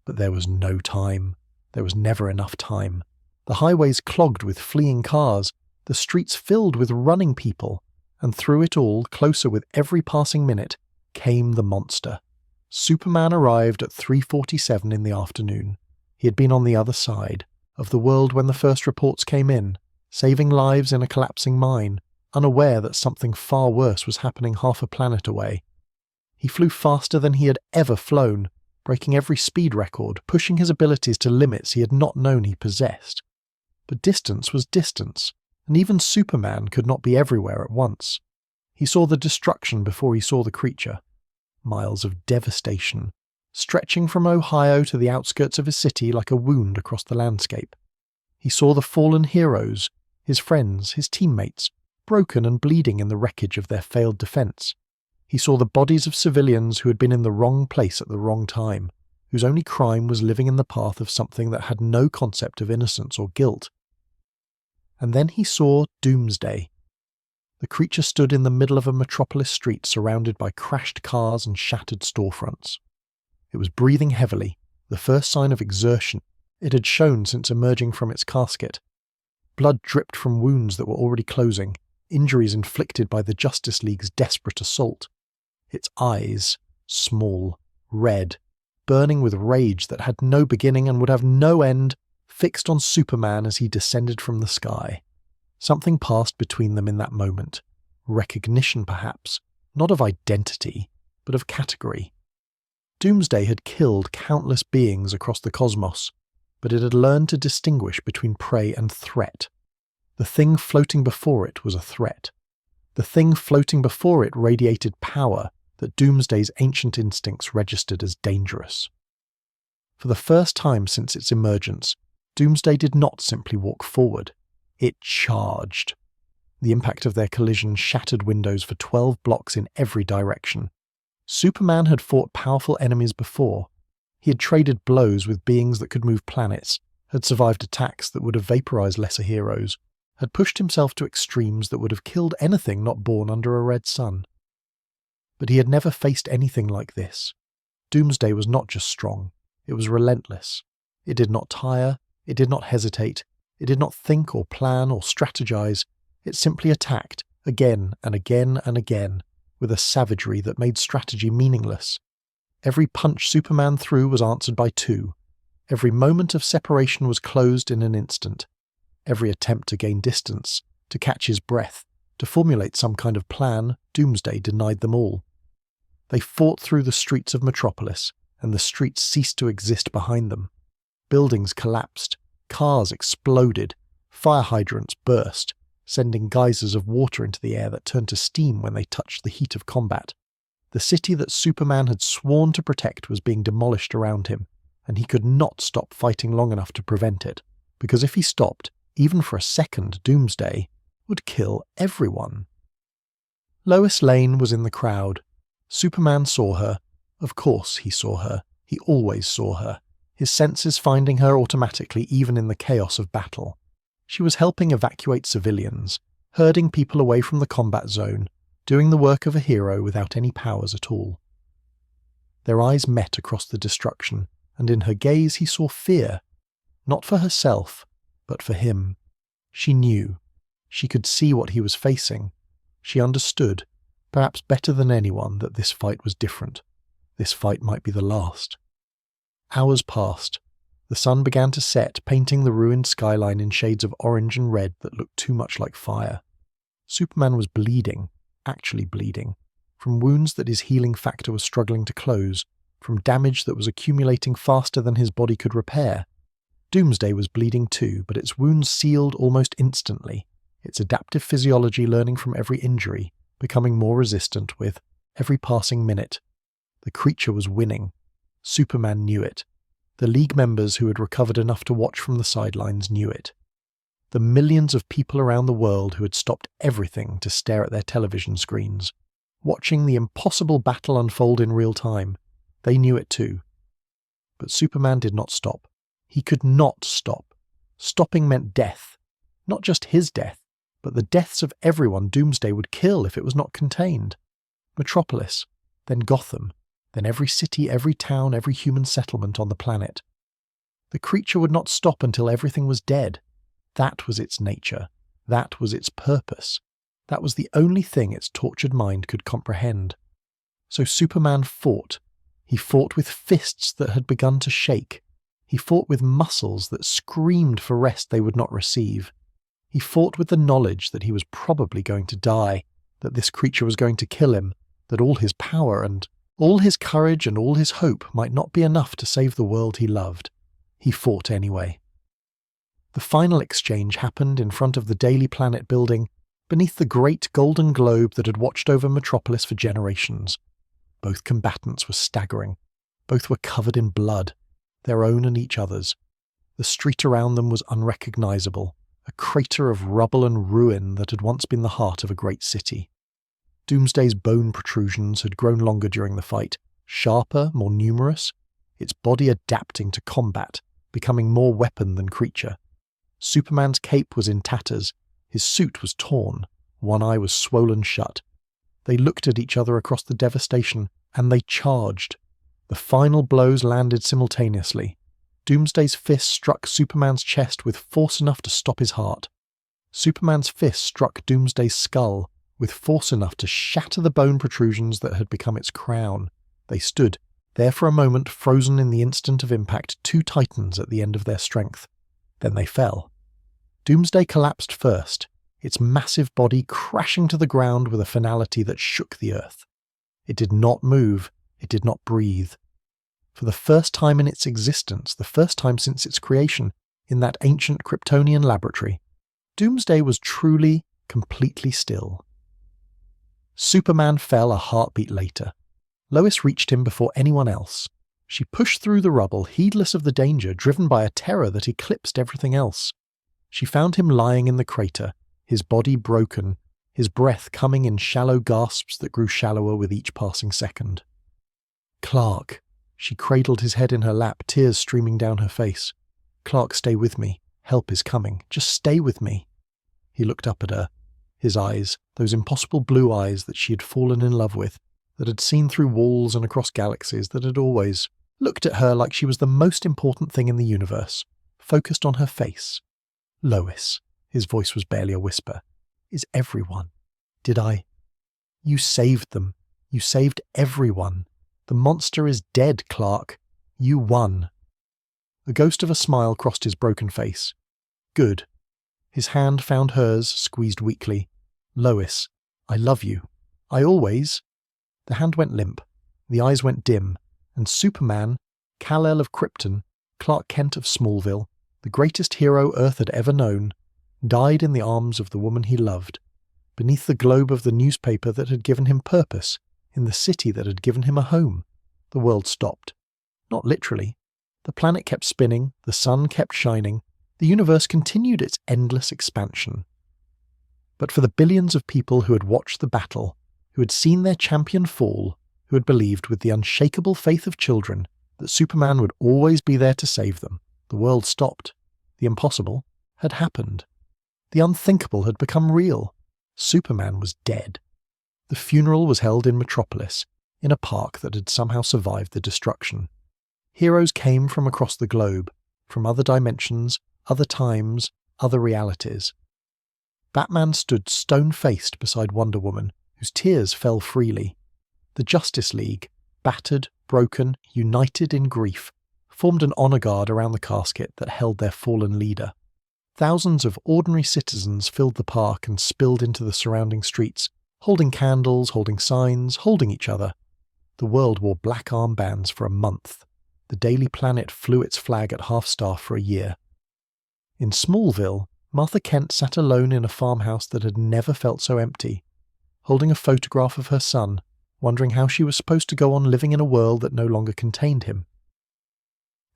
but there was no time. There was never enough time. The highways clogged with fleeing cars, the streets filled with running people, and through it all, closer with every passing minute, came the monster. Superman arrived at 3:47 in the afternoon. He had been on the other side of the world when the first reports came in, saving lives in a collapsing mine, unaware that something far worse was happening half a planet away. He flew faster than he had ever flown, breaking every speed record, pushing his abilities to limits he had not known he possessed. But distance was distance, and even Superman could not be everywhere at once. He saw the destruction before he saw the creature. Miles of devastation, stretching from Ohio to the outskirts of his city like a wound across the landscape. He saw the fallen heroes, his friends, his teammates, broken and bleeding in the wreckage of their failed defense. He saw the bodies of civilians who had been in the wrong place at the wrong time, whose only crime was living in the path of something that had no concept of innocence or guilt. And then he saw Doomsday. The creature stood in the middle of a metropolis street surrounded by crashed cars and shattered storefronts. It was breathing heavily, the first sign of exertion it had shown since emerging from its casket. Blood dripped from wounds that were already closing, injuries inflicted by the Justice League's desperate assault. Its eyes, small, red, burning with rage that had no beginning and would have no end, fixed on Superman as he descended from the sky. Something passed between them in that moment. Recognition, perhaps, not of identity, but of category. Doomsday had killed countless beings across the cosmos, but it had learned to distinguish between prey and threat. The thing floating before it was a threat. The thing floating before it radiated power that Doomsday's ancient instincts registered as dangerous. For the first time since its emergence, Doomsday did not simply walk forward. It charged. The impact of their collision shattered windows for 12 blocks in every direction. Superman had fought powerful enemies before. He had traded blows with beings that could move planets, had survived attacks that would have vaporized lesser heroes, had pushed himself to extremes that would have killed anything not born under a red sun. But he had never faced anything like this. Doomsday was not just strong, it was relentless. It did not tire, it did not hesitate, it did not think or plan or strategize. It simply attacked, again and again and again, with a savagery that made strategy meaningless. Every punch Superman threw was answered by two. Every moment of separation was closed in an instant. Every attempt to gain distance, to catch his breath, to formulate some kind of plan, Doomsday denied them all. They fought through the streets of Metropolis, and the streets ceased to exist behind them. Buildings collapsed, cars exploded, fire hydrants burst, sending geysers of water into the air that turned to steam when they touched the heat of combat. The city that Superman had sworn to protect was being demolished around him, and he could not stop fighting long enough to prevent it, because if he stopped, even for a second, Doomsday would kill everyone. Lois Lane was in the crowd. Superman saw her. Of course he saw her. He always saw her, his senses finding her automatically even in the chaos of battle. She was helping evacuate civilians, herding people away from the combat zone, doing the work of a hero without any powers at all. Their eyes met across the destruction, and in her gaze he saw fear, not for herself, but for him. She knew. She could see what he was facing. She understood, perhaps better than anyone, that this fight was different. This fight might be the last. Hours passed. The sun began to set, painting the ruined skyline in shades of orange and red that looked too much like fire. Superman was bleeding, actually bleeding, from wounds that his healing factor was struggling to close, from damage that was accumulating faster than his body could repair. Doomsday was bleeding too, but its wounds sealed almost instantly, its adaptive physiology learning from every injury, becoming more resistant with every passing minute. The creature was winning. Superman knew it. The League members who had recovered enough to watch from the sidelines knew it. The millions of people around the world who had stopped everything to stare at their television screens, watching the impossible battle unfold in real time, they knew it too. But Superman did not stop. He could not stop. Stopping meant death. Not just his death, but the deaths of everyone Doomsday would kill if it was not contained. Metropolis, then Gotham, then every city, every town, every human settlement on the planet. The creature would not stop until everything was dead. That was its nature. That was its purpose. That was the only thing its tortured mind could comprehend. So Superman fought. He fought with fists that had begun to shake. He fought with muscles that screamed for rest they would not receive. He fought with the knowledge that he was probably going to die, that this creature was going to kill him, that all his power and all his courage and all his hope might not be enough to save the world he loved. He fought anyway. The final exchange happened in front of the Daily Planet building, beneath the great golden globe that had watched over Metropolis for generations. Both combatants were staggering. Both were covered in blood, their own and each other's. The street around them was unrecognizable, a crater of rubble and ruin that had once been the heart of a great city. Doomsday's bone protrusions had grown longer during the fight, sharper, more numerous, its body adapting to combat, becoming more weapon than creature. Superman's cape was in tatters, his suit was torn, one eye was swollen shut. They looked at each other across the devastation, and they charged. The final blows landed simultaneously. Doomsday's fist struck Superman's chest with force enough to stop his heart. Superman's fist struck Doomsday's skull with force enough to shatter the bone protrusions that had become its crown. They stood, there for a moment frozen in the instant of impact, two titans at the end of their strength. Then they fell. Doomsday collapsed first, its massive body crashing to the ground with a finality that shook the earth. It did not move, it did not breathe. For the first time in its existence, the first time since its creation, in that ancient Kryptonian laboratory, Doomsday was truly, completely still. Superman fell a heartbeat later. Lois reached him before anyone else. She pushed through the rubble, heedless of the danger, driven by a terror that eclipsed everything else. She found him lying in the crater, his body broken, his breath coming in shallow gasps that grew shallower with each passing second. Clark. She cradled his head in her lap, tears streaming down her face. Clark, stay with me. Help is coming. Just stay with me. He looked up at her. His eyes, those impossible blue eyes that she had fallen in love with, that had seen through walls and across galaxies, that had always looked at her like she was the most important thing in the universe, focused on her face. Lois, his voice was barely a whisper, is everyone. Did I? You saved them. You saved everyone. The monster is dead, Clark. You won. The ghost of a smile crossed his broken face. Good. His hand found hers, squeezed weakly. Lois, I love you. I always... The hand went limp. The eyes went dim. And Superman, Kal-El of Krypton, Clark Kent of Smallville, the greatest hero Earth had ever known, died in the arms of the woman he loved, beneath the globe of the newspaper that had given him purpose, in the city that had given him a home. The world stopped. Not literally. The planet kept spinning, the sun kept shining, the universe continued its endless expansion. But for the billions of people who had watched the battle, who had seen their champion fall, who had believed with the unshakable faith of children that Superman would always be there to save them, the world stopped. The impossible had happened. The unthinkable had become real. Superman was dead. The funeral was held in Metropolis, in a park that had somehow survived the destruction. Heroes came from across the globe, from other dimensions, other times, other realities. Batman stood stone-faced beside Wonder Woman, whose tears fell freely. The Justice League, battered, broken, united in grief, formed an honor guard around the casket that held their fallen leader. Thousands of ordinary citizens filled the park and spilled into the surrounding streets, holding candles, holding signs, holding each other. The world wore black armbands for a month. The Daily Planet flew its flag at half-staff for a year. In Smallville, Martha Kent sat alone in a farmhouse that had never felt so empty, holding a photograph of her son, wondering how she was supposed to go on living in a world that no longer contained him.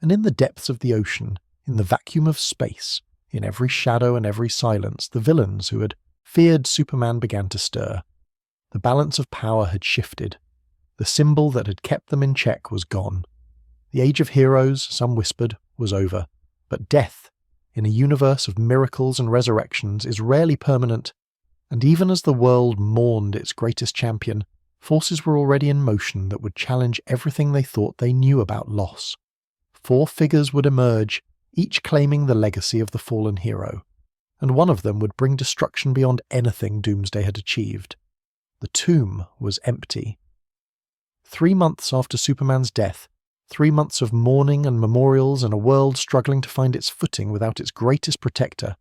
And in the depths of the ocean, in the vacuum of space, in every shadow and every silence, the villains who had feared Superman began to stir. The balance of power had shifted. The symbol that had kept them in check was gone. The age of heroes, some whispered, was over. But death, in a universe of miracles and resurrections, is rarely permanent, and even as the world mourned its greatest champion, forces were already in motion that would challenge everything they thought they knew about loss. 4 figures would emerge, each claiming the legacy of the fallen hero, and one of them would bring destruction beyond anything Doomsday had achieved. The tomb was empty. 3 months after Superman's death, 3 months of mourning and memorials and a world struggling to find its footing without its greatest protector,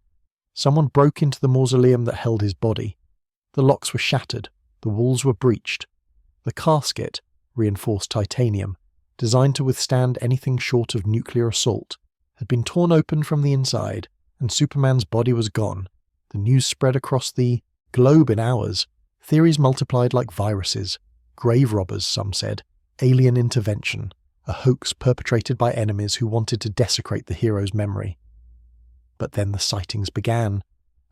someone broke into the mausoleum that held his body. The locks were shattered, the walls were breached. The casket, reinforced titanium, designed to withstand anything short of nuclear assault, had been torn open from the inside, and Superman's body was gone. The news spread across the globe in hours. Theories multiplied like viruses. Grave robbers, some said. Alien intervention. A hoax perpetrated by enemies who wanted to desecrate the hero's memory. But then the sightings began.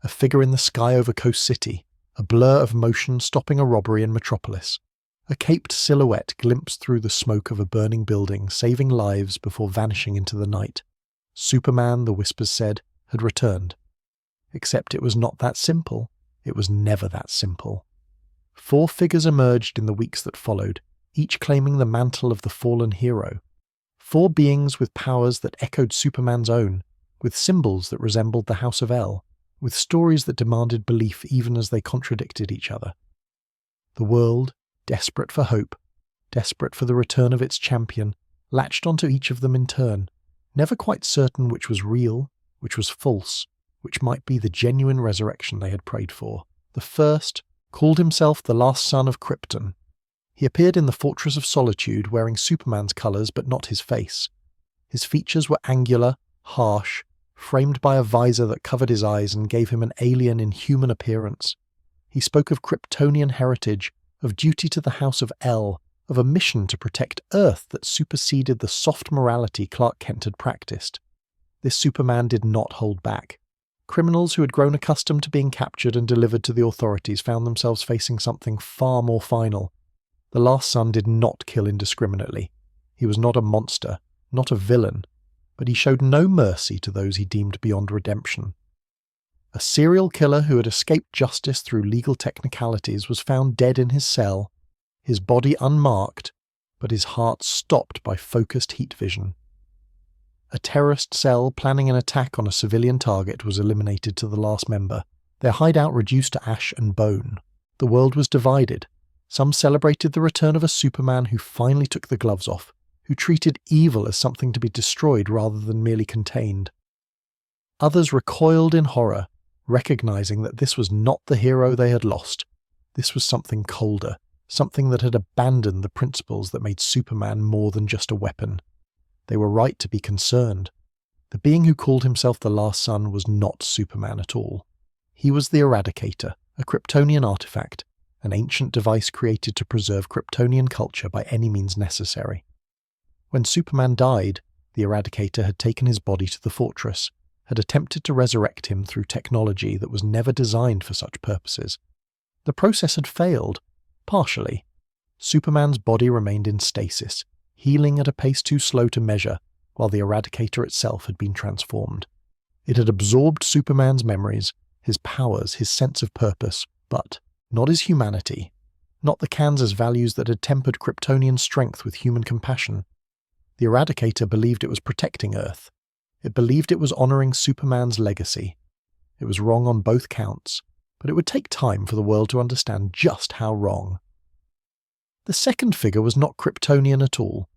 A figure in the sky over Coast City. A blur of motion stopping a robbery in Metropolis. A caped silhouette glimpsed through the smoke of a burning building, saving lives before vanishing into the night. Superman, the whispers said, had returned. Except it was not that simple. It was never that simple. 4 figures emerged in the weeks that followed, each claiming the mantle of the fallen hero. 4 beings with powers that echoed Superman's own, with symbols that resembled the House of El, with stories that demanded belief even as they contradicted each other. The world, desperate for hope, desperate for the return of its champion, latched onto each of them in turn, never quite certain which was real, which was false, which might be the genuine resurrection they had prayed for. The first called himself the last son of Krypton. He appeared in the Fortress of Solitude wearing Superman's colours but not his face. His features were angular, harsh, framed by a visor that covered his eyes and gave him an alien, inhuman appearance. He spoke of Kryptonian heritage, of duty to the House of El, of a mission to protect Earth that superseded the soft morality Clark Kent had practiced. This Superman did not hold back. Criminals who had grown accustomed to being captured and delivered to the authorities found themselves facing something far more final. The last son did not kill indiscriminately. He was not a monster, not a villain, but he showed no mercy to those he deemed beyond redemption. A serial killer who had escaped justice through legal technicalities was found dead in his cell, his body unmarked, but his heart stopped by focused heat vision. A terrorist cell planning an attack on a civilian target was eliminated to the last member, their hideout reduced to ash and bone. The world was divided. Some celebrated the return of a Superman who finally took the gloves off, who treated evil as something to be destroyed rather than merely contained. Others recoiled in horror, recognizing that this was not the hero they had lost. This was something colder, something that had abandoned the principles that made Superman more than just a weapon. They were right to be concerned. The being who called himself the Last Son was not Superman at all. He was the Eradicator, a Kryptonian artifact, an ancient device created to preserve Kryptonian culture by any means necessary. When Superman died, the Eradicator had taken his body to the fortress, had attempted to resurrect him through technology that was never designed for such purposes. The process had failed, partially. Superman's body remained in stasis, healing at a pace too slow to measure, while the Eradicator itself had been transformed. It had absorbed Superman's memories, his powers, his sense of purpose, but not his humanity, not the Kansas values that had tempered Kryptonian strength with human compassion. The Eradicator believed it was protecting Earth. It believed it was honoring Superman's legacy. It was wrong on both counts, but it would take time for the world to understand just how wrong. The second figure was not Kryptonian at all.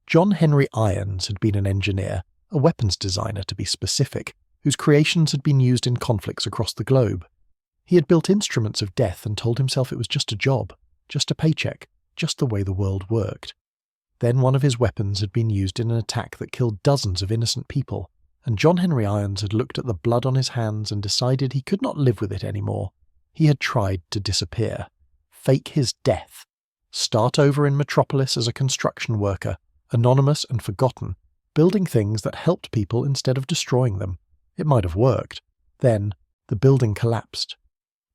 John Henry Irons had been an engineer, a weapons designer to be specific, whose creations had been used in conflicts across the globe. He had built instruments of death and told himself it was just a job, just a paycheck, just the way the world worked. Then one of his weapons had been used in an attack that killed dozens of innocent people, and John Henry Irons had looked at the blood on his hands and decided he could not live with it anymore. He had tried to disappear, fake his death, start over in Metropolis as a construction worker, anonymous and forgotten, building things that helped people instead of destroying them. It might have worked. Then, the building collapsed.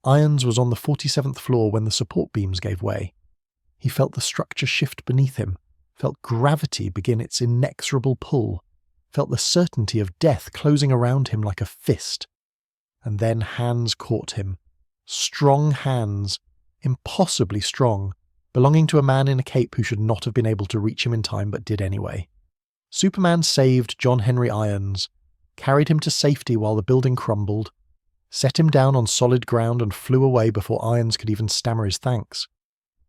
Irons was on the 47th floor when the support beams gave way. He felt the structure shift beneath him, felt gravity begin its inexorable pull, felt the certainty of death closing around him like a fist. And then hands caught him. Strong hands, impossibly strong, belonging to a man in a cape who should not have been able to reach him in time but did anyway. Superman saved John Henry Irons, carried him to safety while the building crumbled, set him down on solid ground and flew away before Irons could even stammer his thanks.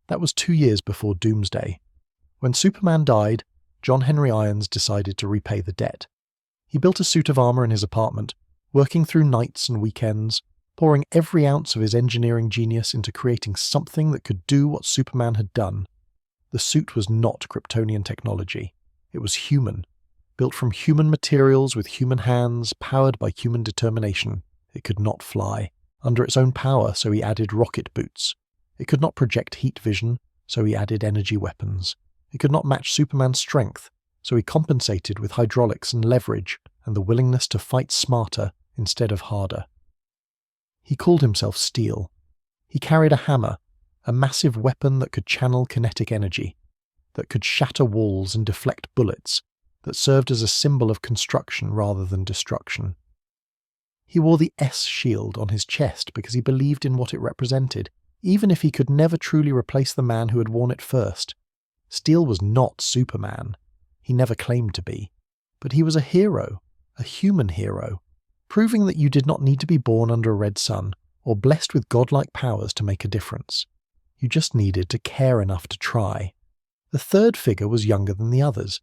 That was 2 years before Doomsday. When Superman died, John Henry Irons decided to repay the debt. He built a suit of armor in his apartment, working through nights and weekends, pouring every ounce of his engineering genius into creating something that could do what Superman had done. The suit was not Kryptonian technology. It was human, built from human materials with human hands, powered by human determination. It could not fly, under its own power, so he added rocket boots. It could not project heat vision, so he added energy weapons. It could not match Superman's strength, so he compensated with hydraulics and leverage and the willingness to fight smarter instead of harder. He called himself Steel. He carried a hammer, a massive weapon that could channel kinetic energy, that could shatter walls and deflect bullets, that served as a symbol of construction rather than destruction. He wore the S shield on his chest because he believed in what it represented, even if he could never truly replace the man who had worn it first. Steel was not Superman. He never claimed to be. But he was a hero, a human hero, proving that you did not need to be born under a red sun or blessed with godlike powers to make a difference. You just needed to care enough to try. The third figure was younger than the others.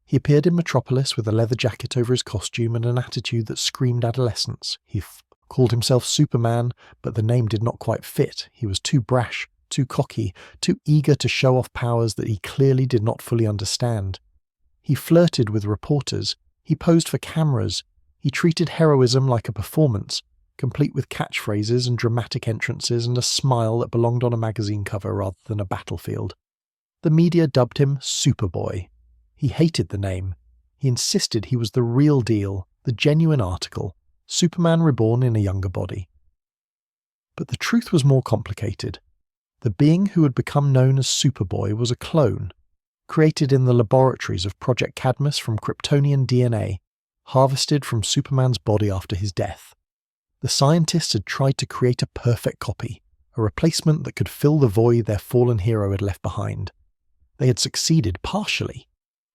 He appeared in Metropolis with a leather jacket over his costume and an attitude that screamed adolescence. He called himself Superman, but the name did not quite fit. He was too brash, too cocky, too eager to show off powers that he clearly did not fully understand. He flirted with reporters. He posed for cameras. He treated heroism like a performance, complete with catchphrases and dramatic entrances and a smile that belonged on a magazine cover rather than a battlefield. The media dubbed him Superboy. He hated the name. He insisted he was the real deal, the genuine article, Superman reborn in a younger body. But the truth was more complicated. The being who had become known as Superboy was a clone, created in the laboratories of Project Cadmus from Kryptonian DNA, harvested from Superman's body after his death. The scientists had tried to create a perfect copy, a replacement that could fill the void their fallen hero had left behind. They had succeeded partially.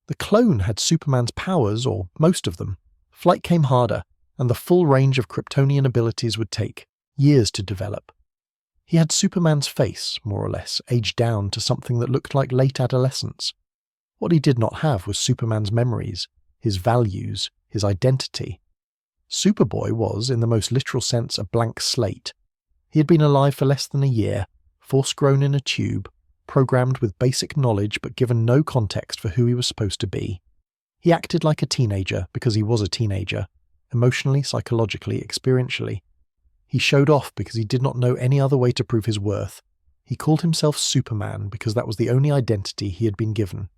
The clone had Superman's powers, or most of them. Flight came harder, and the full range of Kryptonian abilities would take years to develop. He had Superman's face, more or less, aged down to something that looked like late adolescence. What he did not have was Superman's memories, his values, his identity. Superboy was, in the most literal sense, a blank slate. He had been alive for less than a year, force-grown in a tube, programmed with basic knowledge but given no context for who he was supposed to be. He acted like a teenager because he was a teenager, emotionally, psychologically, experientially. He showed off because he did not know any other way to prove his worth. He called himself Superman because that was the only identity he had been given.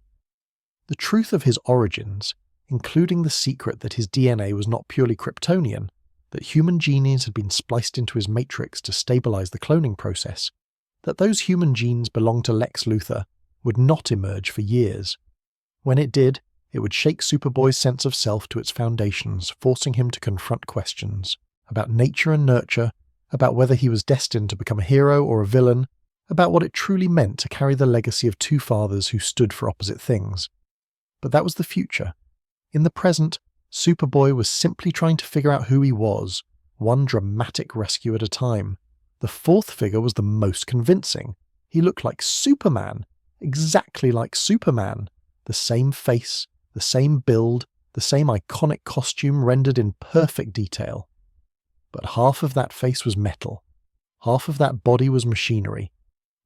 The truth of his origins, including the secret that his DNA was not purely Kryptonian, that human genes had been spliced into his matrix to stabilize the cloning process, that those human genes belonged to Lex Luthor, would not emerge for years. When it did, it would shake Superboy's sense of self to its foundations, forcing him to confront questions about nature and nurture, about whether he was destined to become a hero or a villain, about what it truly meant to carry the legacy of two fathers who stood for opposite things. But that was the future. In the present, Superboy was simply trying to figure out who he was, one dramatic rescue at a time. The fourth figure was the most convincing. He looked like Superman, exactly like Superman. The same face, the same build, the same iconic costume rendered in perfect detail. But half of that face was metal. Half of that body was machinery.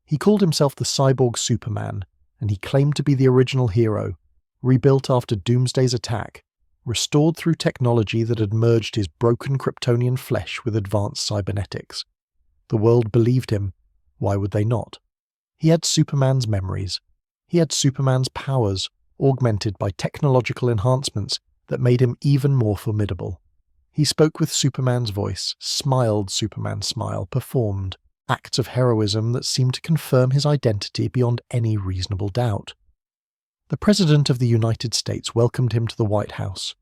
He called himself the Cyborg Superman, and he claimed to be the original hero, rebuilt after Doomsday's attack, restored through technology that had merged his broken Kryptonian flesh with advanced cybernetics. The world believed him. Why would they not? He had Superman's memories. He had Superman's powers, augmented by technological enhancements that made him even more formidable. He spoke with Superman's voice, smiled Superman's smile, performed acts of heroism that seemed to confirm his identity beyond any reasonable doubt. The President of the United States welcomed him to the White House.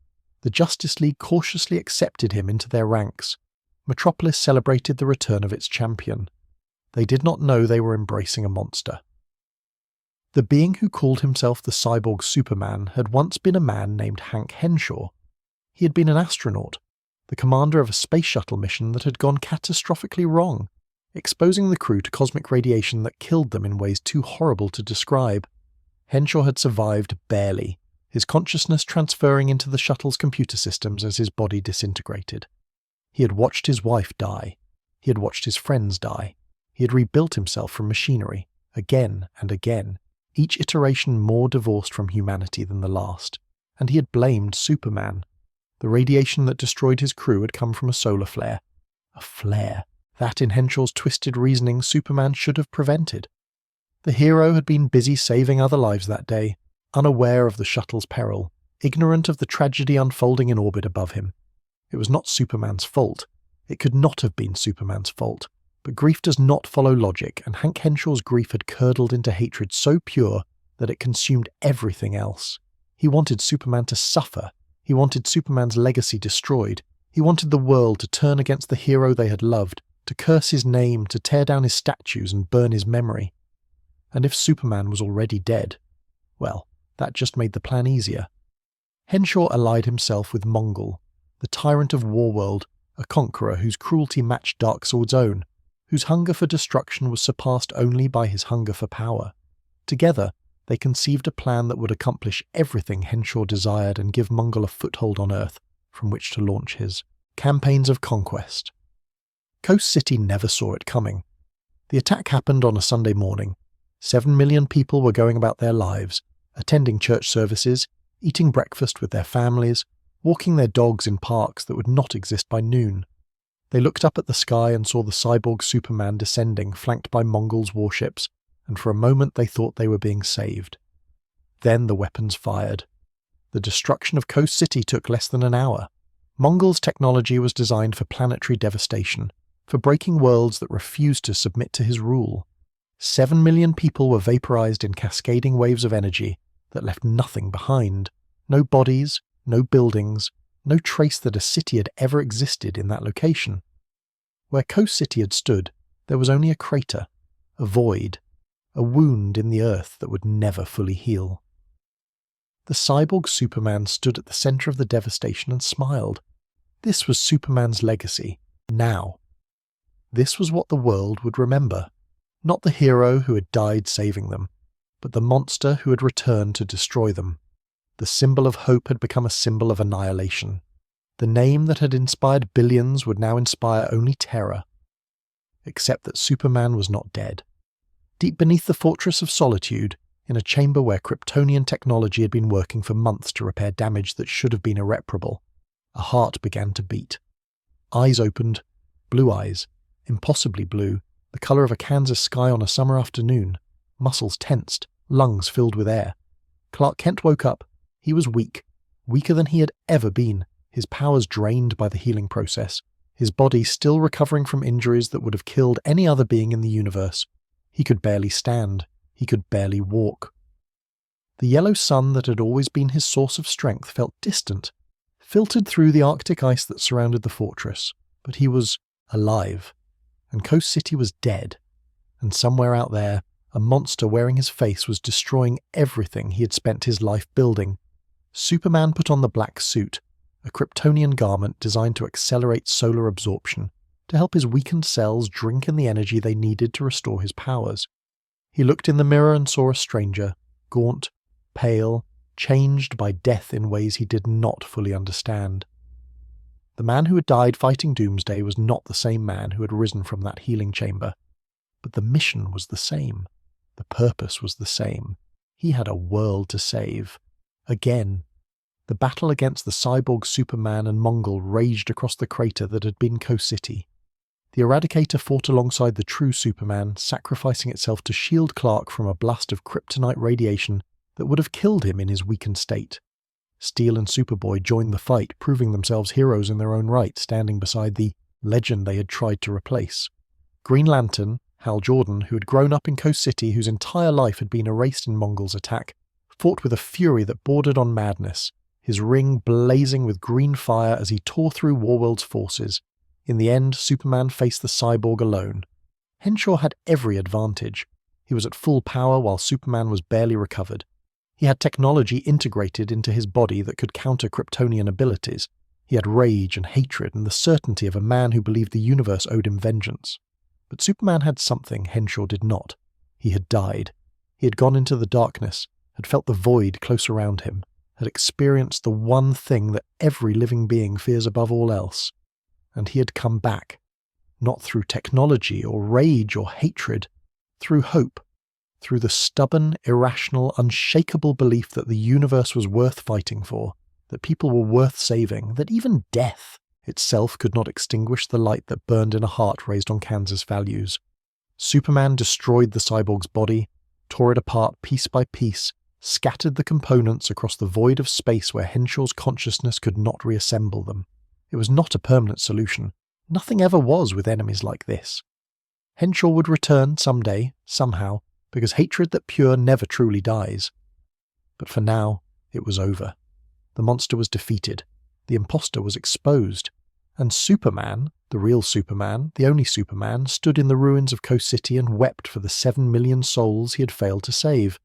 The Justice League cautiously accepted him into their ranks. Metropolis celebrated the return of its champion. They did not know they were embracing a monster. The being who called himself the Cyborg Superman had once been a man named Hank Henshaw. He had been an astronaut, the commander of a space shuttle mission that had gone catastrophically wrong, exposing the crew to cosmic radiation that killed them in ways too horrible to describe. Henshaw had survived barely, his consciousness transferring into the shuttle's computer systems as his body disintegrated. He had watched his wife die. He had watched his friends die. He had rebuilt himself from machinery, again and again, each iteration more divorced from humanity than the last. And he had blamed Superman. The radiation that destroyed his crew had come from a solar flare. A flare that, in Henshaw's twisted reasoning, Superman should have prevented. The hero had been busy saving other lives that day, unaware of the shuttle's peril, ignorant of the tragedy unfolding in orbit above him. It was not Superman's fault. It could not have been Superman's fault. But grief does not follow logic, and Hank Henshaw's grief had curdled into hatred so pure that it consumed everything else. He wanted Superman to suffer. He wanted Superman's legacy destroyed. He wanted the world to turn against the hero they had loved, to curse his name, to tear down his statues and burn his memory. And if Superman was already dead, well, that just made the plan easier. Henshaw allied himself with Mongul, the tyrant of Warworld, a conqueror whose cruelty matched Darkseid's own, whose hunger for destruction was surpassed only by his hunger for power. Together, they conceived a plan that would accomplish everything Henshaw desired and give Mongul a foothold on Earth from which to launch his campaigns of conquest. Coast City never saw it coming. The attack happened on a Sunday morning. 7 million people were going about their lives, attending church services, eating breakfast with their families, walking their dogs in parks that would not exist by noon. They looked up at the sky and saw the Cyborg Superman descending, flanked by Mongul's warships, and for a moment they thought they were being saved. Then the weapons fired. The destruction of Coast City took less than an hour. Mongul's technology was designed for planetary devastation, for breaking worlds that refused to submit to his rule. 7 million people were vaporized in cascading waves of energy that left nothing behind. No bodies, no buildings, no trace that a city had ever existed in that location. Where Coast City had stood, there was only a crater, a void, a wound in the earth that would never fully heal. The Cyborg Superman stood at the center of the devastation and smiled. This was Superman's legacy, now. This was what the world would remember. Not the hero who had died saving them, but the monster who had returned to destroy them. The symbol of hope had become a symbol of annihilation. The name that had inspired billions would now inspire only terror. Except that Superman was not dead. Deep beneath the Fortress of Solitude, in a chamber where Kryptonian technology had been working for months to repair damage that should have been irreparable, a heart began to beat. Eyes opened, blue eyes, impossibly blue, the color of a Kansas sky on a summer afternoon, muscles tensed, lungs filled with air. Clark Kent woke up. He was weak, weaker than he had ever been, his powers drained by the healing process, his body still recovering from injuries that would have killed any other being in the universe. He could barely stand. He could barely walk. The yellow sun that had always been his source of strength felt distant, filtered through the Arctic ice that surrounded the fortress, but he was alive, and Coast City was dead, and somewhere out there, a monster wearing his face was destroying everything he had spent his life building. Superman put on the black suit, a Kryptonian garment designed to accelerate solar absorption, to help his weakened cells drink in the energy they needed to restore his powers. He looked in the mirror and saw a stranger, gaunt, pale, changed by death in ways he did not fully understand. The man who had died fighting Doomsday was not the same man who had risen from that healing chamber. But the mission was the same. The purpose was the same. He had a world to save. Again. The battle against the cyborg Superman and Mongol raged across the crater that had been Coast City. The Eradicator fought alongside the true Superman, sacrificing itself to shield Clark from a blast of kryptonite radiation that would have killed him in his weakened state. Steel and Superboy joined the fight, proving themselves heroes in their own right, standing beside the legend they had tried to replace. Green Lantern, Hal Jordan, who had grown up in Coast City, whose entire life had been erased in Mongol's attack, fought with a fury that bordered on madness, his ring blazing with green fire as he tore through Warworld's forces. In the end, Superman faced the cyborg alone. Henshaw had every advantage. He was at full power while Superman was barely recovered. He had technology integrated into his body that could counter Kryptonian abilities. He had rage and hatred and the certainty of a man who believed the universe owed him vengeance. But Superman had something Henshaw did not. He had died. He had gone into the darkness, had felt the void close around him, had experienced the one thing that every living being fears above all else. And he had come back. Not through technology or rage or hatred, through hope. Through the stubborn, irrational, unshakable belief that the universe was worth fighting for, that people were worth saving, that even death itself could not extinguish the light that burned in a heart raised on Kansas values. Superman destroyed the cyborg's body, tore it apart piece by piece, scattered the components across the void of space where Henshaw's consciousness could not reassemble them. It was not a permanent solution. Nothing ever was with enemies like this. Henshaw would return someday, somehow, because hatred that pure never truly dies. But for now, it was over. The monster was defeated. The imposter was exposed. And Superman, the real Superman, the only Superman, stood in the ruins of Coast City and wept for the 7 million souls he had failed to save.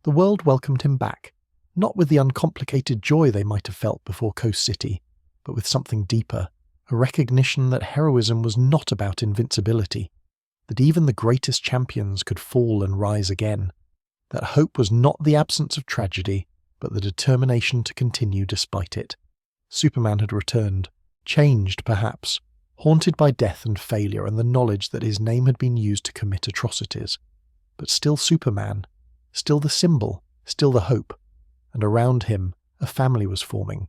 The world welcomed him back, not with the uncomplicated joy they might have felt before Coast City, but with something deeper, a recognition that heroism was not about invincibility, that even the greatest champions could fall and rise again, that hope was not the absence of tragedy, but the determination to continue despite it. Superman had returned, changed perhaps, haunted by death and failure and the knowledge that his name had been used to commit atrocities, but still Superman, still the symbol, still the hope, and around him a family was forming.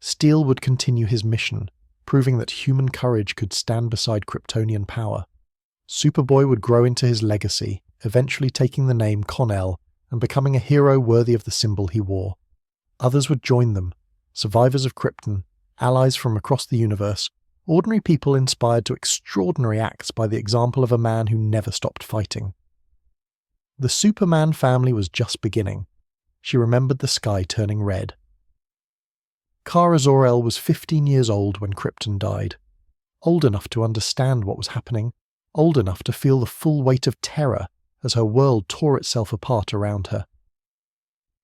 Steel would continue his mission, proving that human courage could stand beside Kryptonian power. Superboy would grow into his legacy, eventually taking the name Kon-El and becoming a hero worthy of the symbol he wore. Others would join them, survivors of Krypton, allies from across the universe, ordinary people inspired to extraordinary acts by the example of a man who never stopped fighting. The Superman family was just beginning. She remembered the sky turning red. Kara Zor-El was 15 years old when Krypton died, old enough to understand what was happening, old enough to feel the full weight of terror as her world tore itself apart around her.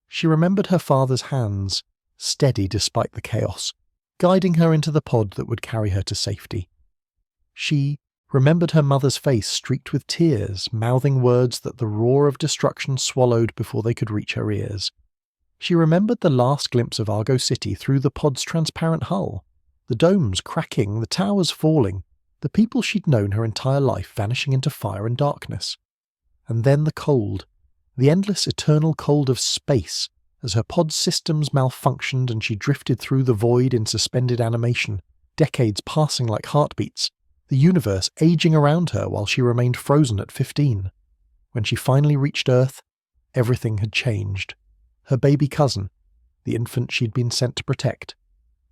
She remembered her father's hands, steady despite the chaos, guiding her into the pod that would carry her to safety. She remembered her mother's face streaked with tears, mouthing words that the roar of destruction swallowed before they could reach her ears. She remembered the last glimpse of Argo City through the pod's transparent hull, the domes cracking, the towers falling, the people she'd known her entire life vanishing into fire and darkness. And then the cold, the endless eternal cold of space, as her pod's systems malfunctioned and she drifted through the void in suspended animation, decades passing like heartbeats, the universe aging around her while she remained frozen at 15. When she finally reached Earth, everything had changed. Her baby cousin, the infant she'd been sent to protect,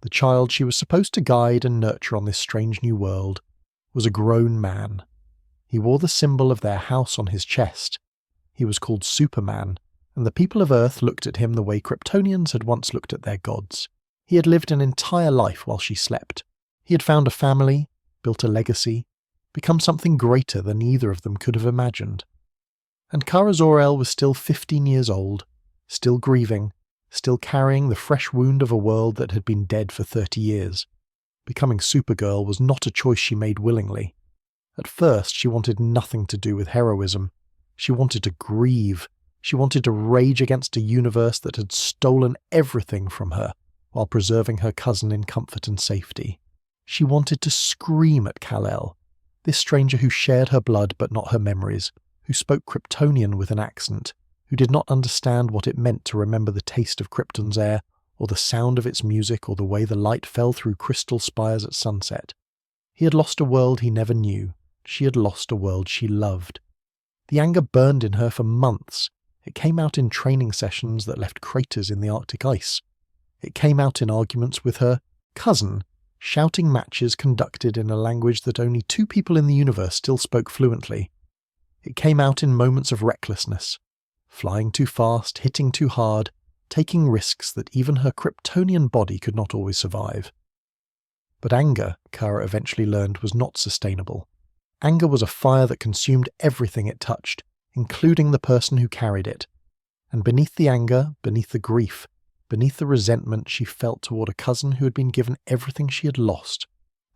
the child she was supposed to guide and nurture on this strange new world, was a grown man. He wore the symbol of their house on his chest. He was called Superman, and the people of Earth looked at him the way Kryptonians had once looked at their gods. He had lived an entire life while she slept. He had found a family, built a legacy, become something greater than either of them could have imagined. And Kara Zor-El was still 15 years old, still grieving, still carrying the fresh wound of a world that had been dead for 30 years. Becoming Supergirl was not a choice she made willingly. At first, she wanted nothing to do with heroism. She wanted to grieve, She wanted to rage against a universe that had stolen everything from her while preserving her cousin in comfort and safety. She wanted to scream at Kal-El, this stranger who shared her blood but not her memories, who spoke Kryptonian with an accent, who did not understand what it meant to remember the taste of Krypton's air, or the sound of its music, or the way the light fell through crystal spires at sunset. He had lost a world he never knew. She had lost a world she loved. The anger burned in her for months. It came out in training sessions that left craters in the Arctic ice. It came out in arguments with her cousin, shouting matches conducted in a language that only 2 people in the universe still spoke fluently. It came out in moments of recklessness, flying too fast, hitting too hard, taking risks that even her Kryptonian body could not always survive. But anger, Kara eventually learned, was not sustainable. Anger was a fire that consumed everything it touched, including the person who carried it. And beneath the anger, beneath the grief, beneath the resentment she felt toward a cousin who had been given everything she had lost,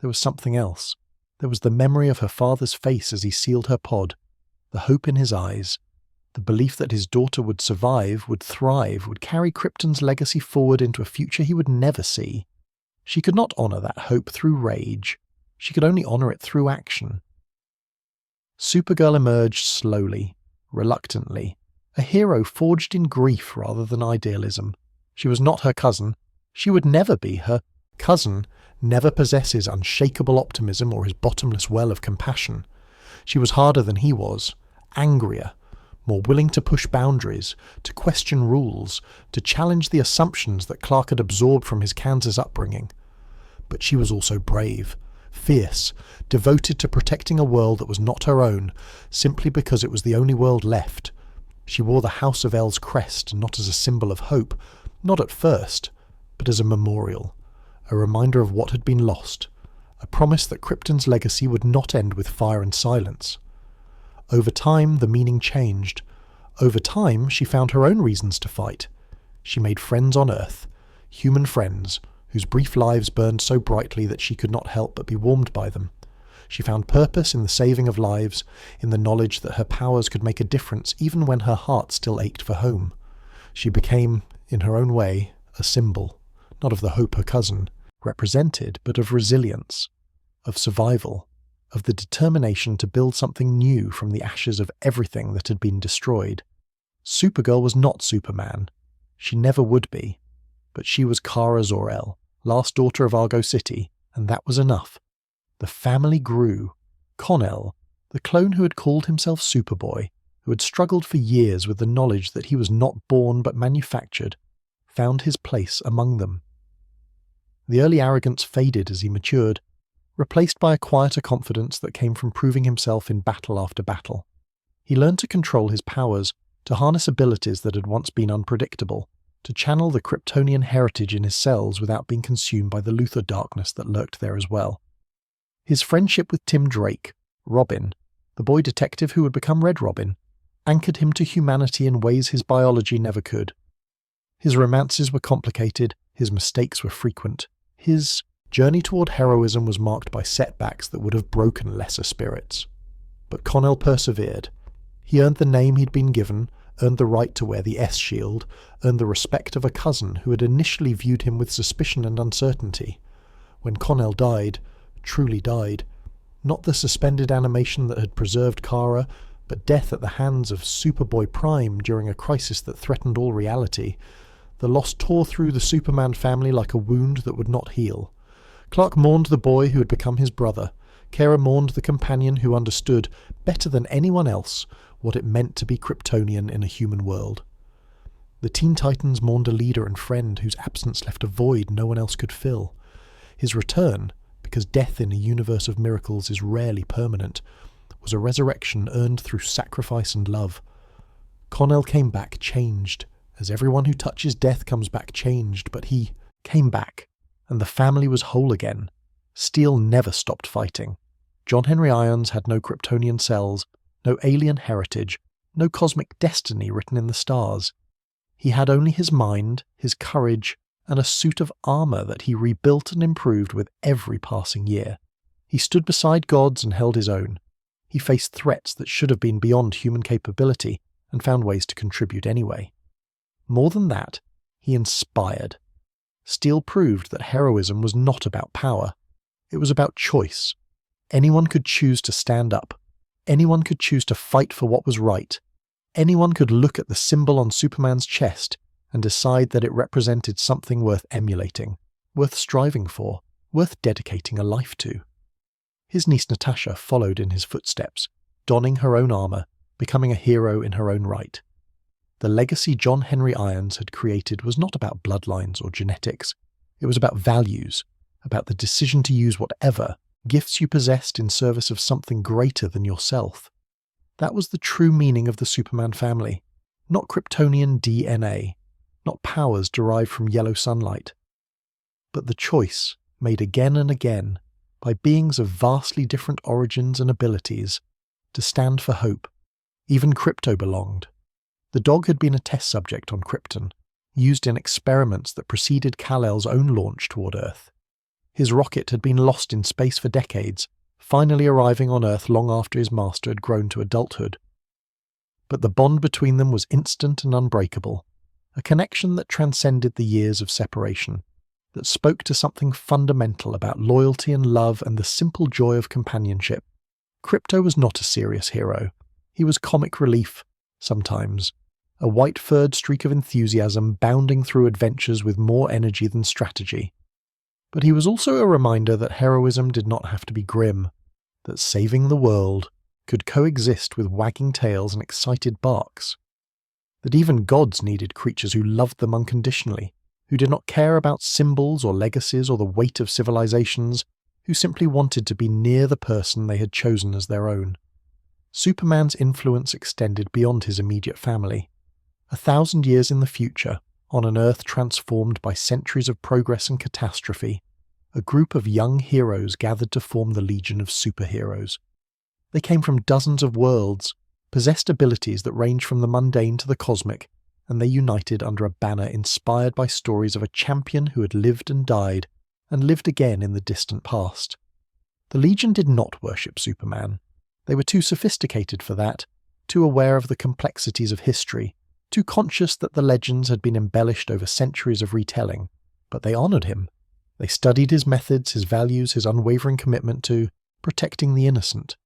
there was something else. There was the memory of her father's face as he sealed her pod, the hope in his eyes, the belief that his daughter would survive, would thrive, would carry Krypton's legacy forward into a future he would never see. She could not honor that hope through rage. She could only honor it through action. Supergirl emerged slowly, reluctantly, a hero forged in grief rather than idealism. She was not her cousin. She would never be. Her cousin never possesses unshakable optimism or his bottomless well of compassion. She was harder than he was, angrier, more willing to push boundaries, to question rules, to challenge the assumptions that Clark had absorbed from his Kansas upbringing. But she was also brave, fierce, devoted to protecting a world that was not her own, simply because it was the only world left. She wore the House of L's crest, not as a symbol of hope, not at first, but as a memorial, a reminder of what had been lost, a promise that Krypton's legacy would not end with fire and silence. Over time, the meaning changed. Over time, she found her own reasons to fight. She made friends on Earth, human friends, whose brief lives burned so brightly that she could not help but be warmed by them. She found purpose in the saving of lives, in the knowledge that her powers could make a difference even when her heart still ached for home. She became, in her own way, a symbol, not of the hope her cousin represented, but of resilience, of survival, of the determination to build something new from the ashes of everything that had been destroyed. Supergirl was not Superman. She never would be. But she was Kara Zor-El, last daughter of Argo City, and that was enough. The family grew. Kon-El, the clone who had called himself Superboy, who had struggled for years with the knowledge that he was not born but manufactured, found his place among them. The early arrogance faded as he matured, replaced by a quieter confidence that came from proving himself in battle after battle. He learned to control his powers, to harness abilities that had once been unpredictable, to channel the Kryptonian heritage in his cells without being consumed by the Luthor darkness that lurked there as well. His friendship with Tim Drake, Robin, the boy detective who would become Red Robin, anchored him to humanity in ways his biology never could. His romances were complicated, his mistakes were frequent. His journey toward heroism was marked by setbacks that would have broken lesser spirits. But Kon-El persevered. He earned the name he'd been given, earned the right to wear the S-shield, earned the respect of a cousin who had initially viewed him with suspicion and uncertainty. When Kon-El died, truly died, not the suspended animation that had preserved Kara, but death at the hands of Superboy Prime during a crisis that threatened all reality, the loss tore through the Superman family like a wound that would not heal. Clark mourned the boy who had become his brother. Kara mourned the companion who understood, better than anyone else, what it meant to be Kryptonian in a human world. The Teen Titans mourned a leader and friend whose absence left a void no one else could fill. His return, because death in a universe of miracles is rarely permanent, was a resurrection earned through sacrifice and love. Kon-El came back changed, as everyone who touches death comes back changed, but he came back, and the family was whole again. Steel never stopped fighting. John Henry Irons had no Kryptonian cells, no alien heritage, no cosmic destiny written in the stars. He had only his mind, his courage, and a suit of armor that he rebuilt and improved with every passing year. He stood beside gods and held his own. He faced threats that should have been beyond human capability, and found ways to contribute anyway. More than that, he inspired. Steel proved that heroism was not about power. It was about choice. Anyone could choose to stand up. Anyone could choose to fight for what was right. Anyone could look at the symbol on Superman's chest and decide that it represented something worth emulating, worth striving for, worth dedicating a life to. His niece Natasha followed in his footsteps, donning her own armor, becoming a hero in her own right. The legacy John Henry Irons had created was not about bloodlines or genetics. It was about values, about the decision to use whatever gifts you possessed in service of something greater than yourself. That was the true meaning of the Superman family, not Kryptonian DNA, not powers derived from yellow sunlight, but the choice, made again and again, by beings of vastly different origins and abilities, to stand for hope. Even Krypto belonged. The dog had been a test subject on Krypton, used in experiments that preceded Kal-El's own launch toward Earth. His rocket had been lost in space for decades, finally arriving on Earth long after his master had grown to adulthood. But the bond between them was instant and unbreakable, a connection that transcended the years of separation, that spoke to something fundamental about loyalty and love and the simple joy of companionship. Krypto was not a serious hero. He was comic relief, sometimes, a white-furred streak of enthusiasm bounding through adventures with more energy than strategy. But he was also a reminder that heroism did not have to be grim, that saving the world could coexist with wagging tails and excited barks, that even gods needed creatures who loved them unconditionally, who did not care about symbols or legacies or the weight of civilizations, who simply wanted to be near the person they had chosen as their own. Superman's influence extended beyond his immediate family. 1,000 years in the future, on an Earth transformed by centuries of progress and catastrophe, a group of young heroes gathered to form the Legion of Superheroes. They came from dozens of worlds, possessed abilities that ranged from the mundane to the cosmic, and they united under a banner inspired by stories of a champion who had lived and died, and lived again in the distant past. The Legion did not worship Superman. They were too sophisticated for that, too aware of the complexities of history, too conscious that the legends had been embellished over centuries of retelling, but they honoured him. They studied his methods, his values, his unwavering commitment to protecting the innocent.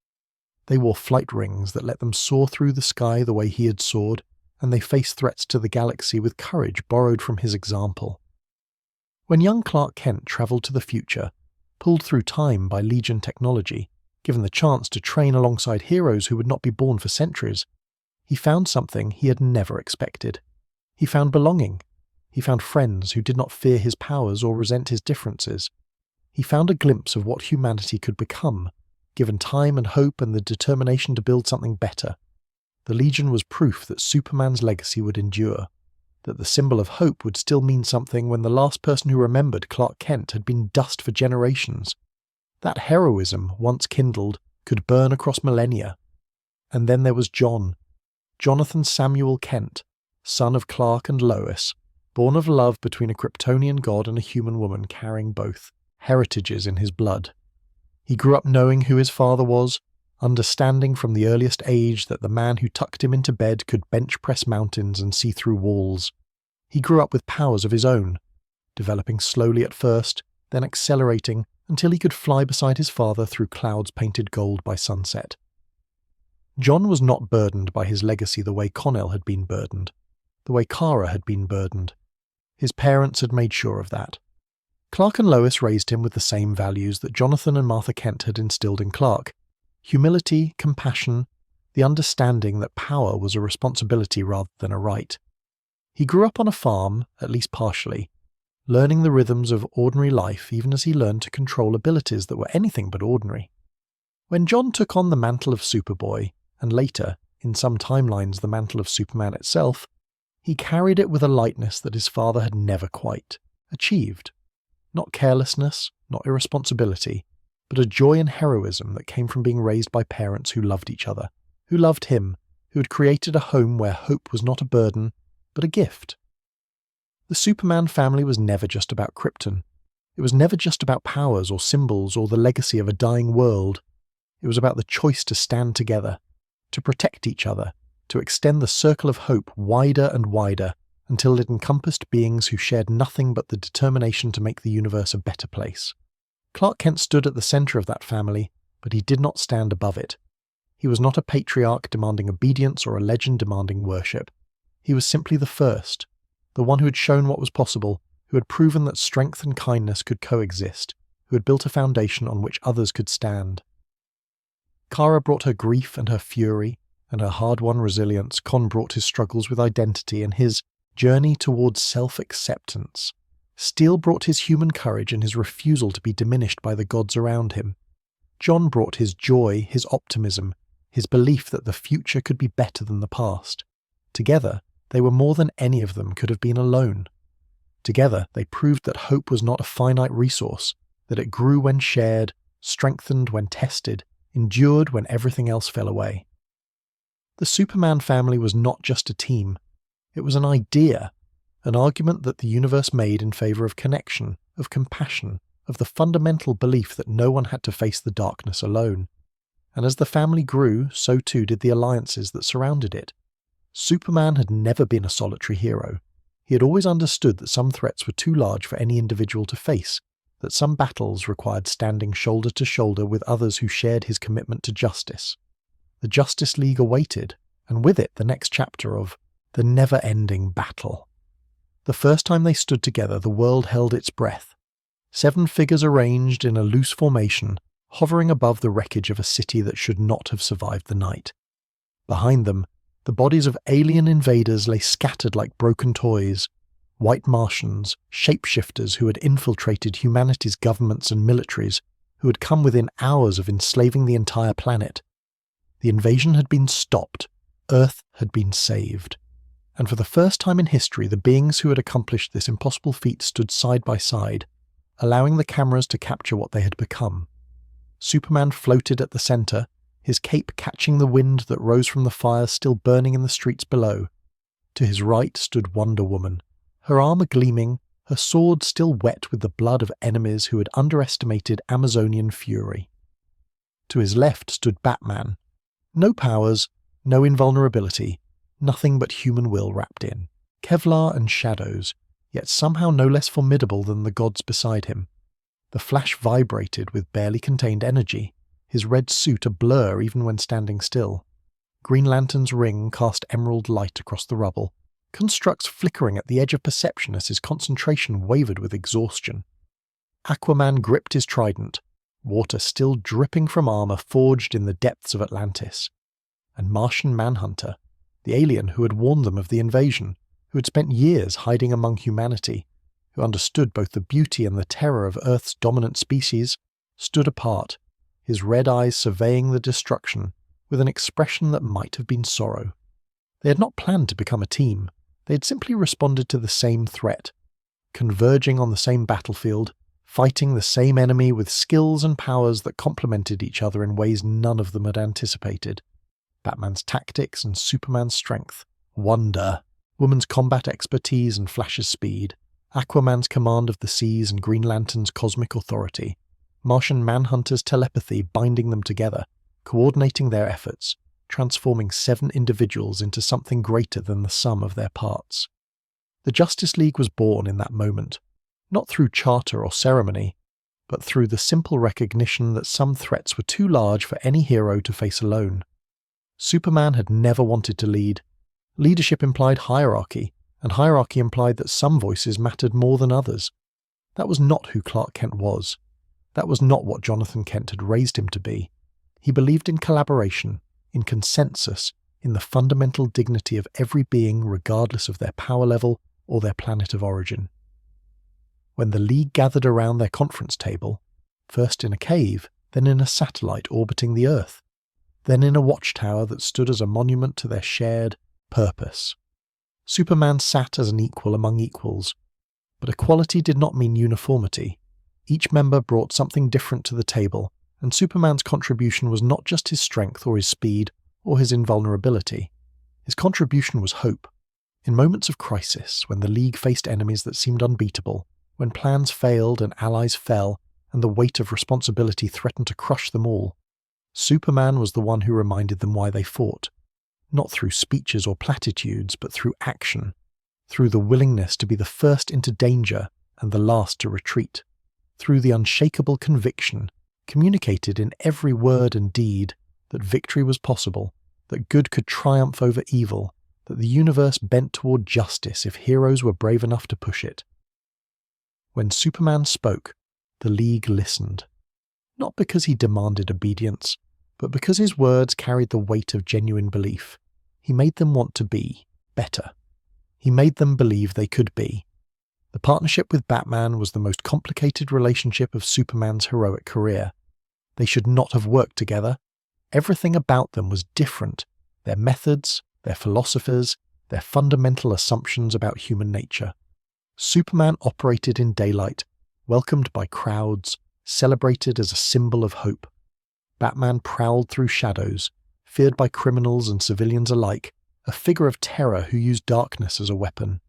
They wore flight rings that let them soar through the sky the way he had soared, and they faced threats to the galaxy with courage borrowed from his example. When young Clark Kent travelled to the future, pulled through time by Legion technology, given the chance to train alongside heroes who would not be born for centuries, he found something he had never expected. He found belonging. He found friends who did not fear his powers or resent his differences. He found a glimpse of what humanity could become, given time and hope and the determination to build something better. The Legion was proof that Superman's legacy would endure, that the symbol of hope would still mean something when the last person who remembered Clark Kent had been dust for generations. That heroism, once kindled, could burn across millennia. And then there was Jonathan Samuel Kent, son of Clark and Lois, born of love between a Kryptonian god and a human woman carrying both heritages in his blood. He grew up knowing who his father was, understanding from the earliest age that the man who tucked him into bed could bench press mountains and see through walls. He grew up with powers of his own, developing slowly at first, then accelerating until he could fly beside his father through clouds painted gold by sunset. John was not burdened by his legacy the way Connell had been burdened, the way Kara had been burdened. His parents had made sure of that. Clark and Lois raised him with the same values that Jonathan and Martha Kent had instilled in Clark: humility, compassion, the understanding that power was a responsibility rather than a right. He grew up on a farm, at least partially, learning the rhythms of ordinary life even as he learned to control abilities that were anything but ordinary. When John took on the mantle of Superboy, and later, in some timelines, the mantle of Superman itself, he carried it with a lightness that his father had never quite achieved. Not carelessness, not irresponsibility, but a joy and heroism that came from being raised by parents who loved each other, who loved him, who had created a home where hope was not a burden, but a gift. The Superman family was never just about Krypton. It was never just about powers or symbols or the legacy of a dying world. It was about the choice to stand together, to protect each other, to extend the circle of hope wider and wider until it encompassed beings who shared nothing but the determination to make the universe a better place. Clark Kent stood at the center of that family, but he did not stand above it. He was not a patriarch demanding obedience or a legend demanding worship. He was simply the first, the one who had shown what was possible, who had proven that strength and kindness could coexist, who had built a foundation on which others could stand. Kara brought her grief and her fury, and her hard-won resilience. Kon brought his struggles with identity and his journey towards self-acceptance. Steel brought his human courage and his refusal to be diminished by the gods around him. John brought his joy, his optimism, his belief that the future could be better than the past. Together, they were more than any of them could have been alone. Together, they proved that hope was not a finite resource, that it grew when shared, strengthened when tested, endured when everything else fell away. The Superman family was not just a team. It was an idea, an argument that the universe made in favor of connection, of compassion, of the fundamental belief that no one had to face the darkness alone. And as the family grew, so too did the alliances that surrounded it. Superman had never been a solitary hero. He had always understood that some threats were too large for any individual to face, that some battles required standing shoulder to shoulder with others who shared his commitment to justice. The Justice League awaited, and with it the next chapter of the never-ending battle. The first time they stood together, the world held its breath. 7 figures arranged in a loose formation, hovering above the wreckage of a city that should not have survived the night. Behind them, the bodies of alien invaders lay scattered like broken toys. White Martians, shapeshifters who had infiltrated humanity's governments and militaries, who had come within hours of enslaving the entire planet. The invasion had been stopped. Earth had been saved. And for the first time in history, the beings who had accomplished this impossible feat stood side by side, allowing the cameras to capture what they had become. Superman floated at the center, his cape catching the wind that rose from the fires still burning in the streets below. To his right stood Wonder Woman, her armor gleaming, her sword still wet with the blood of enemies who had underestimated Amazonian fury. To his left stood Batman. No powers, no invulnerability, nothing but human will wrapped in. Kevlar and shadows, yet somehow no less formidable than the gods beside him. The Flash vibrated with barely contained energy, his red suit a blur even when standing still. Green Lantern's ring cast emerald light across the rubble, Construct's flickering at the edge of perception as his concentration wavered with exhaustion. Aquaman gripped his trident, water still dripping from armor forged in the depths of Atlantis. And Martian Manhunter, the alien who had warned them of the invasion, who had spent years hiding among humanity, who understood both the beauty and the terror of Earth's dominant species, stood apart, his red eyes surveying the destruction with an expression that might have been sorrow. They had not planned to become a team. They had simply responded to the same threat, converging on the same battlefield, fighting the same enemy with skills and powers that complemented each other in ways none of them had anticipated. Batman's tactics and Superman's strength, wonder, Woman's combat expertise and Flash's speed, Aquaman's command of the seas and Green Lantern's cosmic authority, Martian Manhunter's telepathy binding them together, coordinating their efforts, transforming 7 individuals into something greater than the sum of their parts. The Justice League was born in that moment, not through charter or ceremony, but through the simple recognition that some threats were too large for any hero to face alone. Superman had never wanted to lead. Leadership implied hierarchy, and hierarchy implied that some voices mattered more than others. That was not who Clark Kent was. That was not what Jonathan Kent had raised him to be. He believed in collaboration, in consensus, in the fundamental dignity of every being regardless of their power level or their planet of origin. When the League gathered around their conference table, first in a cave, then in a satellite orbiting the Earth, then in a watchtower that stood as a monument to their shared purpose, Superman sat as an equal among equals. But equality did not mean uniformity. Each member brought something different to the table, and Superman's contribution was not just his strength or his speed or his invulnerability. His contribution was hope. In moments of crisis, when the League faced enemies that seemed unbeatable, when plans failed and allies fell, and the weight of responsibility threatened to crush them all, Superman was the one who reminded them why they fought. not through speeches or platitudes, but through action, through the willingness to be the first into danger and the last to retreat, through the unshakable conviction, communicated in every word and deed, that victory was possible, that good could triumph over evil, that the universe bent toward justice if heroes were brave enough to push it. When Superman spoke, the League listened, not because he demanded obedience, but because his words carried the weight of genuine belief. He made them want to be better. He made them believe they could be. The partnership with Batman was the most complicated relationship of Superman's heroic career. They should not have worked together. Everything about them was different. Their methods, their philosophers, their fundamental assumptions about human nature. Superman operated in daylight, welcomed by crowds, celebrated as a symbol of hope. Batman prowled through shadows, feared by criminals and civilians alike, a figure of terror who used darkness as a weapon.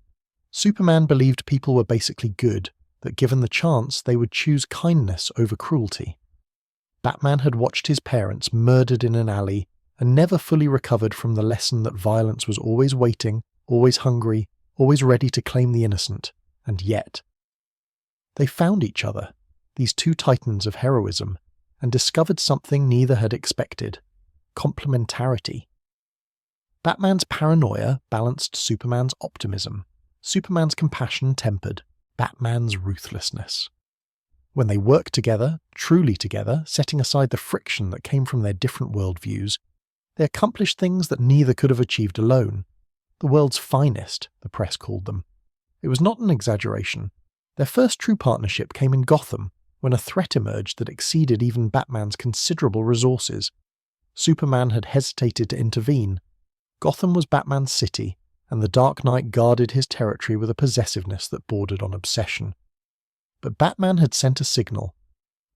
Superman believed people were basically good, that given the chance they would choose kindness over cruelty. Batman had watched his parents murdered in an alley and never fully recovered from the lesson that violence was always waiting, always hungry, always ready to claim the innocent, and yet. They found each other, these two titans of heroism, and discovered something neither had expected: complementarity. Batman's paranoia balanced Superman's optimism, Superman's compassion tempered Batman's ruthlessness. When they worked together, truly together, setting aside the friction that came from their different worldviews, they accomplished things that neither could have achieved alone. The world's finest, the press called them. It was not an exaggeration. Their first true partnership came in Gotham, when a threat emerged that exceeded even Batman's considerable resources. Superman had hesitated to intervene. Gotham was Batman's city, and the Dark Knight guarded his territory with a possessiveness that bordered on obsession. But Batman had sent a signal.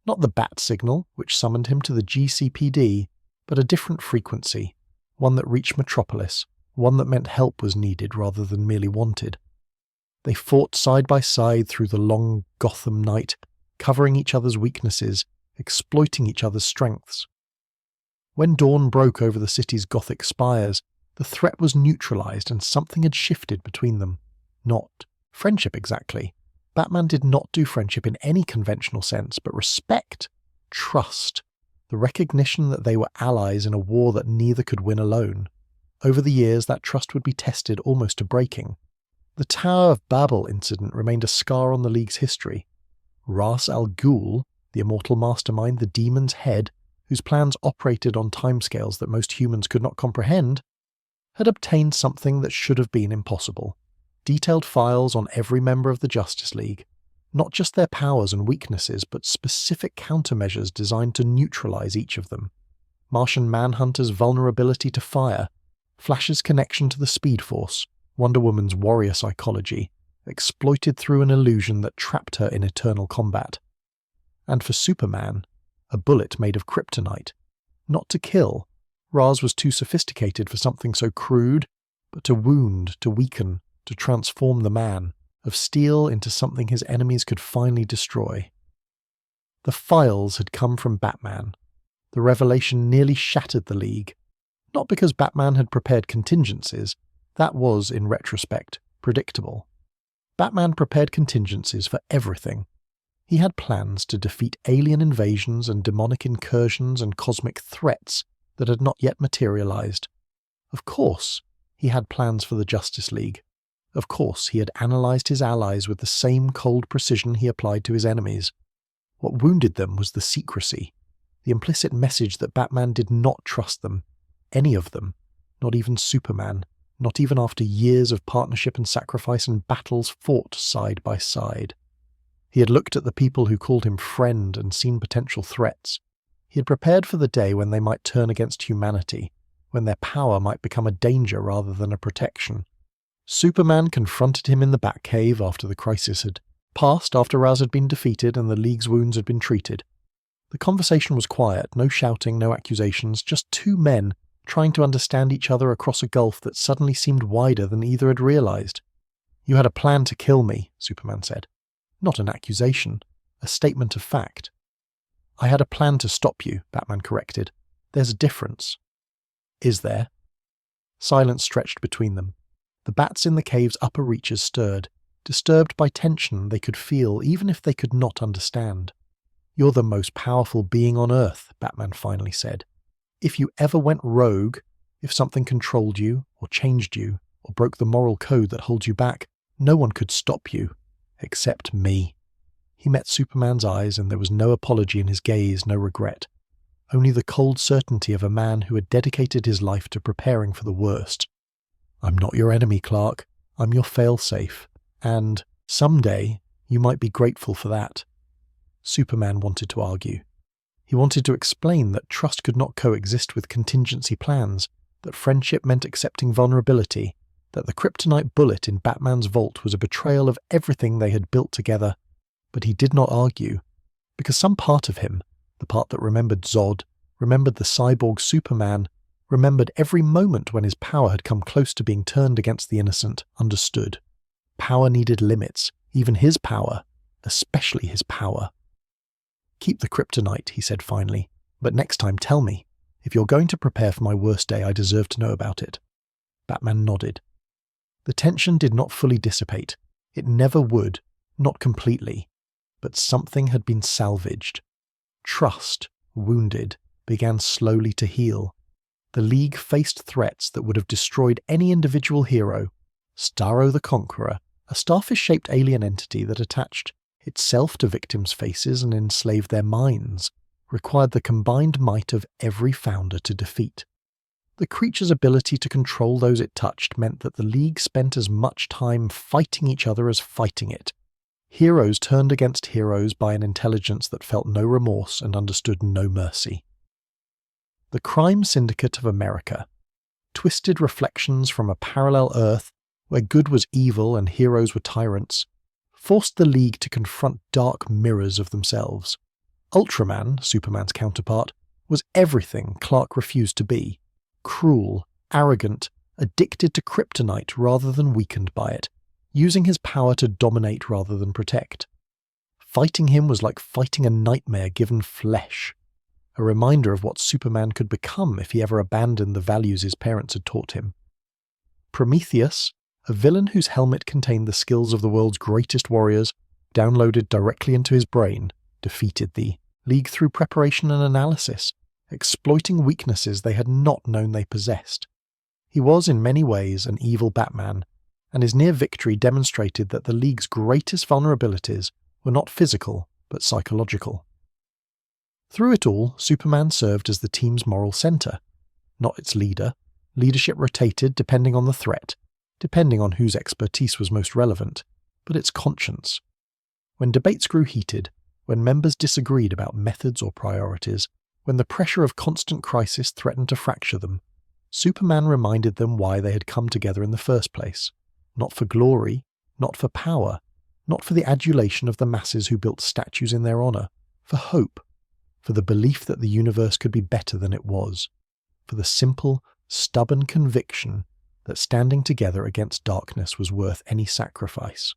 Not the bat signal, which summoned him to the GCPD, but a different frequency, one that reached Metropolis, one that meant help was needed rather than merely wanted. They fought side by side through the long Gotham night, covering each other's weaknesses, exploiting each other's strengths. When dawn broke over the city's Gothic spires, the threat was neutralized and something had shifted between them. Not friendship exactly. Batman did not do friendship in any conventional sense, but respect, trust, the recognition that they were allies in a war that neither could win alone. Over the years, that trust would be tested almost to breaking. The Tower of Babel incident remained a scar on the League's history. Ra's al Ghul, the immortal mastermind, the demon's head, whose plans operated on timescales that most humans could not comprehend, had obtained something that should have been impossible: detailed files on every member of the Justice League, not just their powers and weaknesses, but specific countermeasures designed to neutralize each of them. Martian Manhunter's vulnerability to fire, Flash's connection to the Speed Force, Wonder Woman's warrior psychology, exploited through an illusion that trapped her in eternal combat. And for Superman, a bullet made of kryptonite. Not to kill. Ra's was too sophisticated for something so crude, but to wound, to weaken, to transform the man, of steel into something his enemies could finally destroy. The files had come from Batman. The revelation nearly shattered the League. Not because Batman had prepared contingencies. That was, in retrospect, predictable. Batman prepared contingencies for everything. He had plans to defeat alien invasions and demonic incursions and cosmic threats that had not yet materialized. Of course, he had plans for the Justice League. Of course, he had analyzed his allies with the same cold precision he applied to his enemies. What wounded them was the secrecy, the implicit message that Batman did not trust them, any of them, not even Superman, not even after years of partnership and sacrifice and battles fought side by side. He had looked at the people who called him friend and seen potential threats. He had prepared for the day when they might turn against humanity, when their power might become a danger rather than a protection. Superman confronted him in the Batcave after the crisis had passed, after Ra's had been defeated and the League's wounds had been treated. The conversation was quiet, no shouting, no accusations, just two men trying to understand each other across a gulf that suddenly seemed wider than either had realized. "You had a plan to kill me," Superman said. Not an accusation, a statement of fact. "I had a plan to stop you," Batman corrected. "There's a difference." "Is there?" Silence stretched between them. The bats in the cave's upper reaches stirred, disturbed by tension they could feel even if they could not understand. "You're the most powerful being on Earth," Batman finally said. "If you ever went rogue, if something controlled you, or changed you, or broke the moral code that holds you back, no one could stop you. Except me." He met Superman's eyes, and there was no apology in his gaze, no regret. Only the cold certainty of a man who had dedicated his life to preparing for the worst. "I'm not your enemy, Clark. I'm your failsafe. And, someday, you might be grateful for that." Superman wanted to argue. He wanted to explain that trust could not coexist with contingency plans, that friendship meant accepting vulnerability, that the kryptonite bullet in Batman's vault was a betrayal of everything they had built together. But he did not argue, because some part of him, the part that remembered Zod, remembered the cyborg Superman, remembered every moment when his power had come close to being turned against the innocent, understood. Power needed limits, even his power, especially his power. "Keep the kryptonite," he said finally, "but next time tell me. If you're going to prepare for my worst day, I deserve to know about it." Batman nodded. The tension did not fully dissipate. It never would, not completely. But something had been salvaged. Trust, wounded, began slowly to heal. The League faced threats that would have destroyed any individual hero. Starro the Conqueror, a starfish-shaped alien entity that attached itself to victims' faces and enslaved their minds, required the combined might of every founder to defeat. The creature's ability to control those it touched meant that the League spent as much time fighting each other as fighting it. Heroes turned against heroes by an intelligence that felt no remorse and understood no mercy. The Crime Syndicate of America, twisted reflections from a parallel Earth where good was evil and heroes were tyrants, forced the League to confront dark mirrors of themselves. Ultraman, Superman's counterpart, was everything Clark refused to be. Cruel, arrogant, addicted to kryptonite rather than weakened by it, using his power to dominate rather than protect. Fighting him was like fighting a nightmare given flesh, a reminder of what Superman could become if he ever abandoned the values his parents had taught him. Prometheus, a villain whose helmet contained the skills of the world's greatest warriors, downloaded directly into his brain, defeated the League through preparation and analysis, exploiting weaknesses they had not known they possessed. He was in many ways an evil Batman, and his near victory demonstrated that the League's greatest vulnerabilities were not physical, but psychological. Through it all, Superman served as the team's moral center. Not its leader. Leadership rotated depending on the threat, depending on whose expertise was most relevant, but its conscience. When debates grew heated, when members disagreed about methods or priorities, when the pressure of constant crisis threatened to fracture them, Superman reminded them why they had come together in the first place. Not for glory, not for power, not for the adulation of the masses who built statues in their honor, for hope, for the belief that the universe could be better than it was, for the simple, stubborn conviction that standing together against darkness was worth any sacrifice.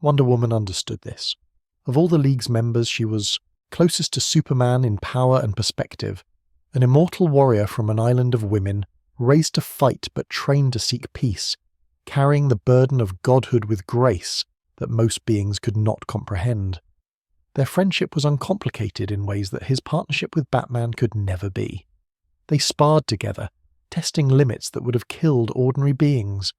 Wonder Woman understood this. Of all the League's members, she was closest to Superman in power and perspective, an immortal warrior from an island of women, raised to fight but trained to seek peace, carrying the burden of godhood with grace that most beings could not comprehend. Their friendship was uncomplicated in ways that his partnership with Batman could never be. They sparred together, testing limits that would have killed ordinary beings.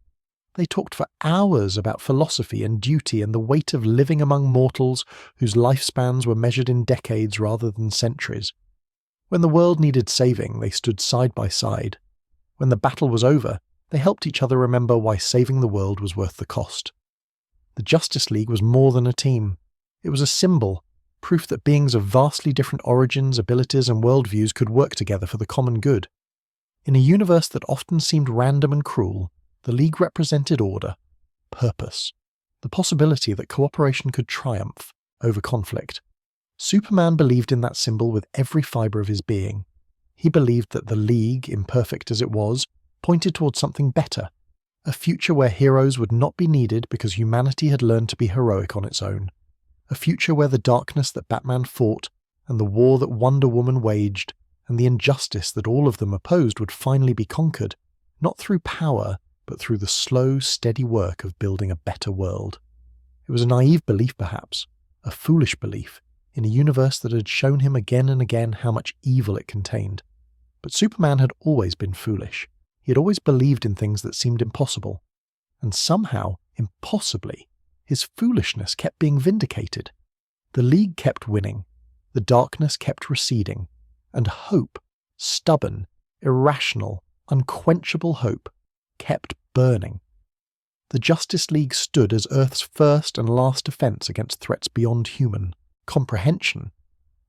They talked for hours about philosophy and duty and the weight of living among mortals whose lifespans were measured in decades rather than centuries. When the world needed saving, they stood side by side. When the battle was over, they helped each other remember why saving the world was worth the cost. The Justice League was more than a team. It was a symbol, proof that beings of vastly different origins, abilities, and worldviews could work together for the common good. In a universe that often seemed random and cruel, the League represented order, purpose, the possibility that cooperation could triumph over conflict. Superman believed in that symbol with every fibre of his being. He believed that the League, imperfect as it was, pointed towards something better, a future where heroes would not be needed because humanity had learned to be heroic on its own, a future where the darkness that Batman fought, and the war that Wonder Woman waged, and the injustice that all of them opposed would finally be conquered, not through power, but through the slow, steady work of building a better world. It was a naive belief perhaps, a foolish belief, in a universe that had shown him again and again how much evil it contained. But Superman had always been foolish. He had always believed in things that seemed impossible. And somehow, impossibly, his foolishness kept being vindicated. The League kept winning, the darkness kept receding, and hope, stubborn, irrational, unquenchable hope, kept burning. The Justice League stood as Earth's first and last defense against threats beyond human comprehension,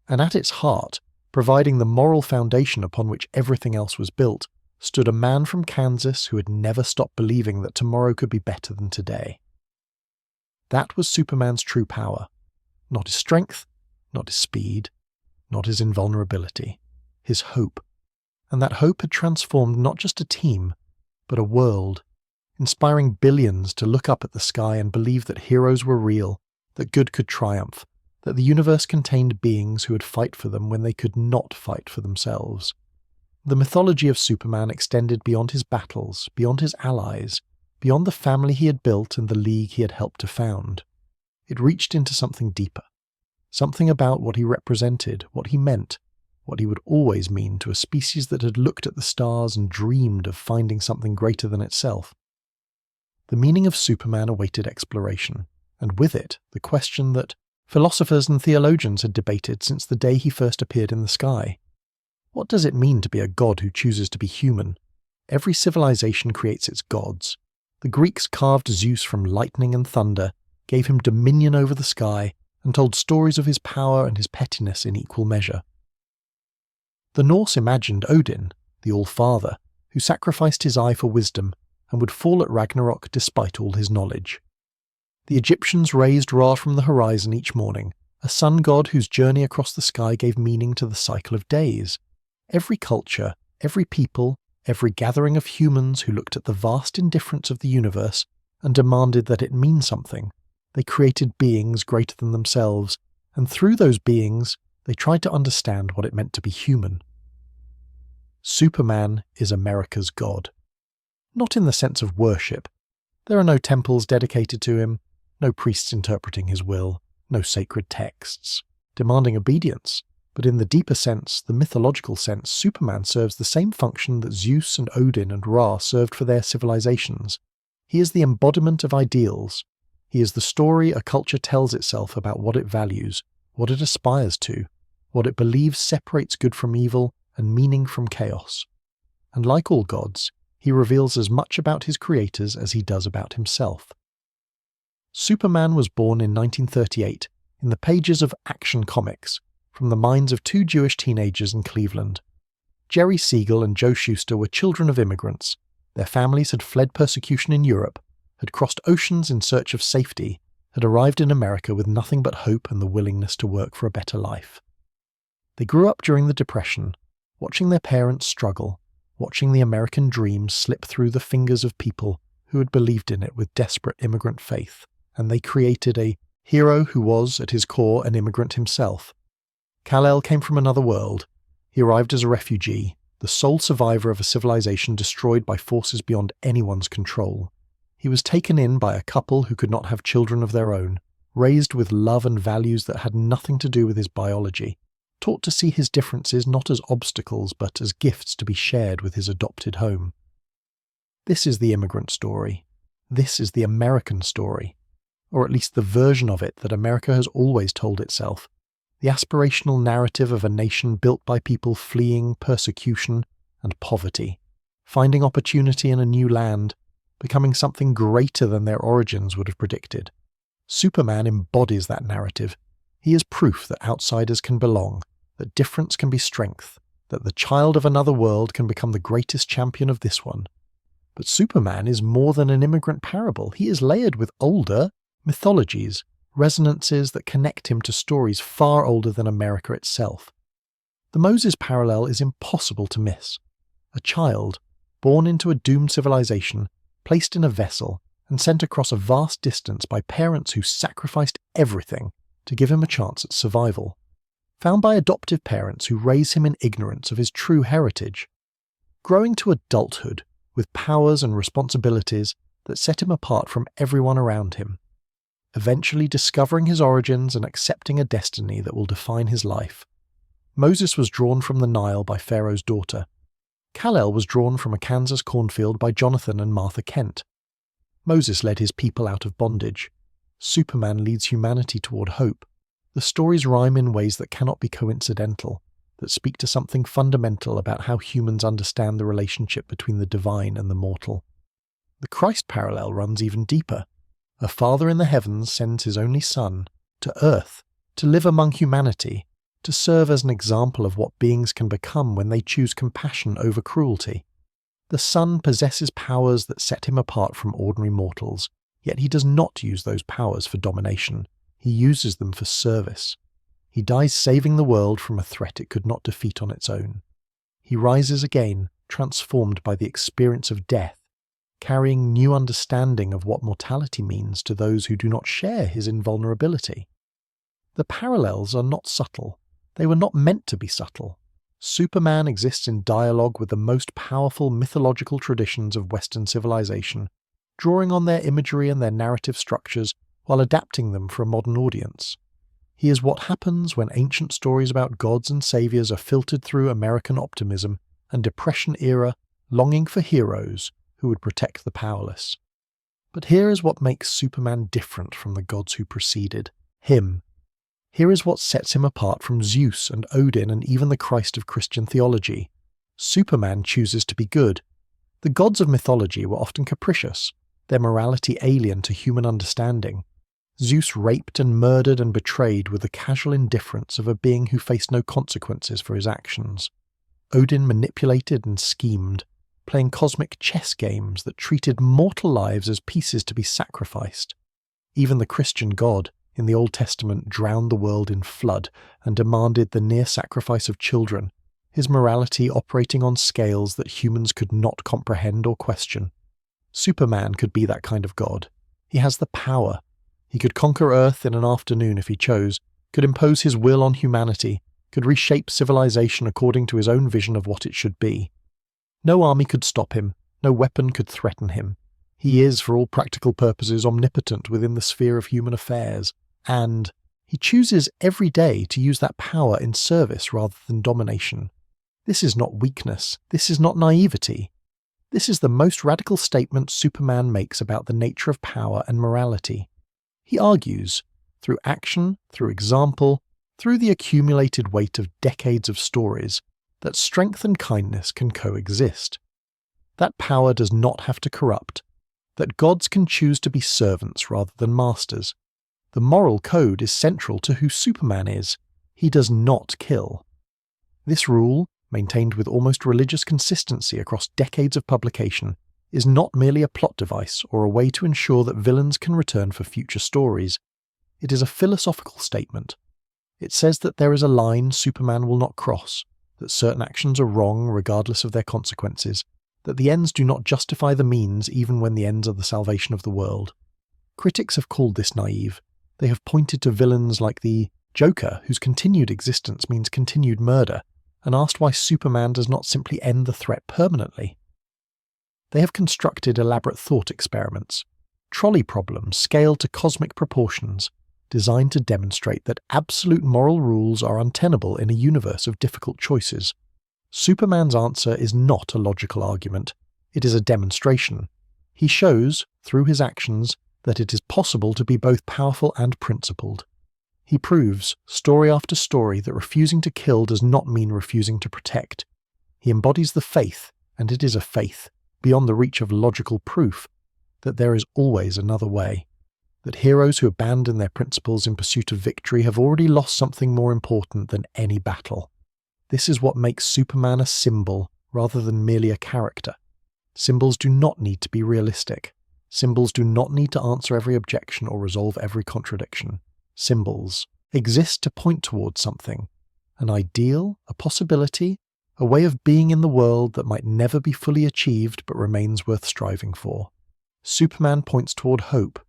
and at its heart, providing the moral foundation upon which everything else was built, stood a man from Kansas who had never stopped believing that tomorrow could be better than today. That was Superman's true power. Not his strength, not his speed, not his invulnerability, his hope. And that hope had transformed not just a team, but a world, inspiring billions to look up at the sky and believe that heroes were real, that good could triumph, that the universe contained beings who would fight for them when they could not fight for themselves. The mythology of Superman extended beyond his battles, beyond his allies, beyond the family he had built and the league he had helped to found. It reached into something deeper, something about what he represented, what he meant, what he would always mean to a species that had looked at the stars and dreamed of finding something greater than itself. The meaning of Superman awaited exploration, and with it the question that philosophers and theologians had debated since the day he first appeared in the sky. What does it mean to be a god who chooses to be human? Every civilization creates its gods. The Greeks carved Zeus from lightning and thunder, gave him dominion over the sky, and told stories of his power and his pettiness in equal measure. The Norse imagined Odin, the All-Father, who sacrificed his eye for wisdom and would fall at Ragnarok despite all his knowledge. The Egyptians raised Ra from the horizon each morning, a sun god whose journey across the sky gave meaning to the cycle of days. Every culture, every people, every gathering of humans who looked at the vast indifference of the universe and demanded that it mean something, they created beings greater than themselves, and through those beings, they tried to understand what it meant to be human. Superman is America's god. Not in the sense of worship. There are no temples dedicated to him, no priests interpreting his will, no sacred texts, demanding obedience. But in the deeper sense, the mythological sense, Superman serves the same function that Zeus and Odin and Ra served for their civilizations. He is the embodiment of ideals. He is the story a culture tells itself about what it values, what it aspires to, what it believes separates good from evil and meaning from chaos. And like all gods, he reveals as much about his creators as he does about himself. Superman was born in 1938 in the pages of Action Comics, from the minds of two Jewish teenagers in Cleveland. Jerry Siegel and Joe Shuster were children of immigrants. Their families had fled persecution in Europe, had crossed oceans in search of safety, had arrived in America with nothing but hope and the willingness to work for a better life. They grew up during the Depression, watching their parents struggle, watching the American dream slip through the fingers of people who had believed in it with desperate immigrant faith, and they created a hero who was, at his core, an immigrant himself. Kal-El came from another world. He arrived as a refugee, the sole survivor of a civilization destroyed by forces beyond anyone's control. He was taken in by a couple who could not have children of their own, raised with love and values that had nothing to do with his biology, taught to see his differences not as obstacles but as gifts to be shared with his adopted home. This is the immigrant story. This is the American story, or at least the version of it that America has always told itself. The aspirational narrative of a nation built by people fleeing persecution and poverty, finding opportunity in a new land, becoming something greater than their origins would have predicted. Superman embodies that narrative. He is proof that outsiders can belong, that difference can be strength, that the child of another world can become the greatest champion of this one. But Superman is more than an immigrant parable. He is layered with older mythologies, resonances that connect him to stories far older than America itself. The Moses parallel is impossible to miss. A child, born into a doomed civilization, placed in a vessel and sent across a vast distance by parents who sacrificed everything to give him a chance at survival. Found by adoptive parents who raise him in ignorance of his true heritage. Growing to adulthood, with powers and responsibilities that set him apart from everyone around him. Eventually discovering his origins and accepting a destiny that will define his life. Moses was drawn from the Nile by Pharaoh's daughter. Kal-El was drawn from a Kansas cornfield by Jonathan and Martha Kent. Moses led his people out of bondage. Superman leads humanity toward hope. The stories rhyme in ways that cannot be coincidental, that speak to something fundamental about how humans understand the relationship between the divine and the mortal. The Christ parallel runs even deeper. A Father in the heavens sends his only Son to Earth to live among humanity, to serve as an example of what beings can become when they choose compassion over cruelty. The Son possesses powers that set him apart from ordinary mortals, yet he does not use those powers for domination. He uses them for service. He dies saving the world from a threat it could not defeat on its own. He rises again, transformed by the experience of death, carrying new understanding of what mortality means to those who do not share his invulnerability. The parallels are not subtle. They were not meant to be subtle. Superman exists in dialogue with the most powerful mythological traditions of Western civilization, drawing on their imagery and their narrative structures while adapting them for a modern audience. He is what happens when ancient stories about gods and saviors are filtered through American optimism and Depression-era longing for heroes who would protect the powerless. But here is what makes Superman different from the gods who preceded him. Here is what sets him apart from Zeus and Odin and even the Christ of Christian theology. Superman chooses to be good. The gods of mythology were often capricious, their morality alien to human understanding. Zeus raped and murdered and betrayed with the casual indifference of a being who faced no consequences for his actions. Odin manipulated and schemed, playing cosmic chess games that treated mortal lives as pieces to be sacrificed. Even the Christian God, in the Old Testament, drowned the world in flood and demanded the near sacrifice of children, his morality operating on scales that humans could not comprehend or question. Superman could be that kind of God. He has the power. He could conquer Earth in an afternoon if he chose, could impose his will on humanity, could reshape civilization according to his own vision of what it should be. No army could stop him, no weapon could threaten him. He is, for all practical purposes, omnipotent within the sphere of human affairs, and he chooses every day to use that power in service rather than domination. This is not weakness, this is not naivety. This is the most radical statement Superman makes about the nature of power and morality. He argues, through action, through example, through the accumulated weight of decades of stories, that strength and kindness can coexist. That power does not have to corrupt, that gods can choose to be servants rather than masters. The moral code is central to who Superman is. He does not kill. This rule, maintained with almost religious consistency across decades of publication, is not merely a plot device or a way to ensure that villains can return for future stories. It is a philosophical statement. It says that there is a line Superman will not cross, that certain actions are wrong regardless of their consequences, that the ends do not justify the means even when the ends are the salvation of the world. Critics have called this naive. They have pointed to villains like the Joker, whose continued existence means continued murder, and asked why Superman does not simply end the threat permanently. They have constructed elaborate thought experiments, trolley problems scaled to cosmic proportions, designed to demonstrate that absolute moral rules are untenable in a universe of difficult choices. Superman's answer is not a logical argument, it is a demonstration. He shows, through his actions, that it is possible to be both powerful and principled. He proves, story after story, that refusing to kill does not mean refusing to protect. He embodies the faith, and it is a faith, beyond the reach of logical proof, that there is always another way, that heroes who abandon their principles in pursuit of victory have already lost something more important than any battle. This is what makes Superman a symbol rather than merely a character. Symbols do not need to be realistic. Symbols do not need to answer every objection or resolve every contradiction. Symbols exist to point towards something, an ideal, a possibility, a way of being in the world that might never be fully achieved but remains worth striving for. Superman points toward hope.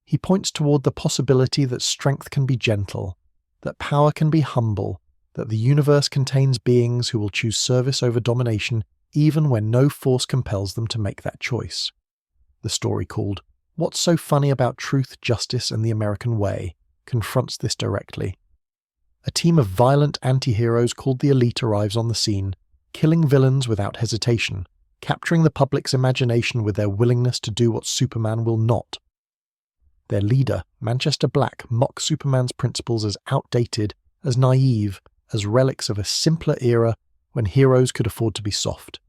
He points toward the possibility that strength can be gentle, that power can be humble, that the universe contains beings who will choose service over domination even when no force compels them to make that choice. The story called What's So Funny About Truth, Justice and the American Way confronts this directly. A team of violent anti-heroes called the Elite arrives on the scene, killing villains without hesitation, capturing the public's imagination with their willingness to do what Superman will not. Their leader, Manchester Black, mocks Superman's principles as outdated, as naive, as relics of a simpler era when heroes could afford to be soft.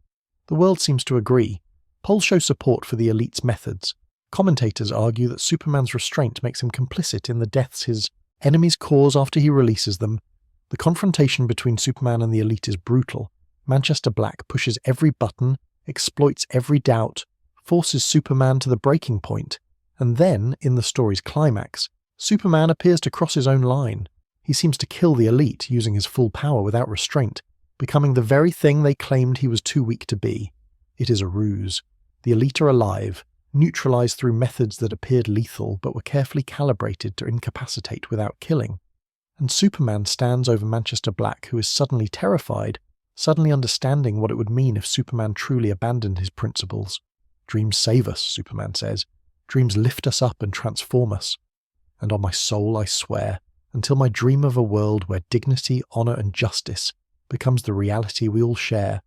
The world seems to agree. Polls show support for the Elite's methods. Commentators argue that Superman's restraint makes him complicit in the deaths his enemies cause after he releases them. The confrontation between Superman and the Elite is brutal. Manchester Black pushes every button, exploits every doubt, forces Superman to the breaking point, and then, in the story's climax, Superman appears to cross his own line. He seems to kill the Elite using his full power without restraint, becoming the very thing they claimed he was too weak to be. It is a ruse. The Elite are alive, neutralized through methods that appeared lethal but were carefully calibrated to incapacitate without killing. And Superman stands over Manchester Black, who is suddenly terrified, suddenly understanding what it would mean if Superman truly abandoned his principles. Dreams save us, Superman says. Dreams lift us up and transform us. And on my soul I swear, until my dream of a world where dignity, honor and justice becomes the reality we all share,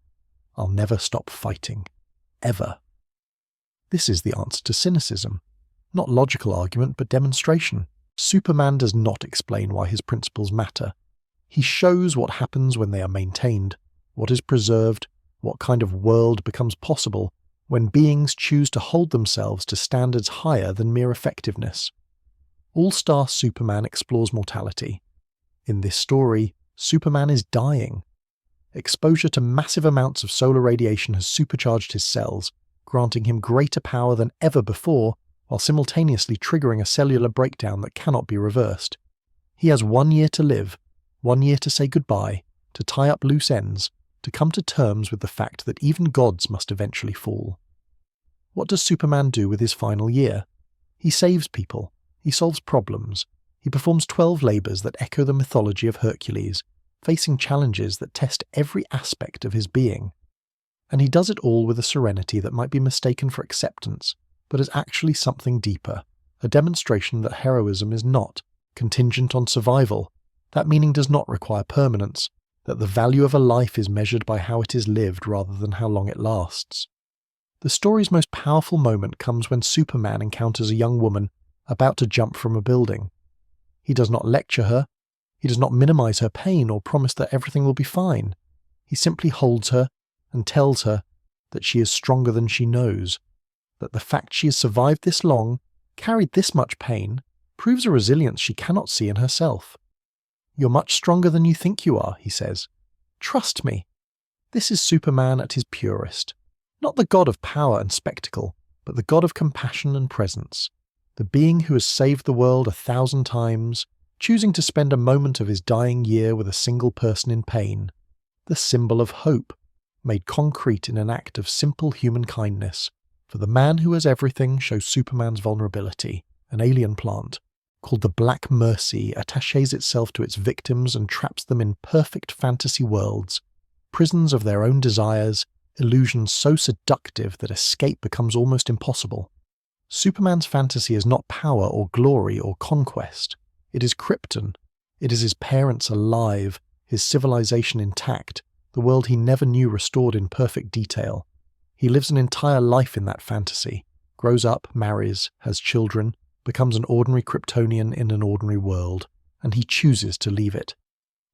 I'll never stop fighting. Ever. This is the answer to cynicism. Not logical argument, but demonstration. Superman does not explain why his principles matter. He shows what happens when they are maintained, what is preserved, what kind of world becomes possible when beings choose to hold themselves to standards higher than mere effectiveness. All-Star Superman explores mortality. In this story, Superman is dying. Exposure to massive amounts of solar radiation has supercharged his cells, granting him greater power than ever before, while simultaneously triggering a cellular breakdown that cannot be reversed. He has 1 year to live, 1 year to say goodbye, to tie up loose ends, to come to terms with the fact that even gods must eventually fall. What does Superman do with his final year? He saves people, he solves problems, he performs 12 labours that echo the mythology of Hercules, facing challenges that test every aspect of his being. And he does it all with a serenity that might be mistaken for acceptance, but is actually something deeper, a demonstration that heroism is not contingent on survival. That meaning does not require permanence, that the value of a life is measured by how it is lived rather than how long it lasts. The story's most powerful moment comes when Superman encounters a young woman about to jump from a building. He does not lecture her, he does not minimize her pain or promise that everything will be fine. He simply holds her and tells her that she is stronger than she knows, that the fact she has survived this long, carried this much pain, proves a resilience she cannot see in herself. "You're much stronger than you think you are," he says. "Trust me." This is Superman at his purest. Not the god of power and spectacle, but the god of compassion and presence. The being who has saved the world 1,000 times, choosing to spend a moment of his dying year with a single person in pain. The symbol of hope, made concrete in an act of simple human kindness. For the man who has everything shows Superman's vulnerability. An alien plant, called the Black Mercy, attaches itself to its victims and traps them in perfect fantasy worlds, prisons of their own desires, illusions so seductive that escape becomes almost impossible. Superman's fantasy is not power or glory or conquest. It is Krypton. It is his parents alive, his civilization intact, the world he never knew restored in perfect detail. He lives an entire life in that fantasy, grows up, marries, has children, becomes an ordinary Kryptonian in an ordinary world, and he chooses to leave it.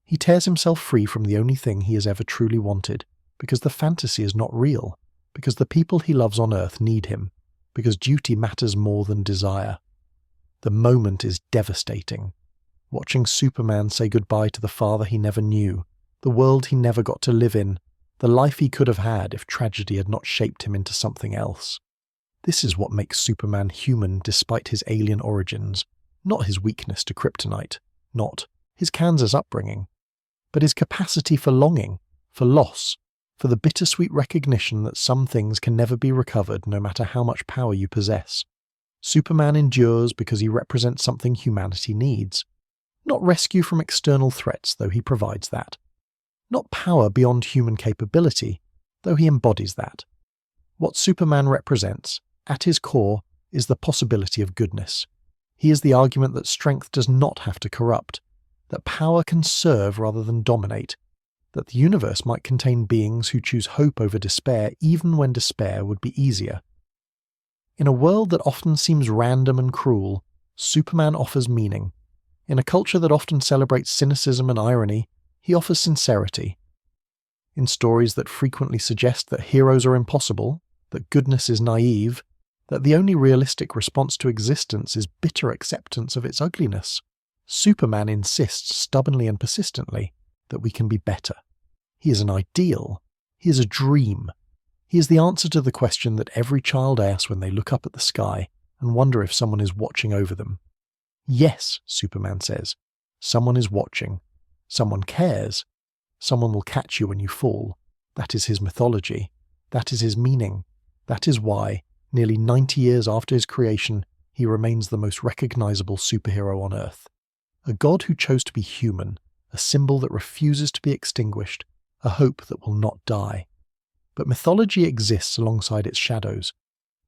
He tears himself free from the only thing he has ever truly wanted, because the fantasy is not real, because the people he loves on Earth need him, because duty matters more than desire. The moment is devastating. Watching Superman say goodbye to the father he never knew, the world he never got to live in, the life he could have had if tragedy had not shaped him into something else. This is what makes Superman human despite his alien origins, not his weakness to kryptonite, not his Kansas upbringing, but his capacity for longing, for loss, for the bittersweet recognition that some things can never be recovered no matter how much power you possess. Superman endures because he represents something humanity needs. Not rescue from external threats, though he provides that. Not power beyond human capability, though he embodies that. What Superman represents, at his core, is the possibility of goodness. He is the argument that strength does not have to corrupt, that power can serve rather than dominate, that the universe might contain beings who choose hope over despair even when despair would be easier. In a world that often seems random and cruel, Superman offers meaning. In a culture that often celebrates cynicism and irony, he offers sincerity. In stories that frequently suggest that heroes are impossible, that goodness is naive, that the only realistic response to existence is bitter acceptance of its ugliness, Superman insists stubbornly and persistently that we can be better. He is an ideal. He is a dream. He is the answer to the question that every child asks when they look up at the sky and wonder if someone is watching over them. Yes, Superman says, someone is watching. Someone cares. Someone will catch you when you fall. That is his mythology. That is his meaning. That is why, nearly 90 years after his creation, he remains the most recognizable superhero on Earth. A god who chose to be human, a symbol that refuses to be extinguished, a hope that will not die. But mythology exists alongside its shadows.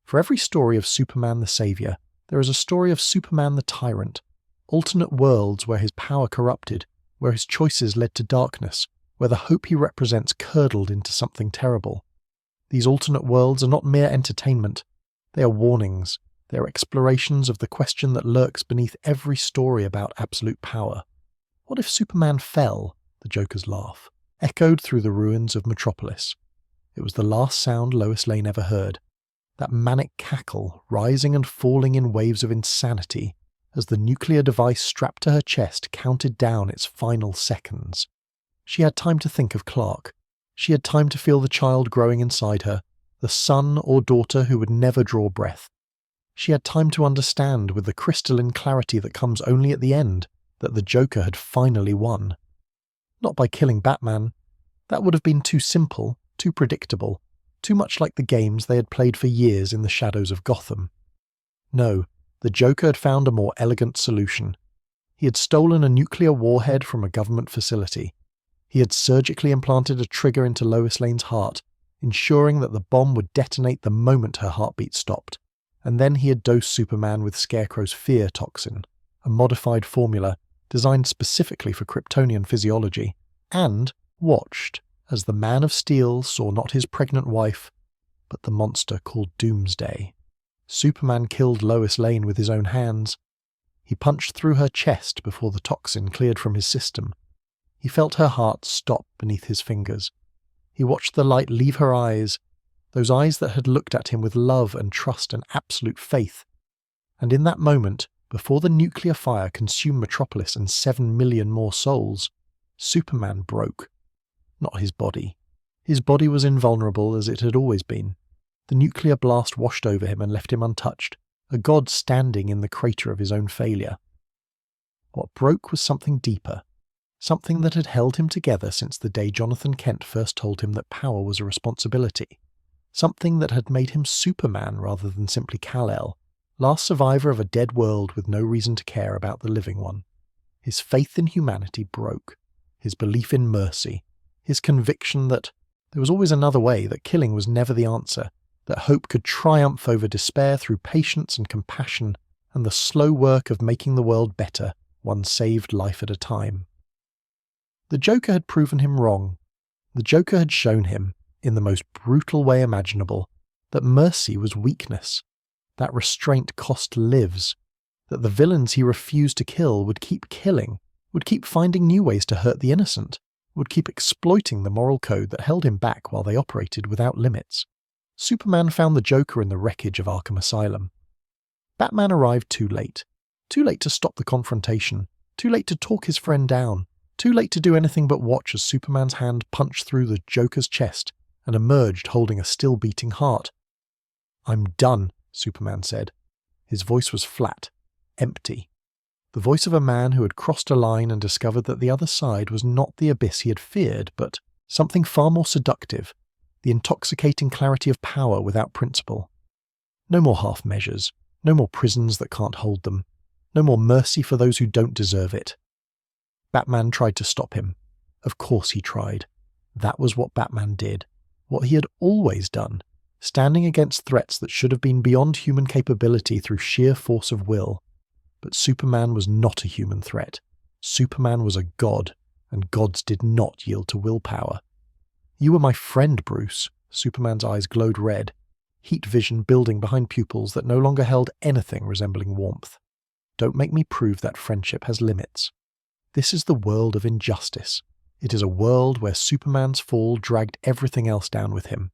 For every story of Superman the Savior, there is a story of Superman the Tyrant, alternate worlds where his power corrupted, where his choices led to darkness, where the hope he represents curdled into something terrible. These alternate worlds are not mere entertainment. They are warnings. They are explorations of the question that lurks beneath every story about absolute power. What if Superman fell? The Joker's laugh echoed through the ruins of Metropolis. It was the last sound Lois Lane ever heard, that manic cackle rising and falling in waves of insanity as the nuclear device strapped to her chest counted down its final seconds. She had time to think of Clark. She had time to feel the child growing inside her, the son or daughter who would never draw breath. She had time to understand with the crystalline clarity that comes only at the end that the Joker had finally won. Not by killing Batman. That would have been too simple, too predictable, too much like the games they had played for years in the shadows of Gotham. No, the Joker had found a more elegant solution. He had stolen a nuclear warhead from a government facility. He had surgically implanted a trigger into Lois Lane's heart, ensuring that the bomb would detonate the moment her heartbeat stopped. And then he had dosed Superman with Scarecrow's fear toxin, a modified formula designed specifically for Kryptonian physiology, and watched as the Man of Steel saw not his pregnant wife, but the monster called Doomsday. Superman killed Lois Lane with his own hands. He punched through her chest before the toxin cleared from his system. He felt her heart stop beneath his fingers. He watched the light leave her eyes, those eyes that had looked at him with love and trust and absolute faith. And in that moment, before the nuclear fire consumed Metropolis and 7 million more souls, Superman broke. Not his body. His body was invulnerable as it had always been. The nuclear blast washed over him and left him untouched, a god standing in the crater of his own failure. What broke was something deeper, something that had held him together since the day Jonathan Kent first told him that power was a responsibility, something that had made him Superman rather than simply Kal-El, last survivor of a dead world with no reason to care about the living one. His faith in humanity broke, his belief in mercy, his conviction that there was always another way, that killing was never the answer, that hope could triumph over despair through patience and compassion and the slow work of making the world better, one saved life at a time. The Joker had proven him wrong. The Joker had shown him, in the most brutal way imaginable, that mercy was weakness, that restraint cost lives, that the villains he refused to kill would keep killing, would keep finding new ways to hurt the innocent, would keep exploiting the moral code that held him back while they operated without limits. Superman found the Joker in the wreckage of Arkham Asylum. Batman arrived too late to stop the confrontation, too late to talk his friend down, too late to do anything but watch as Superman's hand punched through the Joker's chest and emerged holding a still beating heart. "I'm done," Superman said. His voice was flat, empty. The voice of a man who had crossed a line and discovered that the other side was not the abyss he had feared, but something far more seductive, the intoxicating clarity of power without principle. No more half measures, no more prisons that can't hold them, no more mercy for those who don't deserve it. Batman tried to stop him. Of course he tried. That was what Batman did. what he had always done, standing against threats that should have been beyond human capability through sheer force of will. But Superman was not a human threat. Superman was a god, and gods did not yield to willpower. "You were my friend, Bruce." Superman's eyes glowed red, heat vision building behind pupils that no longer held anything resembling warmth. "Don't make me prove that friendship has limits. This is the world of injustice. It is a world where Superman's fall dragged everything else down with him.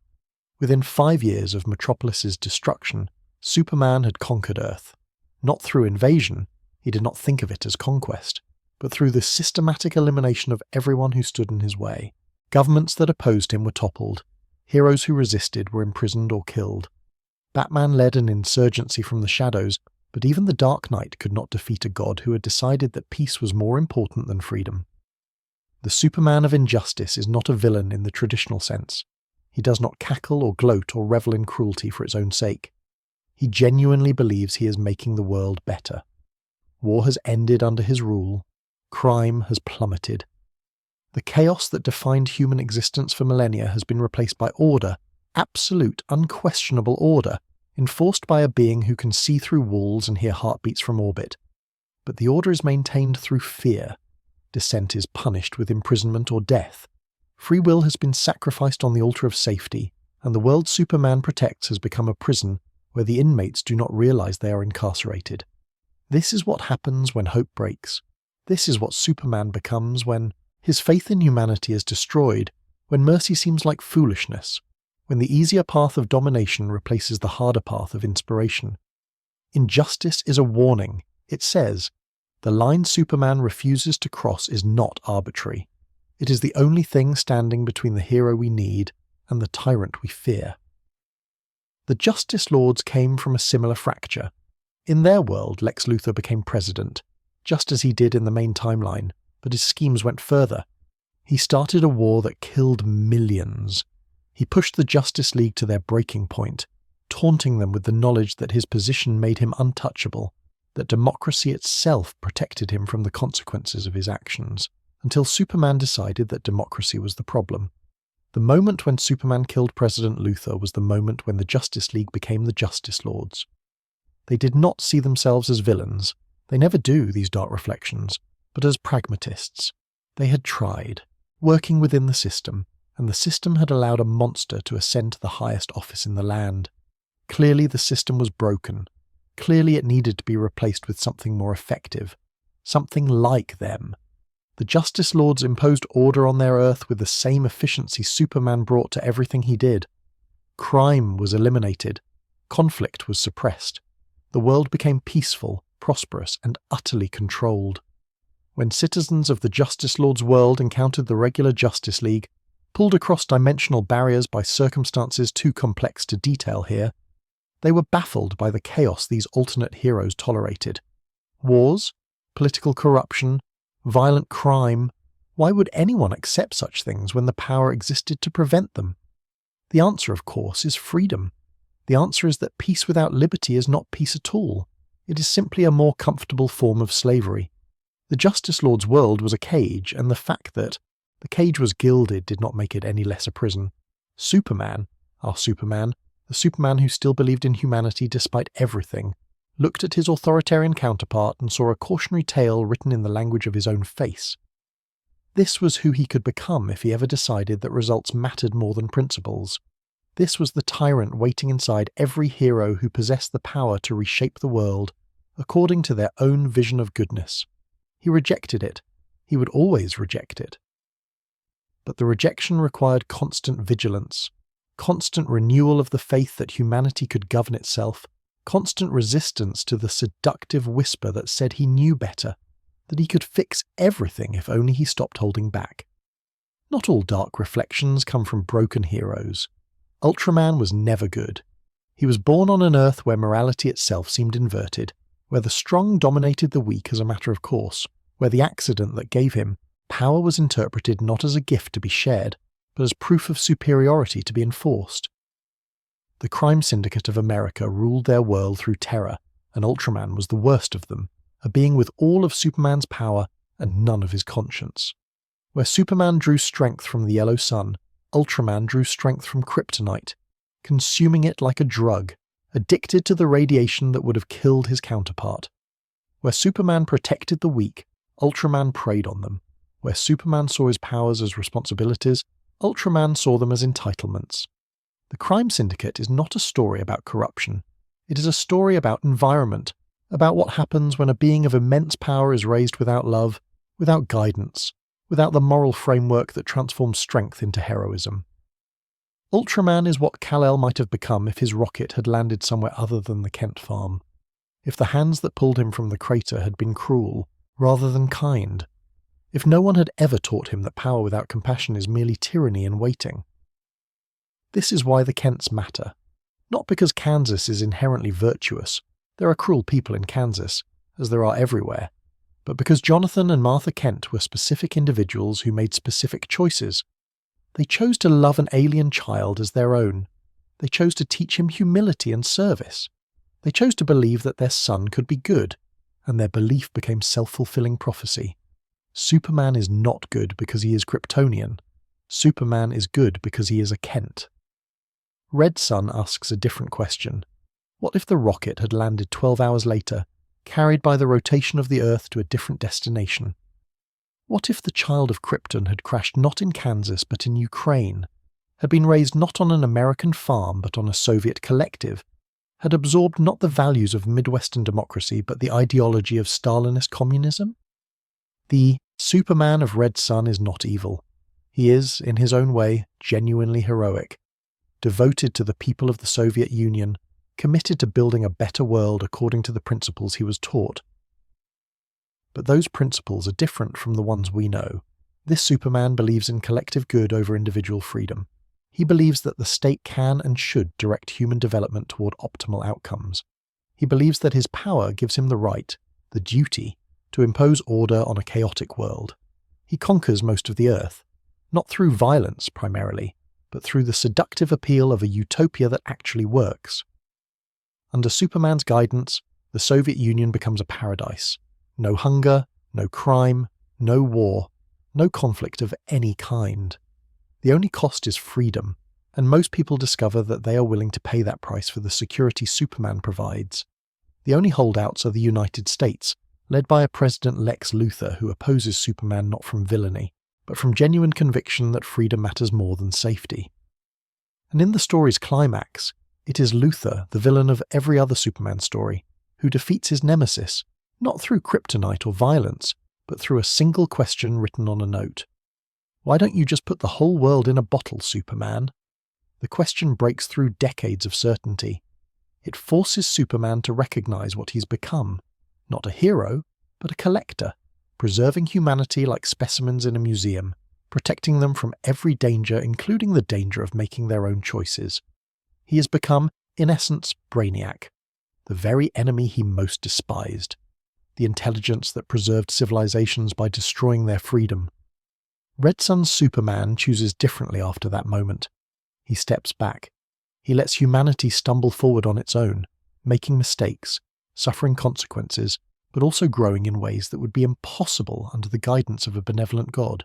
Within 5 years of Metropolis's destruction, Superman had conquered Earth. Not through invasion, he did not think of it as conquest, but through the systematic elimination of everyone who stood in his way. Governments that opposed him were toppled. Heroes who resisted were imprisoned or killed. Batman led an insurgency from the shadows, but even the Dark Knight could not defeat a god who had decided that peace was more important than freedom. The Superman of injustice is not a villain in the traditional sense. He does not cackle or gloat or revel in cruelty for its own sake. He genuinely believes he is making the world better. War has ended under his rule. Crime has plummeted. The chaos that defined human existence for millennia has been replaced by order, absolute, unquestionable order, enforced by a being who can see through walls and hear heartbeats from orbit. But the order is maintained through fear. Dissent is punished with imprisonment or death. Free will has been sacrificed on the altar of safety, and the world Superman protects has become a prison where the inmates do not realize they are incarcerated. This is what happens when hope breaks. This is what Superman becomes when his faith in humanity is destroyed, when mercy seems like foolishness, when the easier path of domination replaces the harder path of inspiration. Injustice is a warning. It says, the line Superman refuses to cross is not arbitrary. It is the only thing standing between the hero we need and the tyrant we fear. The Justice Lords came from a similar fracture. In their world, Lex Luthor became president, just as he did in the main timeline, but his schemes went further. He started a war that killed millions. He pushed the Justice League to their breaking point, taunting them with the knowledge that his position made him untouchable, that democracy itself protected him from the consequences of his actions, until Superman decided that democracy was the problem. The moment when Superman killed President Luthor was the moment when the Justice League became the Justice Lords. They did not see themselves as villains. They never do, these dark reflections, but as pragmatists. They had tried, working within the system, and the system had allowed a monster to ascend to the highest office in the land. Clearly the system was broken. Clearly it needed to be replaced with something more effective. Something like them. The Justice Lords imposed order on their Earth with the same efficiency Superman brought to everything he did. Crime was eliminated. Conflict was suppressed. The world became peaceful, prosperous, and utterly controlled. When citizens of the Justice Lord's world encountered the regular Justice League, pulled across dimensional barriers by circumstances too complex to detail here, they were baffled by the chaos these alternate heroes tolerated. Wars, political corruption, violent crime. Why would anyone accept such things when the power existed to prevent them? The answer, of course, is freedom. The answer is that peace without liberty is not peace at all. It is simply a more comfortable form of slavery. The Justice Lord's world was a cage, and the fact that the cage was gilded did not make it any less a prison. Superman, our Superman, the Superman who still believed in humanity despite everything, looked at his authoritarian counterpart and saw a cautionary tale written in the language of his own face. This was who he could become if he ever decided that results mattered more than principles. This was the tyrant waiting inside every hero who possessed the power to reshape the world according to their own vision of goodness. He rejected it. He would always reject it. But the rejection required constant vigilance, constant renewal of the faith that humanity could govern itself, constant resistance to the seductive whisper that said he knew better, that he could fix everything if only he stopped holding back. Not all dark reflections come from broken heroes. Ultraman was never good. He was born on an Earth where morality itself seemed inverted, where the strong dominated the weak as a matter of course, where the accident that gave him power was interpreted not as a gift to be shared, but as proof of superiority to be enforced. The crime syndicate of America ruled their world through terror, and Ultraman was the worst of them, a being with all of Superman's power and none of his conscience. Where Superman drew strength from the yellow sun, Ultraman drew strength from kryptonite, consuming it like a drug, addicted to the radiation that would have killed his counterpart. Where Superman protected the weak, Ultraman preyed on them. Where Superman saw his powers as responsibilities, Ultraman saw them as entitlements. The Crime Syndicate is not a story about corruption. It is a story about environment, about what happens when a being of immense power is raised without love, without guidance, without the moral framework that transforms strength into heroism. Ultraman is what Kal-El might have become if his rocket had landed somewhere other than the Kent farm. If the hands that pulled him from the crater had been cruel, rather than kind. If no one had ever taught him that power without compassion is merely tyranny in waiting. This is why the Kents matter. Not because Kansas is inherently virtuous. There are cruel people in Kansas, as there are everywhere. But because Jonathan and Martha Kent were specific individuals who made specific choices. They chose to love an alien child as their own. They chose to teach him humility and service. They chose to believe that their son could be good, and their belief became self-fulfilling prophecy. Superman is not good because he is Kryptonian. Superman is good because he is a Kent. Red Sun asks a different question. What if the rocket had landed 12 hours later, carried by the rotation of the Earth to a different destination? What if the child of Krypton had crashed not in Kansas but in Ukraine, had been raised not on an American farm but on a Soviet collective, had absorbed not the values of Midwestern democracy but the ideology of Stalinist communism? The Superman of Red Sun is not evil. He is, in his own way, genuinely heroic, devoted to the people of the Soviet Union, committed to building a better world according to the principles he was taught. But those principles are different from the ones we know. This Superman believes in collective good over individual freedom. He believes that the state can and should direct human development toward optimal outcomes. He believes that his power gives him the right, the duty, to impose order on a chaotic world. He conquers most of the Earth, not through violence primarily, but through the seductive appeal of a utopia that actually works. Under Superman's guidance, the Soviet Union becomes a paradise. No hunger, no crime, no war, no conflict of any kind. The only cost is freedom, and most people discover that they are willing to pay that price for the security Superman provides. The only holdouts are the United States, led by a President Lex Luthor who opposes Superman not from villainy, but from genuine conviction that freedom matters more than safety. And in the story's climax, it is Luthor, the villain of every other Superman story, who defeats his nemesis, not through kryptonite or violence, but through a single question written on a note. Why don't you just put the whole world in a bottle, Superman? The question breaks through decades of certainty. It forces Superman to recognize what he's become. Not a hero, but a collector, preserving humanity like specimens in a museum, protecting them from every danger, including the danger of making their own choices. He has become, in essence, Brainiac, the very enemy he most despised, the intelligence that preserved civilizations by destroying their freedom. Red Sun's Superman chooses differently after that moment. He steps back. He lets humanity stumble forward on its own, making mistakes, suffering consequences, but also growing in ways that would be impossible under the guidance of a benevolent God.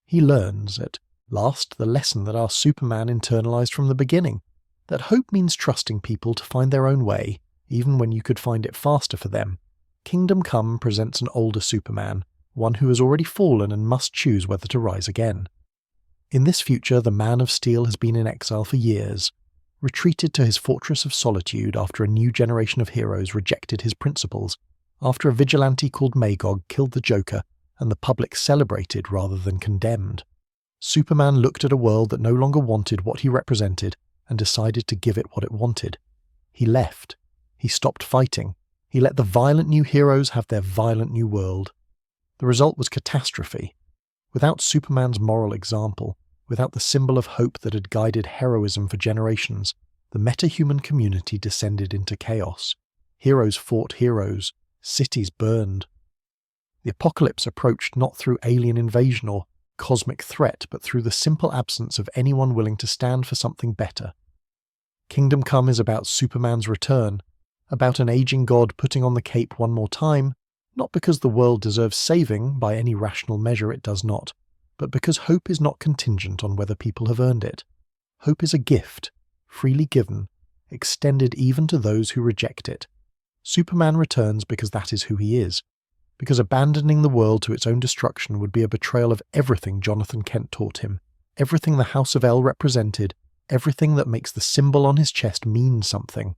He learns, at last, the lesson that our Superman internalized from the beginning, that hope means trusting people to find their own way, even when you could find it faster for them. Kingdom Come presents an older Superman, one who has already fallen and must choose whether to rise again. In this future, the Man of Steel has been in exile for years, retreated to his fortress of solitude after a new generation of heroes rejected his principles, after a vigilante called Magog killed the Joker and the public celebrated rather than condemned. Superman looked at a world that no longer wanted what he represented and decided to give it what it wanted. He left. He stopped fighting. He let the violent new heroes have their violent new world. The result was catastrophe. Without Superman's moral example, without the symbol of hope that had guided heroism for generations, the meta-human community descended into chaos. Heroes fought heroes. Cities burned. The apocalypse approached not through alien invasion or cosmic threat, but through the simple absence of anyone willing to stand for something better. Kingdom Come is about Superman's return, about an aging god putting on the cape one more time, not because the world deserves saving by any rational measure it does not, but because hope is not contingent on whether people have earned it. Hope is a gift, freely given, extended even to those who reject it. Superman returns because that is who he is, because abandoning the world to its own destruction would be a betrayal of everything Jonathan Kent taught him, everything the House of El represented, everything that makes the symbol on his chest mean something.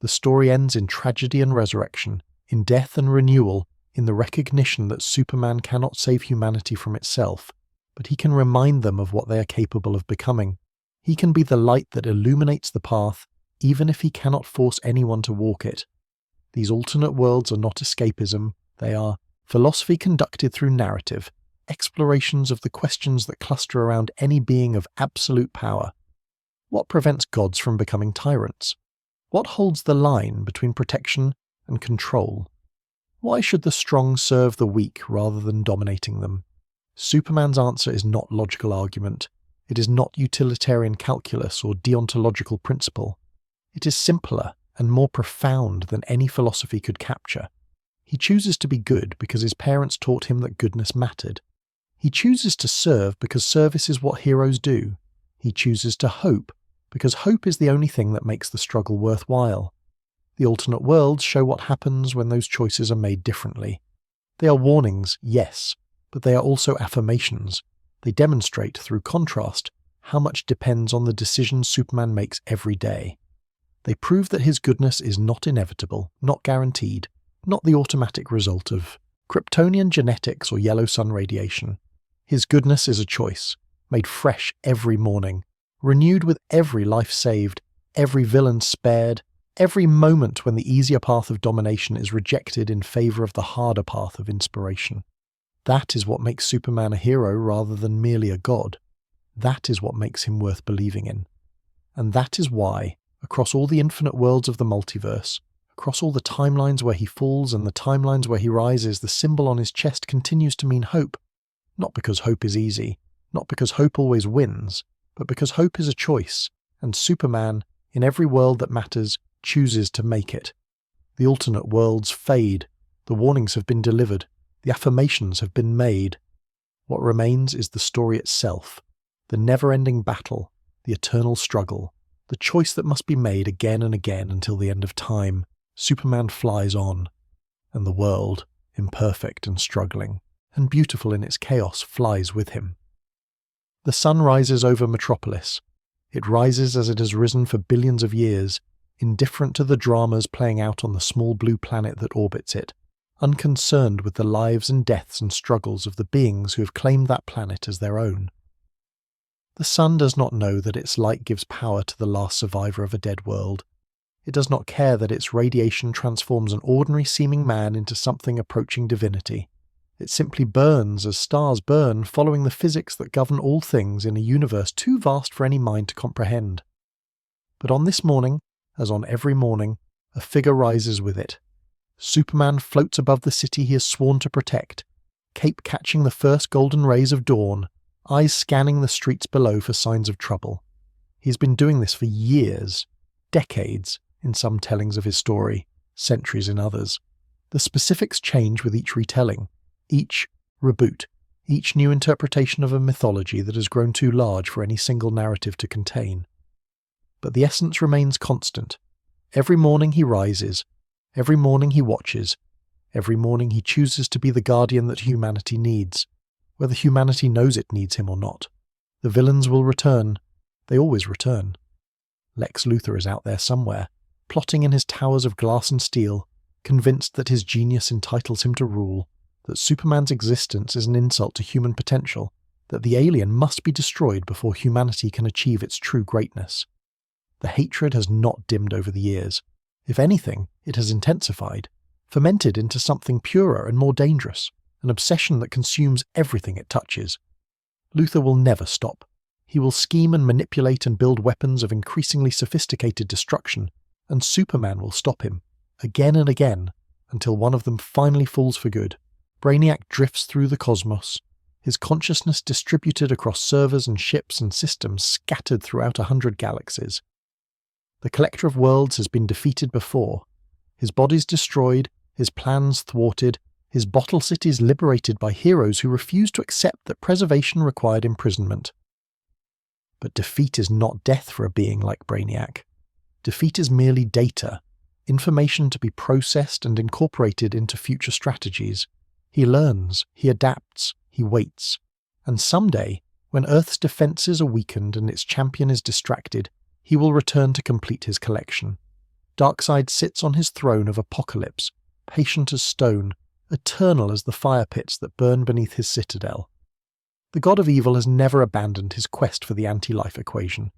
The story ends in tragedy and resurrection, in death and renewal, in the recognition that Superman cannot save humanity from itself, but he can remind them of what they are capable of becoming. He can be the light that illuminates the path, even if he cannot force anyone to walk it. These alternate worlds are not escapism, they are philosophy conducted through narrative, explorations of the questions that cluster around any being of absolute power. What prevents gods from becoming tyrants? What holds the line between protection and control? Why should the strong serve the weak rather than dominating them? Superman's answer is not logical argument. It is not utilitarian calculus or deontological principle. It is simpler and more profound than any philosophy could capture. He chooses to be good because his parents taught him that goodness mattered. He chooses to serve because service is what heroes do. He chooses to hope because hope is the only thing that makes the struggle worthwhile. The alternate worlds show what happens when those choices are made differently. They are warnings, yes, but they are also affirmations. They demonstrate, through contrast, how much depends on the decisions Superman makes every day. They prove that his goodness is not inevitable, not guaranteed, not the automatic result of Kryptonian genetics or yellow sun radiation. His goodness is a choice, made fresh every morning, renewed with every life saved, every villain spared, every moment when the easier path of domination is rejected in favour of the harder path of inspiration. That is what makes Superman a hero rather than merely a god. That is what makes him worth believing in. And that is why, across all the infinite worlds of the multiverse, across all the timelines where he falls and the timelines where he rises, the symbol on his chest continues to mean hope. Not because hope is easy, not because hope always wins, but because hope is a choice, and Superman, in every world that matters, chooses to make it. The alternate worlds fade, the warnings have been delivered, the affirmations have been made. What remains is the story itself, the never-ending battle, the eternal struggle, the choice that must be made again and again until the end of time. Superman flies on, and the world, imperfect and struggling, and beautiful in its chaos, flies with him. The sun rises over Metropolis. It rises as it has risen for billions of years, indifferent to the dramas playing out on the small blue planet that orbits it, unconcerned with the lives and deaths and struggles of the beings who have claimed that planet as their own. The sun does not know that its light gives power to the last survivor of a dead world. It does not care that its radiation transforms an ordinary-seeming man into something approaching divinity. It simply burns as stars burn, following the physics that govern all things in a universe too vast for any mind to comprehend. But on this morning, as on every morning, a figure rises with it. Superman floats above the city he has sworn to protect, cape catching the first golden rays of dawn, eyes scanning the streets below for signs of trouble. He's been doing this for years, decades in some tellings of his story, centuries in others. The specifics change with each retelling, each reboot, each new interpretation of a mythology that has grown too large for any single narrative to contain. But the essence remains constant. Every morning he rises, every morning he watches, every morning he chooses to be the guardian that humanity needs, whether humanity knows it needs him or not. The villains will return. They always return. Lex Luthor is out there somewhere, plotting in his towers of glass and steel, convinced that his genius entitles him to rule, that Superman's existence is an insult to human potential, that the alien must be destroyed before humanity can achieve its true greatness. The hatred has not dimmed over the years. If anything, it has intensified, fermented into something purer and more dangerous, an obsession that consumes everything it touches. Luthor will never stop. He will scheme and manipulate and build weapons of increasingly sophisticated destruction, and Superman will stop him, again and again, until one of them finally falls for good. Brainiac drifts through the cosmos, his consciousness distributed across servers and ships and systems scattered throughout 100 galaxies. The Collector of Worlds has been defeated before, his bodies destroyed, his plans thwarted, his bottle cities liberated by heroes who refused to accept that preservation required imprisonment. But defeat is not death for a being like Brainiac. Defeat is merely data, information to be processed and incorporated into future strategies. He learns, he adapts, he waits. And someday, when Earth's defenses are weakened and its champion is distracted, he will return to complete his collection. Darkseid sits on his throne of apocalypse, patient as stone, eternal as the fire pits that burn beneath his citadel. The god of evil has never abandoned his quest for the anti-life equation.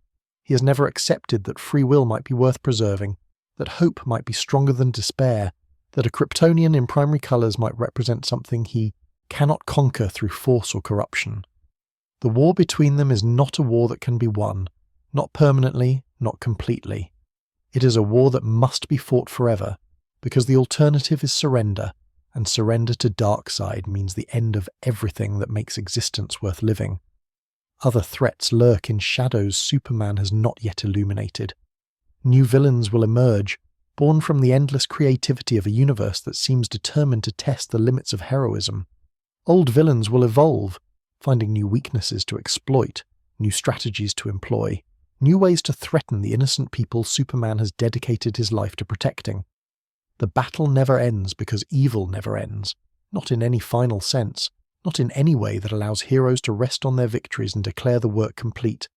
He has never accepted that free will might be worth preserving, that hope might be stronger than despair, that a Kryptonian in primary colours might represent something he cannot conquer through force or corruption. The war between them is not a war that can be won, not permanently, not completely. It is a war that must be fought forever, because the alternative is surrender, and surrender to Darkseid means the end of everything that makes existence worth living. Other threats lurk in shadows Superman has not yet illuminated. New villains will emerge, born from the endless creativity of a universe that seems determined to test the limits of heroism. Old villains will evolve, finding new weaknesses to exploit, new strategies to employ, new ways to threaten the innocent people Superman has dedicated his life to protecting. The battle never ends because evil never ends, not in any final sense, not in any way that allows heroes to rest on their victories and declare the work complete.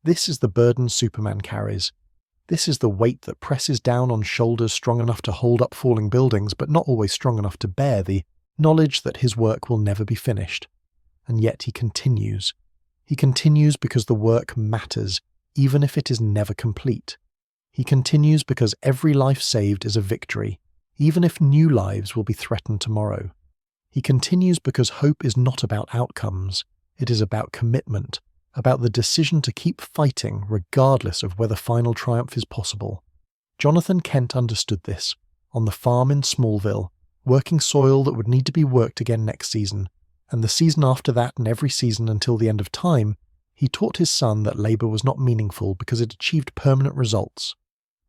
This is the burden Superman carries. This is the weight that presses down on shoulders strong enough to hold up falling buildings but not always strong enough to bear the knowledge that his work will never be finished. And yet he continues. He continues because the work matters, even if it is never complete. He continues because every life saved is a victory, even if new lives will be threatened tomorrow. He continues because hope is not about outcomes. It is about commitment, about the decision to keep fighting regardless of whether final triumph is possible. Jonathan Kent understood this, on the farm in Smallville, working soil that would need to be worked again next season, and the season after that and every season until the end of time. He taught his son that labour was not meaningful because it achieved permanent results.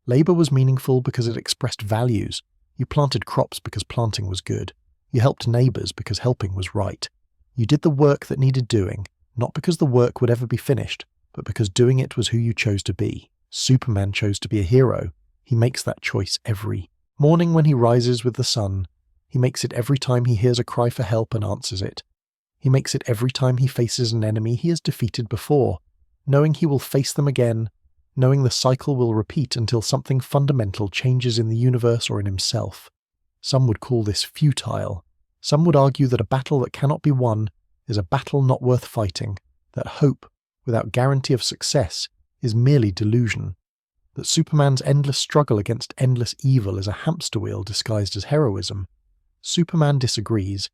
Labour was meaningful because it expressed values. You planted crops because planting was good. You helped neighbours because helping was right. You did the work that needed doing, not because the work would ever be finished, but because doing it was who you chose to be. Superman chose to be a hero. He makes that choice every morning when he rises with the sun. He makes it every time he hears a cry for help and answers it. He makes it every time he faces an enemy he has defeated before, knowing he will face them again, knowing the cycle will repeat until something fundamental changes in the universe or in himself. Some would call this futile. Some would argue that a battle that cannot be won is a battle not worth fighting, that hope, without guarantee of success, is merely delusion, that Superman's endless struggle against endless evil is a hamster wheel disguised as heroism. Superman disagrees.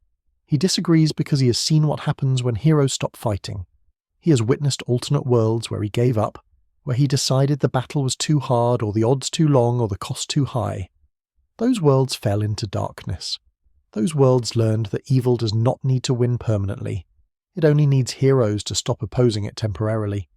He disagrees because he has seen what happens when heroes stop fighting. He has witnessed alternate worlds where he gave up, where he decided the battle was too hard or the odds too long or the cost too high. Those worlds fell into darkness. Those worlds learned that evil does not need to win permanently. It only needs heroes to stop opposing it temporarily.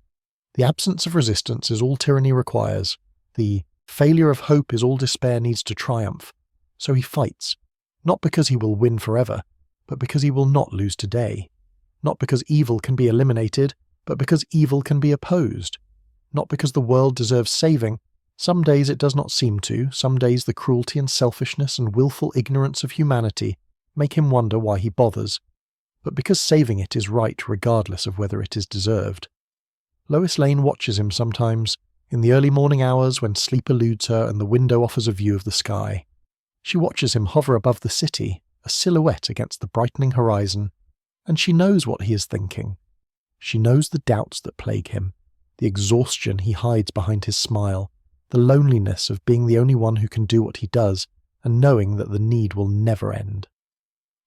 The absence of resistance is all tyranny requires. The failure of hope is all despair needs to triumph. So he fights, not because he will win forever, but because he will not lose today. Not because evil can be eliminated, but because evil can be opposed. Not because the world deserves saving. Some days it does not seem to. Some days the cruelty and selfishness and willful ignorance of humanity make him wonder why he bothers. But because saving it is right regardless of whether it is deserved. Lois Lane watches him sometimes, in the early morning hours when sleep eludes her and the window offers a view of the sky. She watches him hover above the city, a silhouette against the brightening horizon, and she knows what he is thinking. She knows the doubts that plague him, the exhaustion he hides behind his smile, the loneliness of being the only one who can do what he does, and knowing that the need will never end.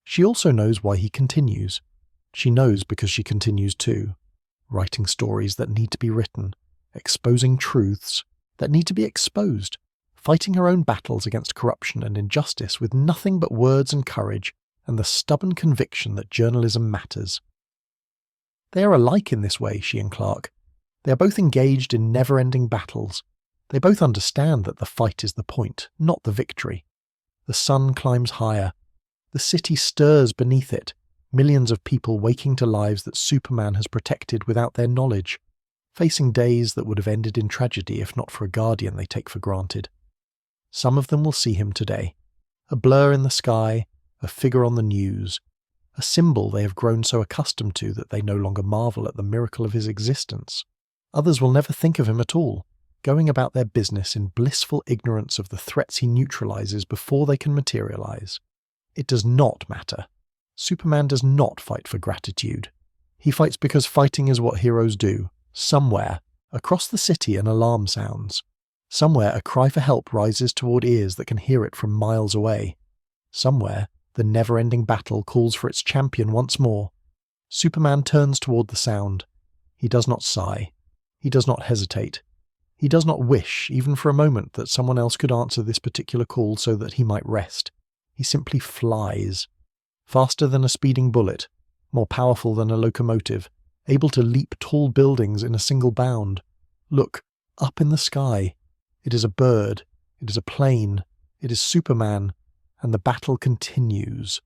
She also knows why he continues. She knows because she continues too, writing stories that need to be written, exposing truths that need to be exposed, fighting her own battles against corruption and injustice with nothing but words and courage and the stubborn conviction that journalism matters. They are alike in this way, she and Clark. They are both engaged in never-ending battles. They both understand that the fight is the point, not the victory. The sun climbs higher. The city stirs beneath it, millions of people waking to lives that Superman has protected without their knowledge, facing days that would have ended in tragedy if not for a guardian they take for granted. Some of them will see him today, a blur in the sky, a figure on the news, a symbol they have grown so accustomed to that they no longer marvel at the miracle of his existence. Others will never think of him at all, going about their business in blissful ignorance of the threats he neutralizes before they can materialize. It does not matter. Superman does not fight for gratitude. He fights because fighting is what heroes do. Somewhere, across the city, an alarm sounds. Somewhere, a cry for help rises toward ears that can hear it from miles away. Somewhere, the never-ending battle calls for its champion once more. Superman turns toward the sound. He does not sigh. He does not hesitate. He does not wish, even for a moment, that someone else could answer this particular call so that he might rest. He simply flies. Faster than a speeding bullet, more powerful than a locomotive, able to leap tall buildings in a single bound. Look, up in the sky. It is a bird. It is a plane. It is Superman. And the battle continues.